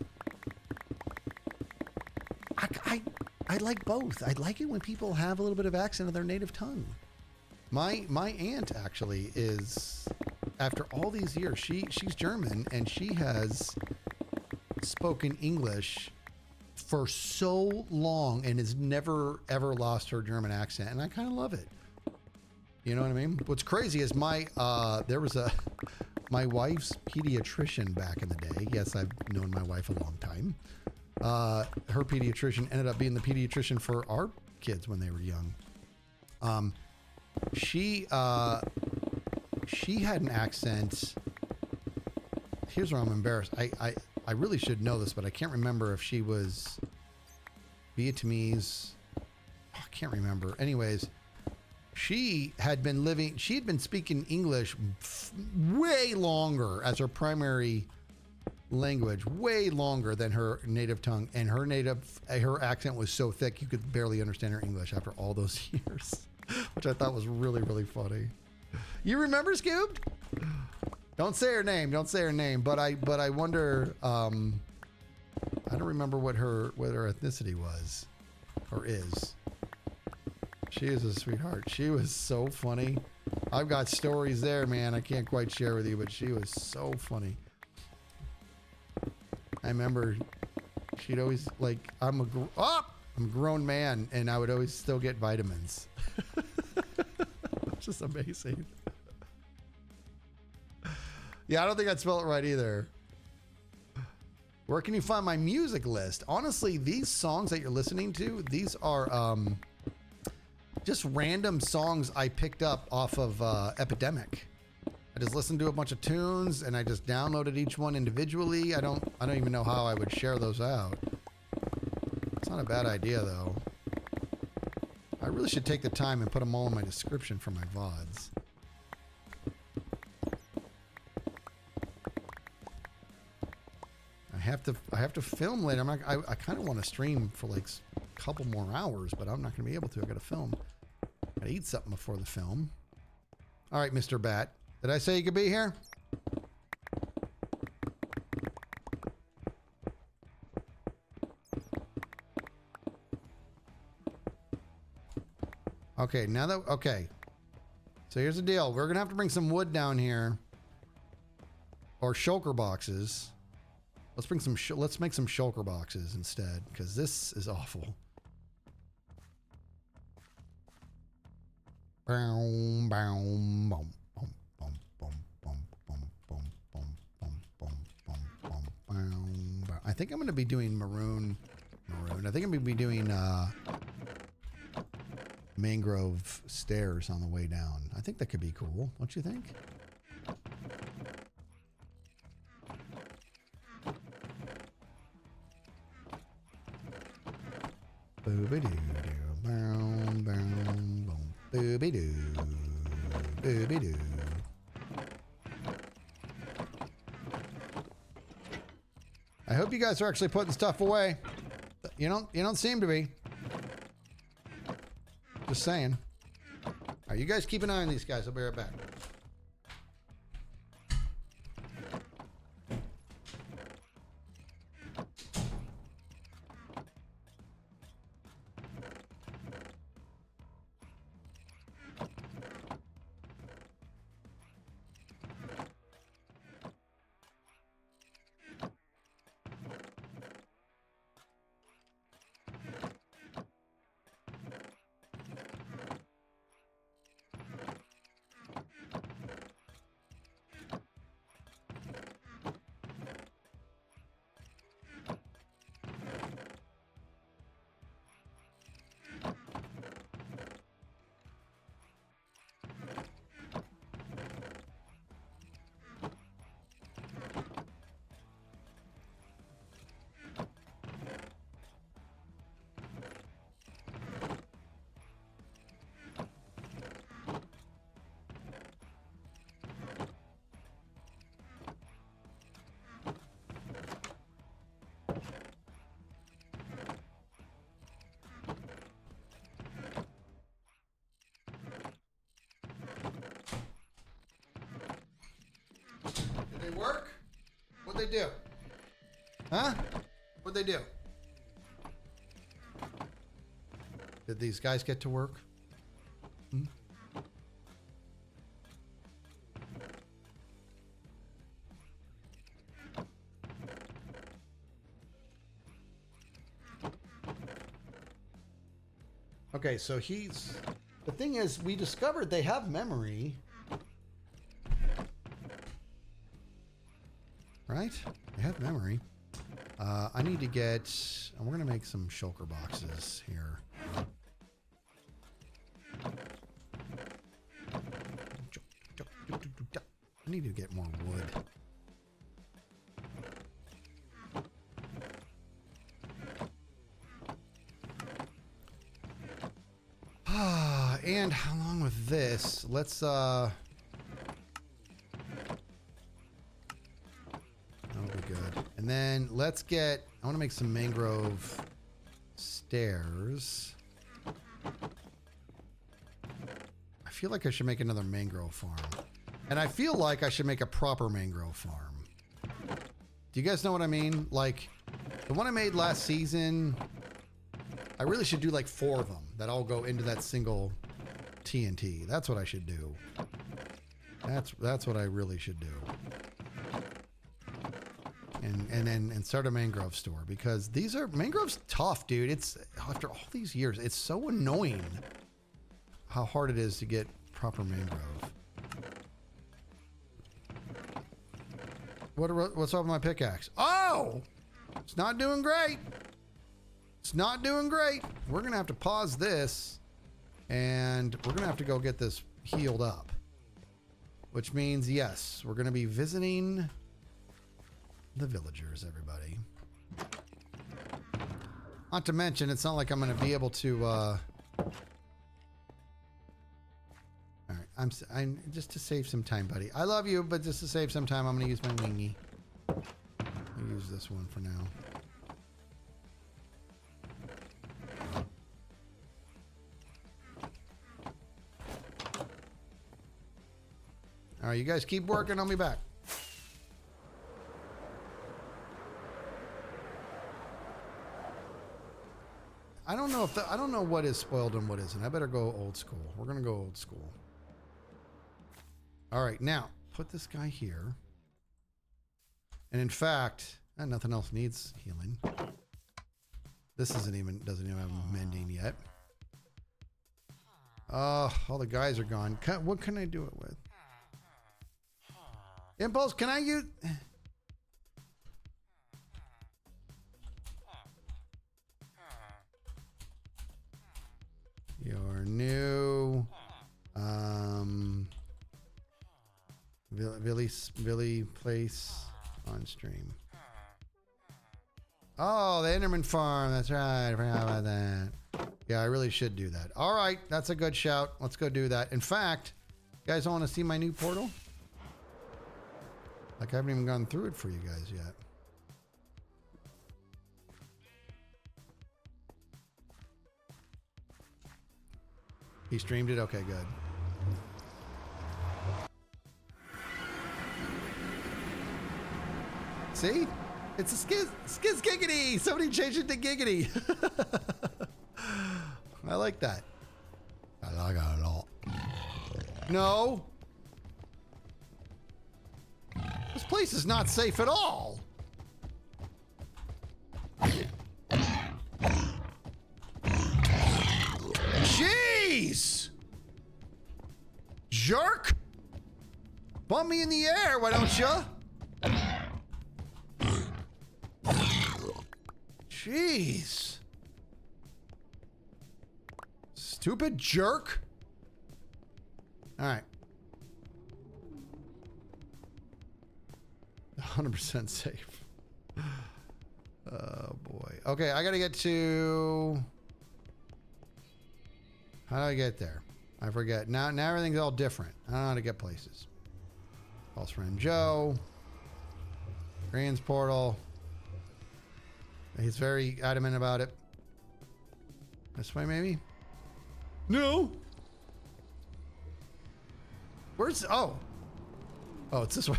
A: I like both. I like it when people have a little bit of accent in their native tongue. My aunt actually is, after all these years, she's German, and she has spoken English for so long and has never ever lost her German accent, and I kind of love it. You know what I mean? What's crazy is my wife's pediatrician back in the day. Yes, I've known my wife a long time. Her pediatrician ended up being the pediatrician for our kids when they were young. She had an accent. Here's where I'm embarrassed. I really should know this, but I can't remember if she was Vietnamese. I can't remember. Anyways, she had been speaking English way longer as her primary language, way longer than her native tongue, and her accent was so thick you could barely understand her English after all those years, which I thought was really, really funny. You remember, Scoob? Don't say her name. Don't say her name. But I wonder. I don't remember what her ethnicity was, or is. She is a sweetheart. She was so funny. I've got stories there, man. I can't quite share with you, but she was so funny. I remember she'd always like, I'm a grown man, and I would always still get vitamins. It's just amazing. Yeah, I don't think I'd spell it right either. Where can you find my music list? Honestly, these songs that you're listening to, these are just random songs I picked up off of Epidemic. I just listened to a bunch of tunes and I just downloaded each one individually. I don't even know how I would share those out. It's not a bad idea though. I really should take the time and put them all in my description for my VODs. I have to film later. I kind of want to stream for like a couple more hours, but I'm not going to be able to. I got to film. I got to eat something before the film. All right, Mr. Bat. Did I say you could be here? Okay, okay. So here's the deal. We're going to have to bring some wood down here. Or shulker boxes. Let's make some shulker boxes instead, because this is awful. I think I'm going to be doing maroon. I think I'm going to be doing mangrove stairs on the way down. I think that could be cool. Don't you think? I hope you guys are actually putting stuff away. You don't seem to be. Just saying. All right, you guys keep an eye on these guys. I'll be right back. Did they work? What'd they do? Huh? What'd they do? Did these guys get to work? Hmm? Okay, so the thing is, we discovered they have memory. Right? They have memory. I need to get, and we're going to make some shulker boxes here. I need to get more wood. And along with this, let's that'll be good. And then let's get, I want to make some mangrove stairs. I feel like I should make another mangrove farm. And I feel like I should make a proper mangrove farm. Do you guys know what I mean? Like the one I made last season, I really should do like 4 of them that all go into that single TNT. That's what I should do. That's what I really should do. And start a mangrove store, because these are mangrove's tough, dude. It's after all these years, it's so annoying how hard it is to get proper mangrove. What's up with my pickaxe? Oh, it's not doing great. It's not doing great. We're gonna have to pause this, and we're gonna have to go get this healed up, which means yes, we're gonna be visiting the villagers, everybody. Not to mention, it's not like I'm gonna be able to all right, I'm just to save some time, buddy. I love you, but just to save some time, I'm gonna use my wingy. I'll use this one for now. All right, you guys keep working. I'll be back. I don't know if I don't know what is spoiled and what isn't. I better go old school. We're gonna go old school. All right, now put this guy here. And in fact, nothing else needs healing. This doesn't even have mending yet. All the guys are gone. What can I do it with? Impulse, can I use? Your new Billy place on stream. Oh, the Enderman farm. That's right. I forgot about that. Yeah, I really should do that. All right, that's a good shout. Let's go do that. In fact, you guys want to see my new portal? Like, I haven't even gone through it for you guys yet. He streamed it? Okay, good. See? It's a skiz giggity! Somebody changed it to giggity! I like that. I like it a lot. No! This place is not safe at all! Jeez! Jerk! Bump me in the air, why don't you? Jeez. Stupid jerk. All right. 100% safe. Oh boy. Okay, I gotta get to... How do I get there? I forget. Now everything's all different. I don't know how to get places. False friend Joe. Green's portal. He's very adamant about it. This way, maybe? No. Where's... Oh. Oh, it's this way.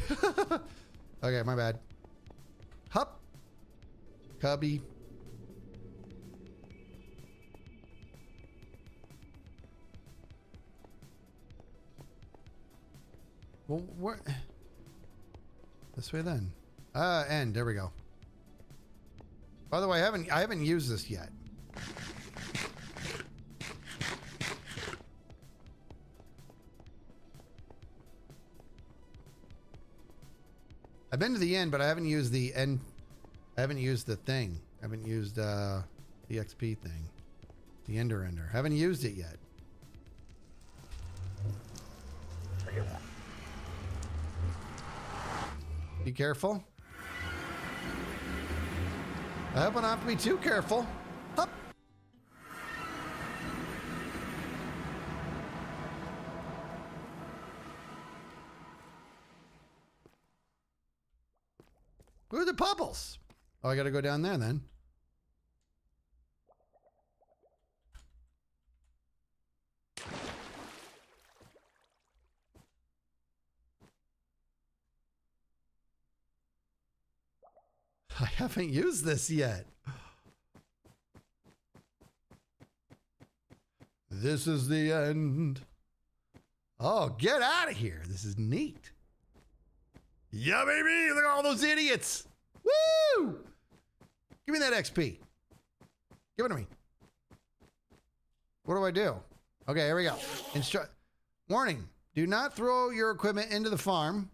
A: Okay, my bad. Hup. Cubby. Well, where... This way then. End. There we go. By the way, I haven't used this yet. I've been to the end, but I haven't used the end. I haven't used the thing. I haven't used the XP thing. The ender. Haven't used it yet. Be careful. I hope I don't have to be too careful. Hup. Where are the bubbles? Oh, I gotta go down there then. I haven't used this yet. This is the end. Oh, get out of here. This is neat. Yeah, baby. Look at all those idiots. Woo! Give me that XP. Give it to me. What do I do? Okay, here we go. Warning. Do not throw your equipment into the farm.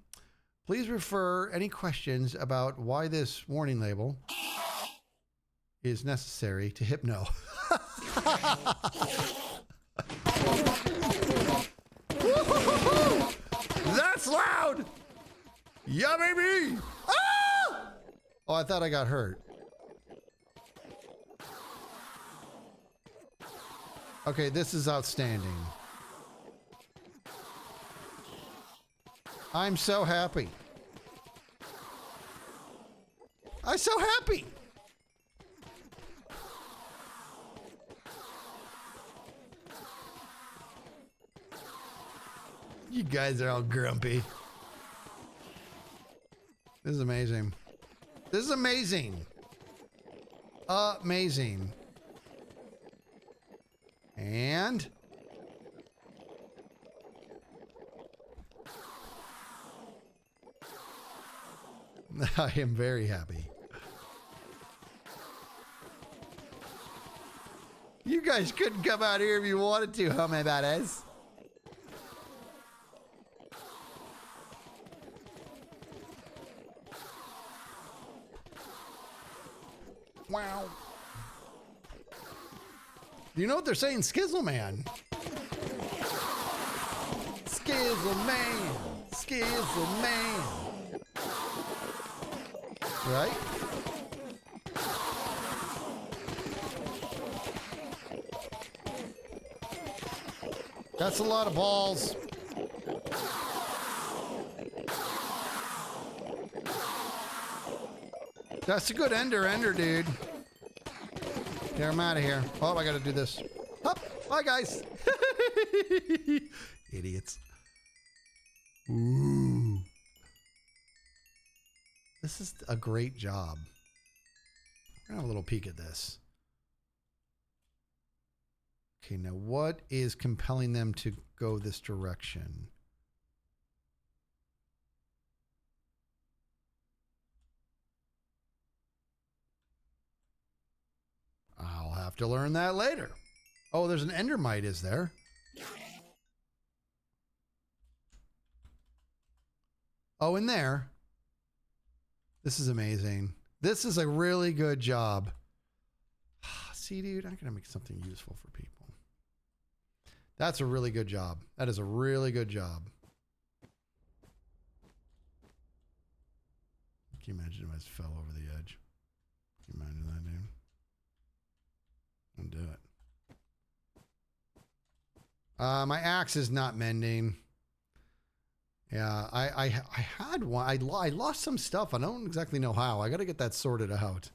A: Please refer any questions about why this warning label is necessary to Hypno. That's loud! Yeah, baby! Ah! Oh, I thought I got hurt. Okay, this is outstanding. I'm so happy. I'm so happy. You guys are all grumpy. This is amazing. This is amazing. Amazing. And I am very happy. You guys couldn't come out here if you wanted to, huh, my badass? Wow. You know what they're saying? Skizzle Man. Skizzle Man. Skizzle Man. Right? That's a lot of balls. That's a good ender, dude. Get him out of here. Oh, I gotta do this. Up. Bye, guys. Idiots. Ooh. This is a great job. We're gonna have a little peek at this. Okay, now what is compelling them to go this direction? I'll have to learn that later. Oh, there's an endermite, is there? Oh, in there. This is amazing. This is a really good job. See, dude, I'm gonna make something useful for people. That's a really good job. That is a really good job. Can you imagine if I just fell over the edge? Can you imagine that, dude? I'll do it. My axe is not mending. Yeah, I had one. I lost some stuff. I don't exactly know how. I got to get that sorted out.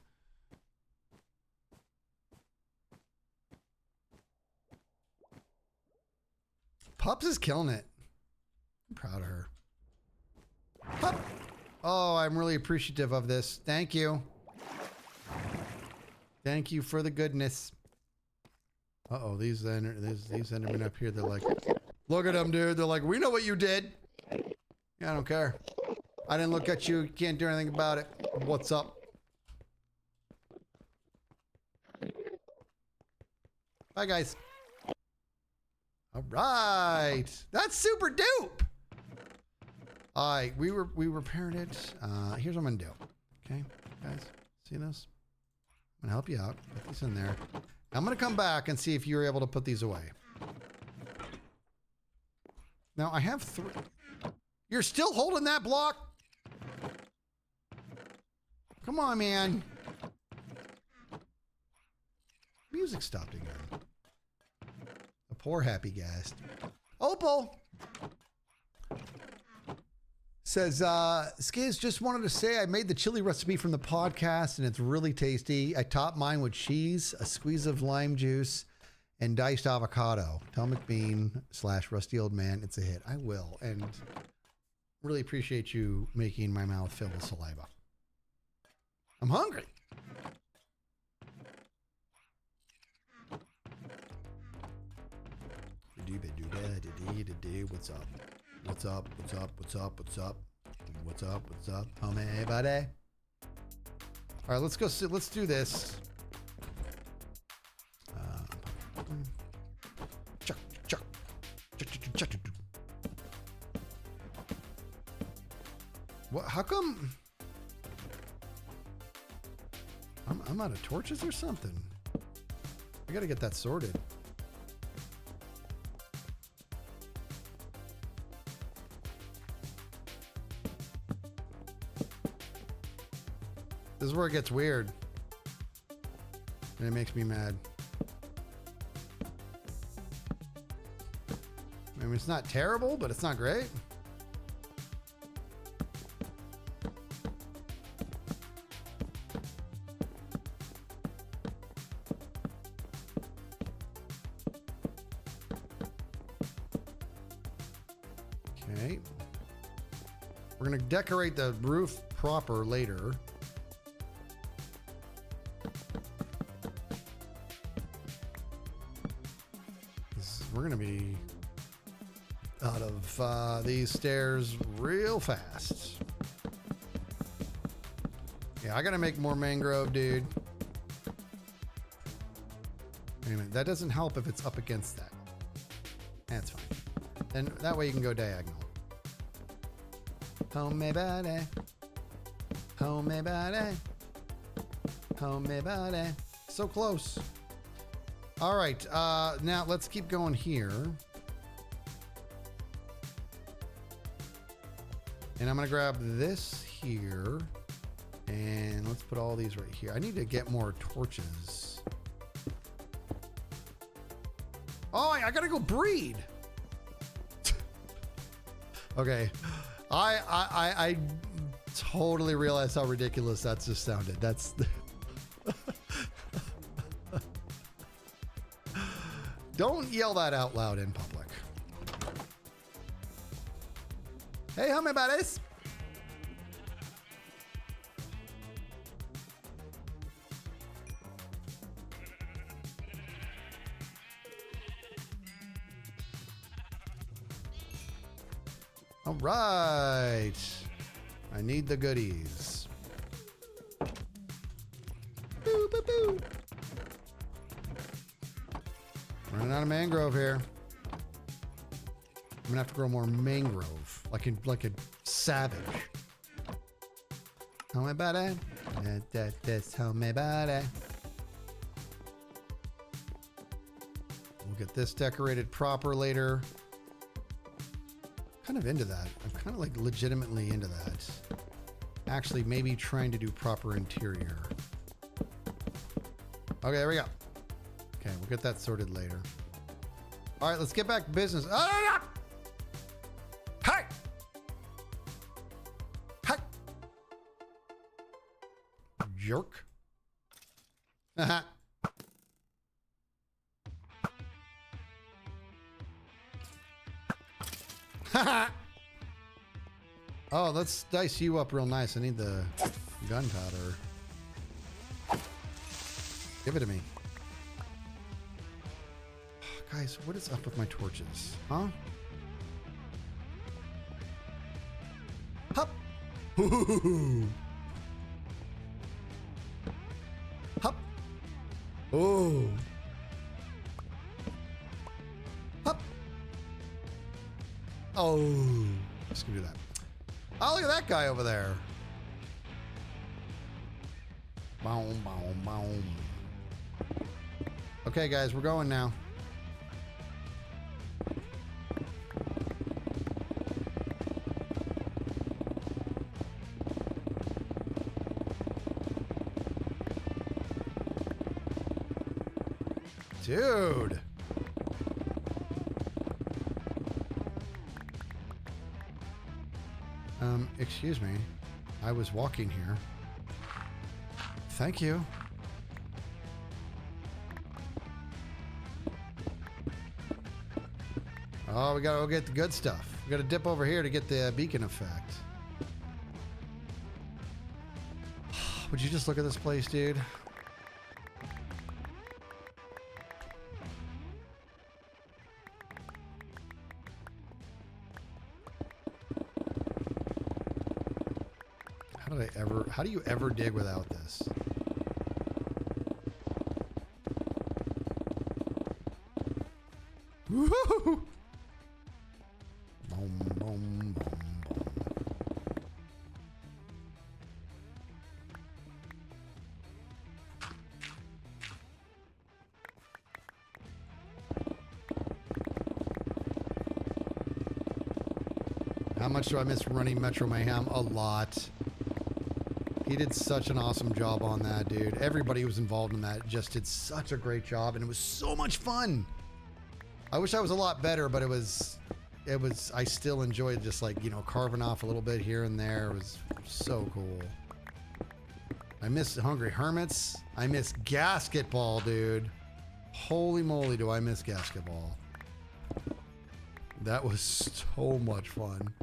A: Pups is killing it. I'm proud of her. Pup. Oh, I'm really appreciative of this. Thank you. Thank you for the goodness. Uh-oh, these endermen up here, they're like, look at them, dude. They're like, we know what you did. Yeah, I don't care. I didn't look at you. Can't do anything about it. What's up? Bye, guys. All right. That's super dupe. All right, we repaired it. Here's what I'm gonna do. Okay, guys, see this? I'm gonna help you out. Put this in there. I'm gonna come back and see if you're able to put these away. Now I have 3. You're still holding that block? Come on, man. Music stopped again. A poor happy guest. Opal says, Skiz, just wanted to say I made the chili recipe from the podcast and it's really tasty. I topped mine with cheese, a squeeze of lime juice, and diced avocado. Tell McBean/Rusty Old Man it's a hit. I will. And really appreciate you making my mouth fill with saliva. I'm hungry. What's up? What's up? What's up? What's up? What's up? What's up? What's up? Homie, buddy. All right, let's go. Let's do this. Chuck, chuck, chuck, chuck, chuck, chuck. What? How come? I'm out of torches or something. I gotta get that sorted. This is where it gets weird. And it makes me mad. I mean, it's not terrible, but it's not great. Okay. We're going to decorate the roof proper later. We're going to be out of these stairs real fast. Yeah, I got to make more mangrove, dude. Wait a minute. That doesn't help if it's up against that. That's fine. Then that way you can go diagonal. Homie body. Homie body. Homie body. So close. All right, now let's keep going here. And I'm gonna grab this here and let's put all these right here. I need to get more torches. Oh, I gotta go breed. Okay, I totally realized how ridiculous that just sounded. That's Don't yell that out loud in public. Hey, homie buddies. All right. I need the goodies. Boo, boo, boo. Running out of mangrove here. I'm gonna have to grow more mangrove, like a savage. Homie buddy, this homie buddy. We'll get this decorated proper later. Kind of into that. I'm kind of like legitimately into that. Actually, maybe trying to do proper interior. Okay, there we go. Okay, we'll get that sorted later. All right, let's get back to business. Oh, hey! Hey! Jerk. Haha. Haha. Oh, let's dice you up real nice. I need the gunpowder. Give it to me. Guys, what is up with my torches? Huh? Hup! Ooh. Hup! Oh! Hup! Oh! Just gonna do that. Oh, look at that guy over there. Boom, boom, boom. Okay, guys, we're going now. Dude. Excuse me. I was walking here. Thank you. Oh, we gotta go get the good stuff. We gotta dip over here to get the beacon effect. Would you just look at this place, dude? How do you ever dig without this? Woo-hoo! Boom, boom, boom, boom. How much do I miss running Metro Mayhem? A lot. He did such an awesome job on that, dude. Everybody who was involved in that just did such a great job, and it was so much fun. I wish I was a lot better, but I still enjoyed just like, you know, carving off a little bit here and there. It was so cool. I miss Hungry Hermits. I miss Gasketball, dude. Holy moly, do I miss Gasketball. That was so much fun.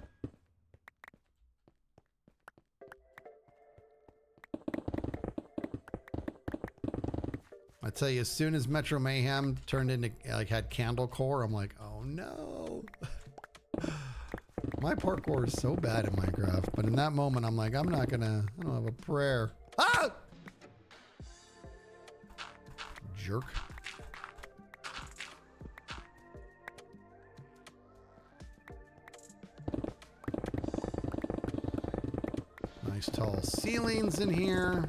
A: I tell you, as soon as Metro Mayhem turned into, like, had Candle Core, I'm like, oh no. My parkour is so bad in Minecraft, but in that moment, I'm like, I don't have a prayer. Ah! Jerk. Nice tall ceilings in here.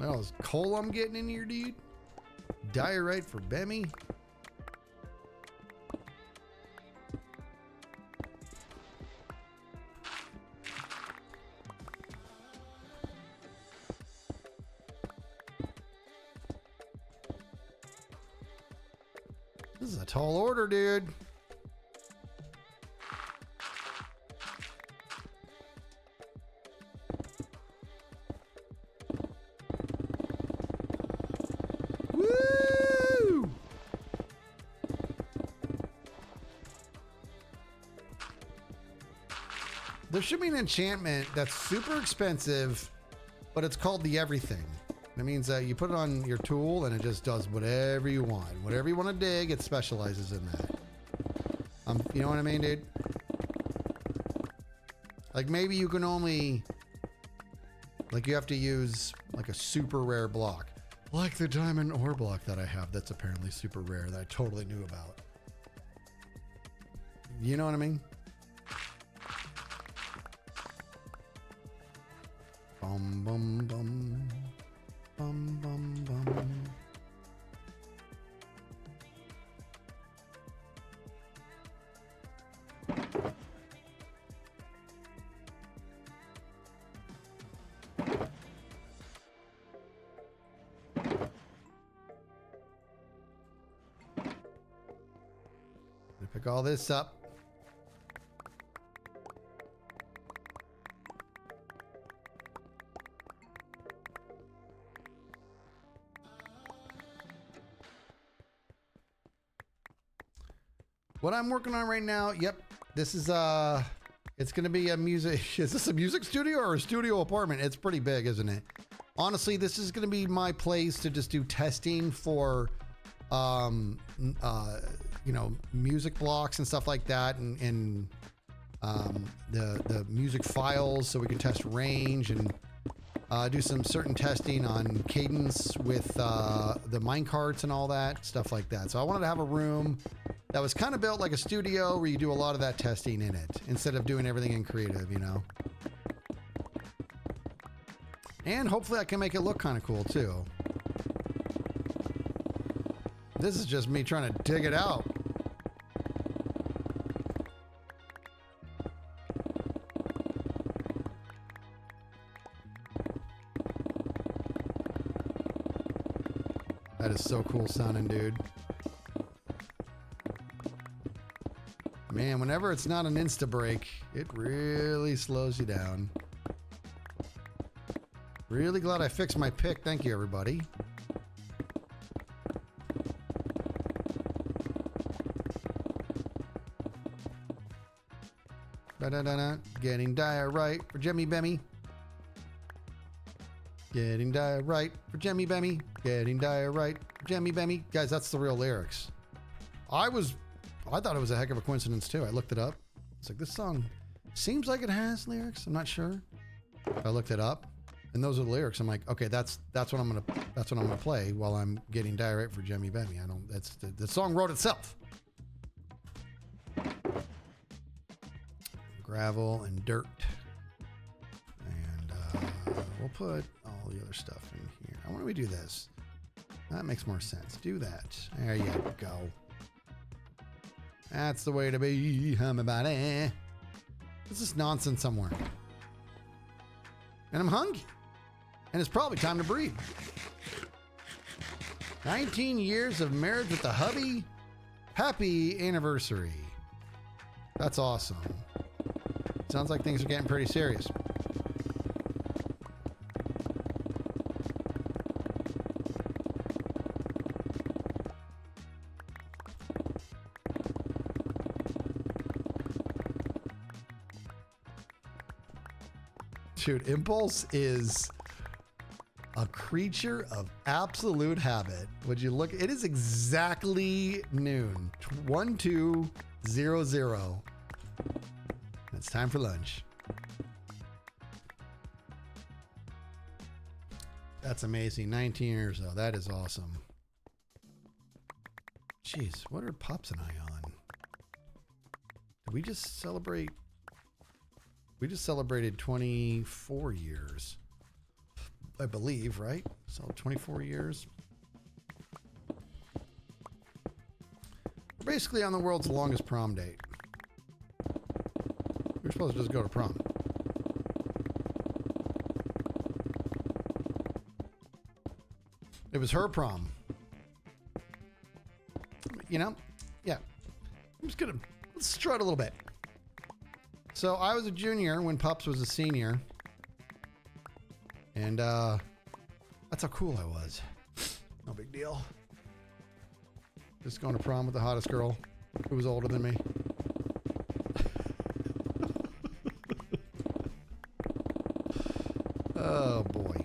A: All this coal I'm getting in here, dude. Diorite for Bemmy. This is a tall order, dude. Woo! There should be an enchantment that's super expensive, but it's called the everything. That means that you put it on your tool and it just does whatever you want. Whatever you want to dig, it specializes in that. You know what I mean, dude? Like maybe you can only, like you have to use like a super rare block. Like the diamond ore block that I have that's apparently super rare that I totally knew about. You know what I mean? Bum, bum, bum. Bum, bum, bum. Pick all this up. What I'm working on right now, yep, this is it's gonna be a music, is this a music studio or a studio apartment? It's pretty big, isn't it? Honestly, this is gonna be my place to just do testing for you know, music blocks and stuff like that, and the music files, so we can test range and do some certain testing on cadence with the minecarts and all that stuff like that. So I wanted to have a room that was kind of built like a studio where you do a lot of that testing in it instead of doing everything in creative, you know. And hopefully I can make it look kind of cool too. This is just me trying to dig it out. That is so cool sounding, dude. Man, whenever it's not an insta break, it really slows you down. Really glad I fixed my pick. Thank you, everybody. Da-da-da-da. Getting diorite for Jemmy Bemmy. Getting diorite for Jemmy Bemmy. Getting diorite for Jemmy Bemmy. Guys, that's the real lyrics. I thought it was a heck of a coincidence too. I looked it up. It's like, this song seems like it has lyrics. I'm not sure. I looked it up, and those are the lyrics. I'm like, okay, that's what I'm gonna play while I'm getting diorite for Jemmy Bemmy. That's the song wrote itself. Gravel and dirt, and we'll put all the other stuff in here. Why don't we do this? That makes more sense. Do that. There you go. That's the way to be. What's this nonsense somewhere? And I'm hungry. And it's probably time to breed. 19 years of marriage with the hubby. Happy anniversary. That's awesome. Sounds like things are getting pretty serious. Dude, Impulse is a creature of absolute habit. Would you look? It is exactly noon. 1200. It's time for lunch. That's amazing. 19 years though. That is awesome. Jeez, what are Pops and I on? Did we just celebrate? We just celebrated 24 years, I believe, right? So 24 years. We're basically on the world's longest prom date. We're supposed to just go to prom. It was her prom. You know? Yeah. I'm just gonna strut a little bit. So I was a junior when Pups was a senior. And that's how cool I was. No big deal. Just going to prom with the hottest girl who was older than me. Oh boy.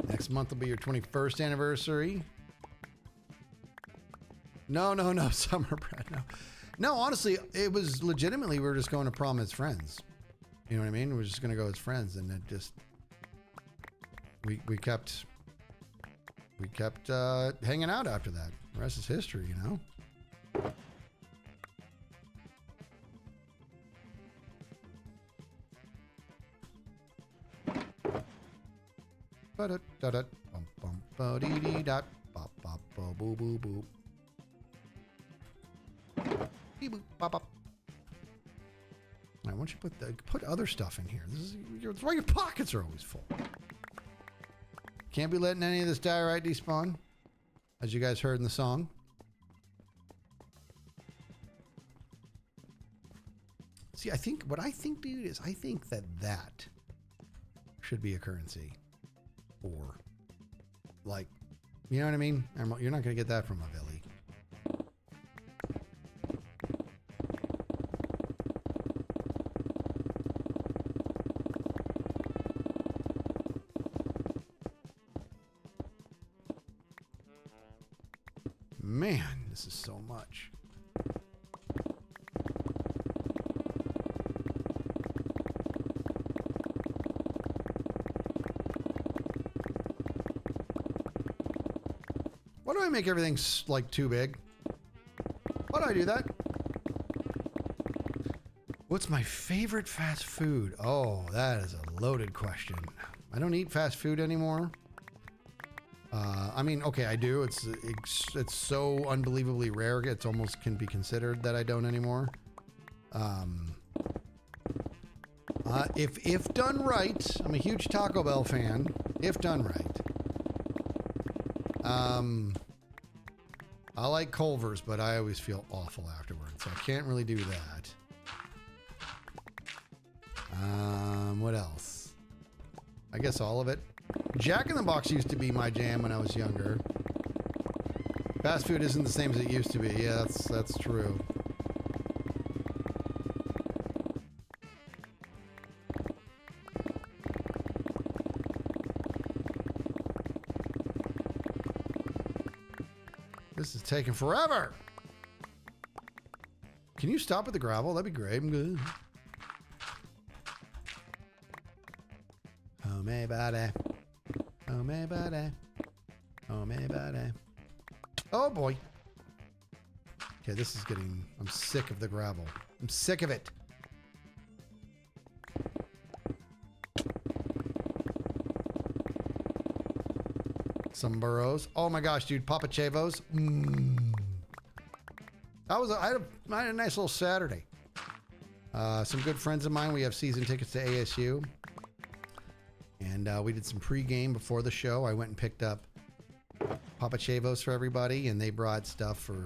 A: Next month will be your 21st anniversary. No, Summer Brad, no. No, honestly, it was legitimately, we were just going to prom as friends. You know what I mean? We were just going to go as friends, and it just, we kept hanging out after that. The rest is history, you know? Ba-da-da-da, bum, ba-dee-dee-dot, bop, bop, bo, boo, boo, boo. Beep, boop, bop, bop. All right, why don't you put other stuff in here? That's why your pockets are always full. Can't be letting any of this diorite despawn, as you guys heard in the song. See, what I think, dude, is I think that should be a currency. Or, like, you know what I mean? You're not going to get that from a Billy. Man, this is so much. Why do I make everything like too big? Why do I do that? What's my favorite fast food? Oh, that is a loaded question. I don't eat fast food anymore. I mean, okay, I do. It's so unbelievably rare. It's almost can be considered that I don't anymore. If done right, I'm a huge Taco Bell fan. If done right. I like Culver's, but I always feel awful afterwards, so I can't really do that. What else? I guess all of it. Jack in the Box used to be my jam when I was younger. Fast food isn't the same as it used to be. Yeah, that's true. This is taking forever. Can you stop at the gravel? That'd be great. I'm good. Oh, my body. Oh, my body. Oh, my body. Oh, boy. Okay, this is getting... I'm sick of the gravel. I'm sick of it. Some burrows. Oh my gosh, dude. Papa Chavos. I had a nice little Saturday. Some good friends of mine. We have season tickets to ASU. And we did some pregame before the show. I went and picked up Papa Chavos for everybody. And they brought stuff for...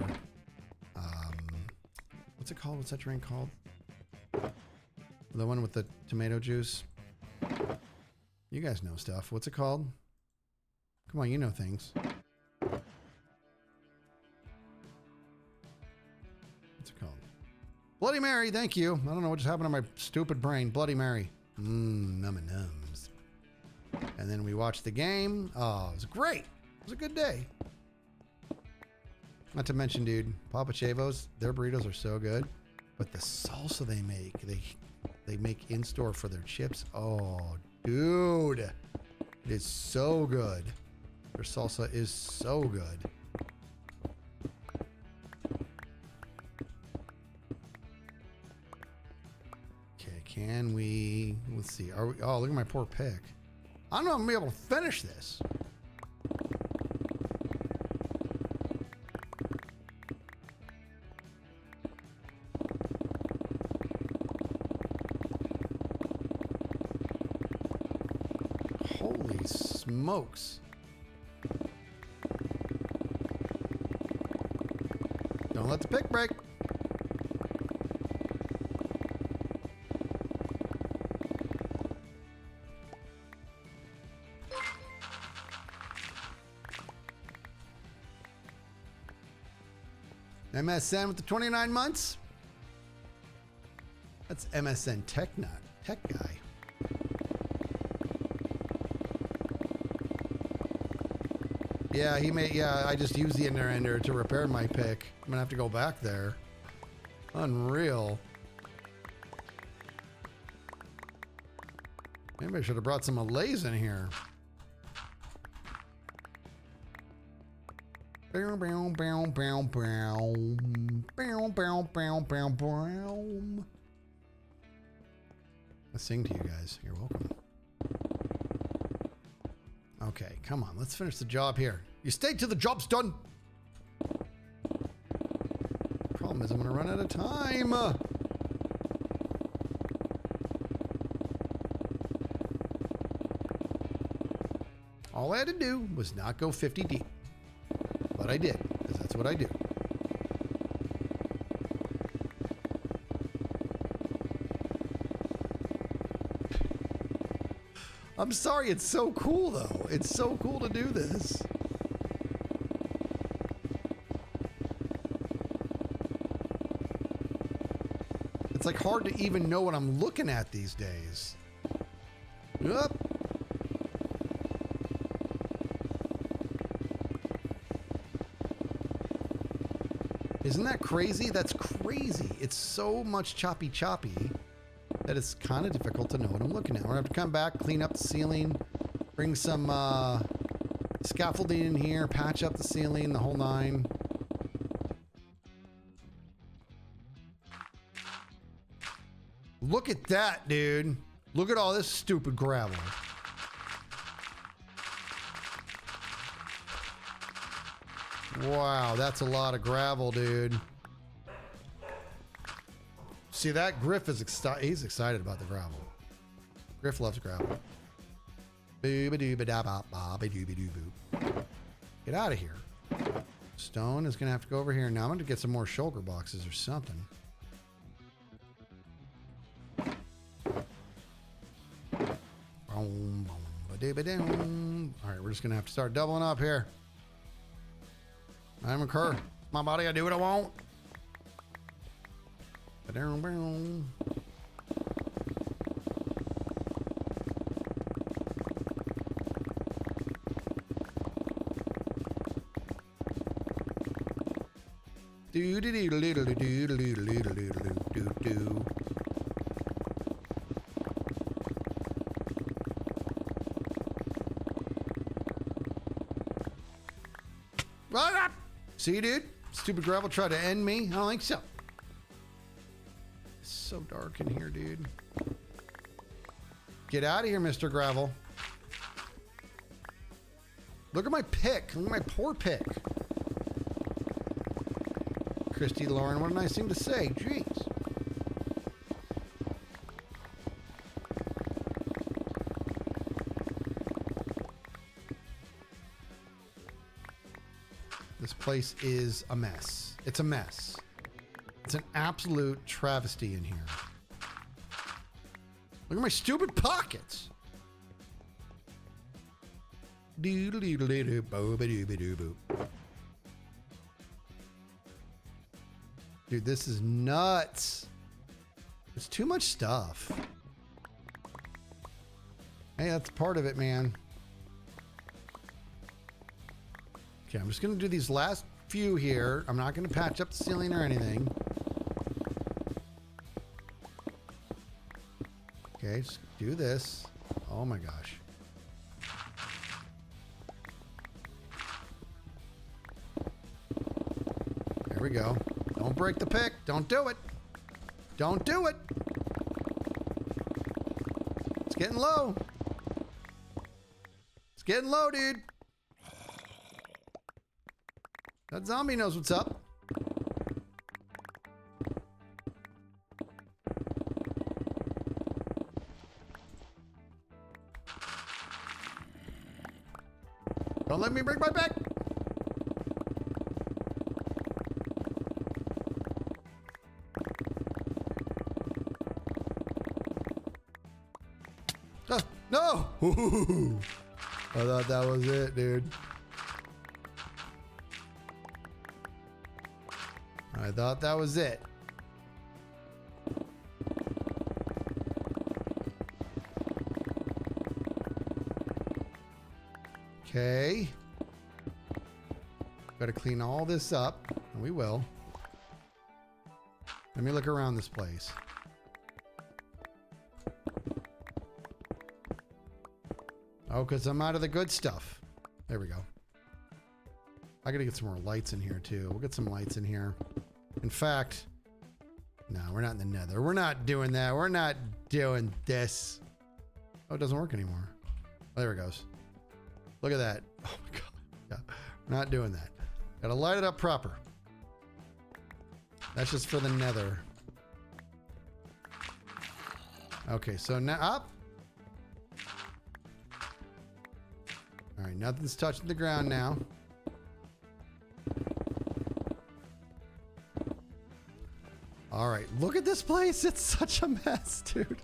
A: what's it called? What's that drink called? The one with the tomato juice. You guys know stuff. What's it called? Come on, you know things. What's it called? Bloody Mary, thank you. I don't know what just happened to my stupid brain. Bloody Mary. Nums. And then we watched the game. Oh, it was great. It was a good day. Not to mention, dude, Papa Chavos, their burritos are so good. But the salsa they make, they make in-store for their chips. Oh, dude. It is so good. Their salsa is so good. Okay, can we... Let's see. Are we... Oh, look at my poor pick. I don't know if I'm going to be able to finish this. Holy smokes. Don't let the pick break. MSN with the 29 months. That's MSN Tech Guy. Yeah, I just used the ender to repair my pick. I'm gonna have to go back there. Unreal. Maybe I should have brought some Malays in here. Bow, bow, bow, bow, bow. Bow, bow, bow, bow, bow. I sing to you guys. You're welcome. Okay, come on. Let's finish the job here. You stay till the job's done. Problem is I'm going to run out of time. All I had to do was not go 50 deep. But I did, because that's what I do. I'm sorry, it's so cool though. It's so cool to do this. It's like hard to even know what I'm looking at these days. Up. Isn't that crazy? That's crazy. It's so much choppy that it's kind of difficult to know what I'm looking at. We're gonna have to come back, clean up the ceiling, bring some scaffolding in here, patch up the ceiling, the whole nine. Look at that, dude. Look at all this stupid gravel. Wow, that's a lot of gravel, dude. See, that Griff is he's excited about the gravel. Griff loves gravel. Boo-ba-doo-ba-da-ba-ba-ba-doo-ba-doo-boo. Get out of here. Stone is going to have to go over here. Now I'm going to get some more shulker boxes or something. Boom, boom, ba-doo-ba-doom. All right, we're just going to have to start doubling up here. I'm a cur. My body, I do what I want. Ba-doom-boom. Do do do do do do do do do do do do. See, dude? Stupid gravel tried to end me? I don't think so. It's so dark in here, dude. Get out of here, Mr. Gravel. Look at my pick. Look at my poor pick. Christy Lauren, what a nice thing to say. Jeez. This place is a mess. It's a mess. It's an absolute travesty in here. Look at my stupid pockets. Doodle-doodle-doo-boo-ba-doo-ba-doo-boo. Dude, this is nuts. There's too much stuff. Hey, that's part of it, man. Okay, I'm just going to do these last few here. I'm not going to patch up the ceiling or anything. Okay, just do this. Oh my gosh. There we go. Don't break the pick. Don't do it. Don't do it. It's getting low. It's getting low, dude. That zombie knows what's up. Don't let me break my back. No! Ooh. I thought that was it, dude. I thought that was it. Okay. Got to clean all this up, and we will. Let me look around this place. Oh, because I'm out of the good stuff. There we go. I got to get some more lights in here, too. We'll get some lights in here. In fact, no, we're not in the nether. We're not doing that. We're not doing this. Oh, it doesn't work anymore. Oh, there it goes. Look at that. Oh, my God. Yeah, we're not doing that. Got to light it up proper. That's just for the nether. Okay, so now up. All right, nothing's touching the ground now. All right, look at this place. It's such a mess, dude.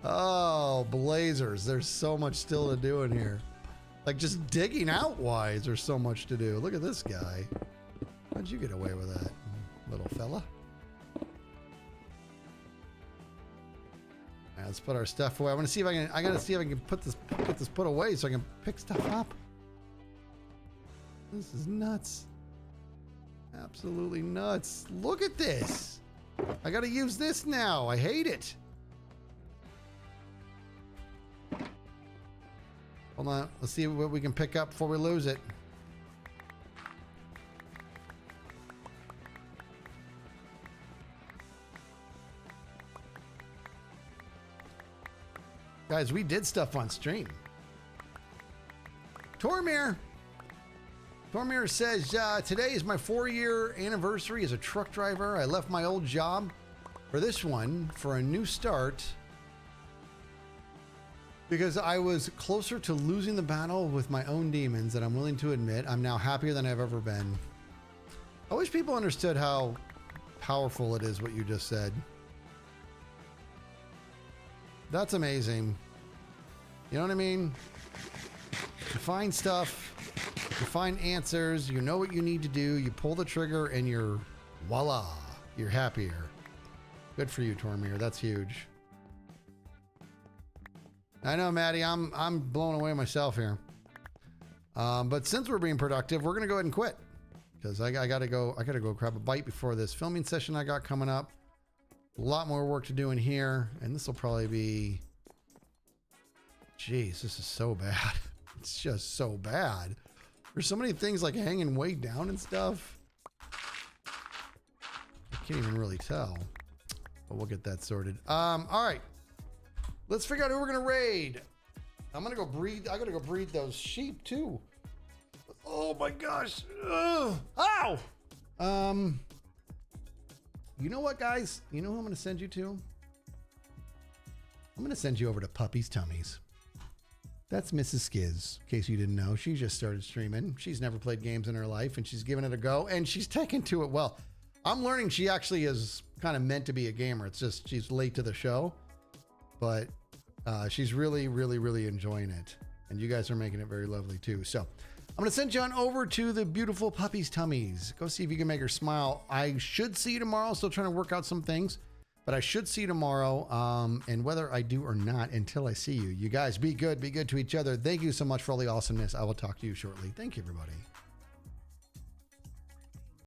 A: Oh, blazers. There's so much still to do in here. Like just digging out wise, there's so much to do. Look at this guy. How'd you get away with that, little fella? Let's put our stuff away. I want to see if I can. I gotta see if I can get this put away so I can pick stuff up. This is nuts. Absolutely nuts. Look at this. I gotta use this now. I hate it. Hold on. Let's see what we can pick up before we lose it. Guys, we did stuff on stream. Tormir says, today is my 4-year anniversary as a truck driver. I left my old job for this one, for a new start, because I was closer to losing the battle with my own demons than I'm willing to admit. I'm now happier than I've ever been. I wish people understood how powerful it is what you just said. That's amazing. You know what I mean? You find stuff, you find answers, you know what you need to do, you pull the trigger, and you're voila, you're happier. Good for you, Tormir. That's huge. I know, Maddie, I'm blown away myself here. But since we're being productive, we're gonna go ahead and quit. Because I gotta go grab a bite before this filming session I got coming up. A lot more work to do in here, and this will probably be, jeez, this is so bad. It's just so bad. There's so many things like hanging way down and stuff. I can't even really tell, but we'll get that sorted. All right, let's figure out who we're gonna raid. I'm gonna go breed. I gotta go breed those sheep too. Oh my gosh! Ugh. Ow! You know what, guys? You know who I'm gonna send you to? I'm gonna send you over to Puppy's Tummies. That's Mrs. Skiz, in case you didn't know. She just started streaming. She's never played games in her life, and she's giving it a go, and she's taken to it well. I'm learning she actually is kind of meant to be a gamer. It's just she's late to the show, but she's really, really, really enjoying it. And you guys are making it very lovely, too. So I'm going to send you on over to the beautiful Puppy's Tummies. Go see if you can make her smile. I should see you tomorrow. Still trying to work out some things. But I should see you tomorrow, and whether I do or not, until I see you. You guys be good to each other. Thank you so much for all the awesomeness. I will talk to you shortly. Thank you, everybody.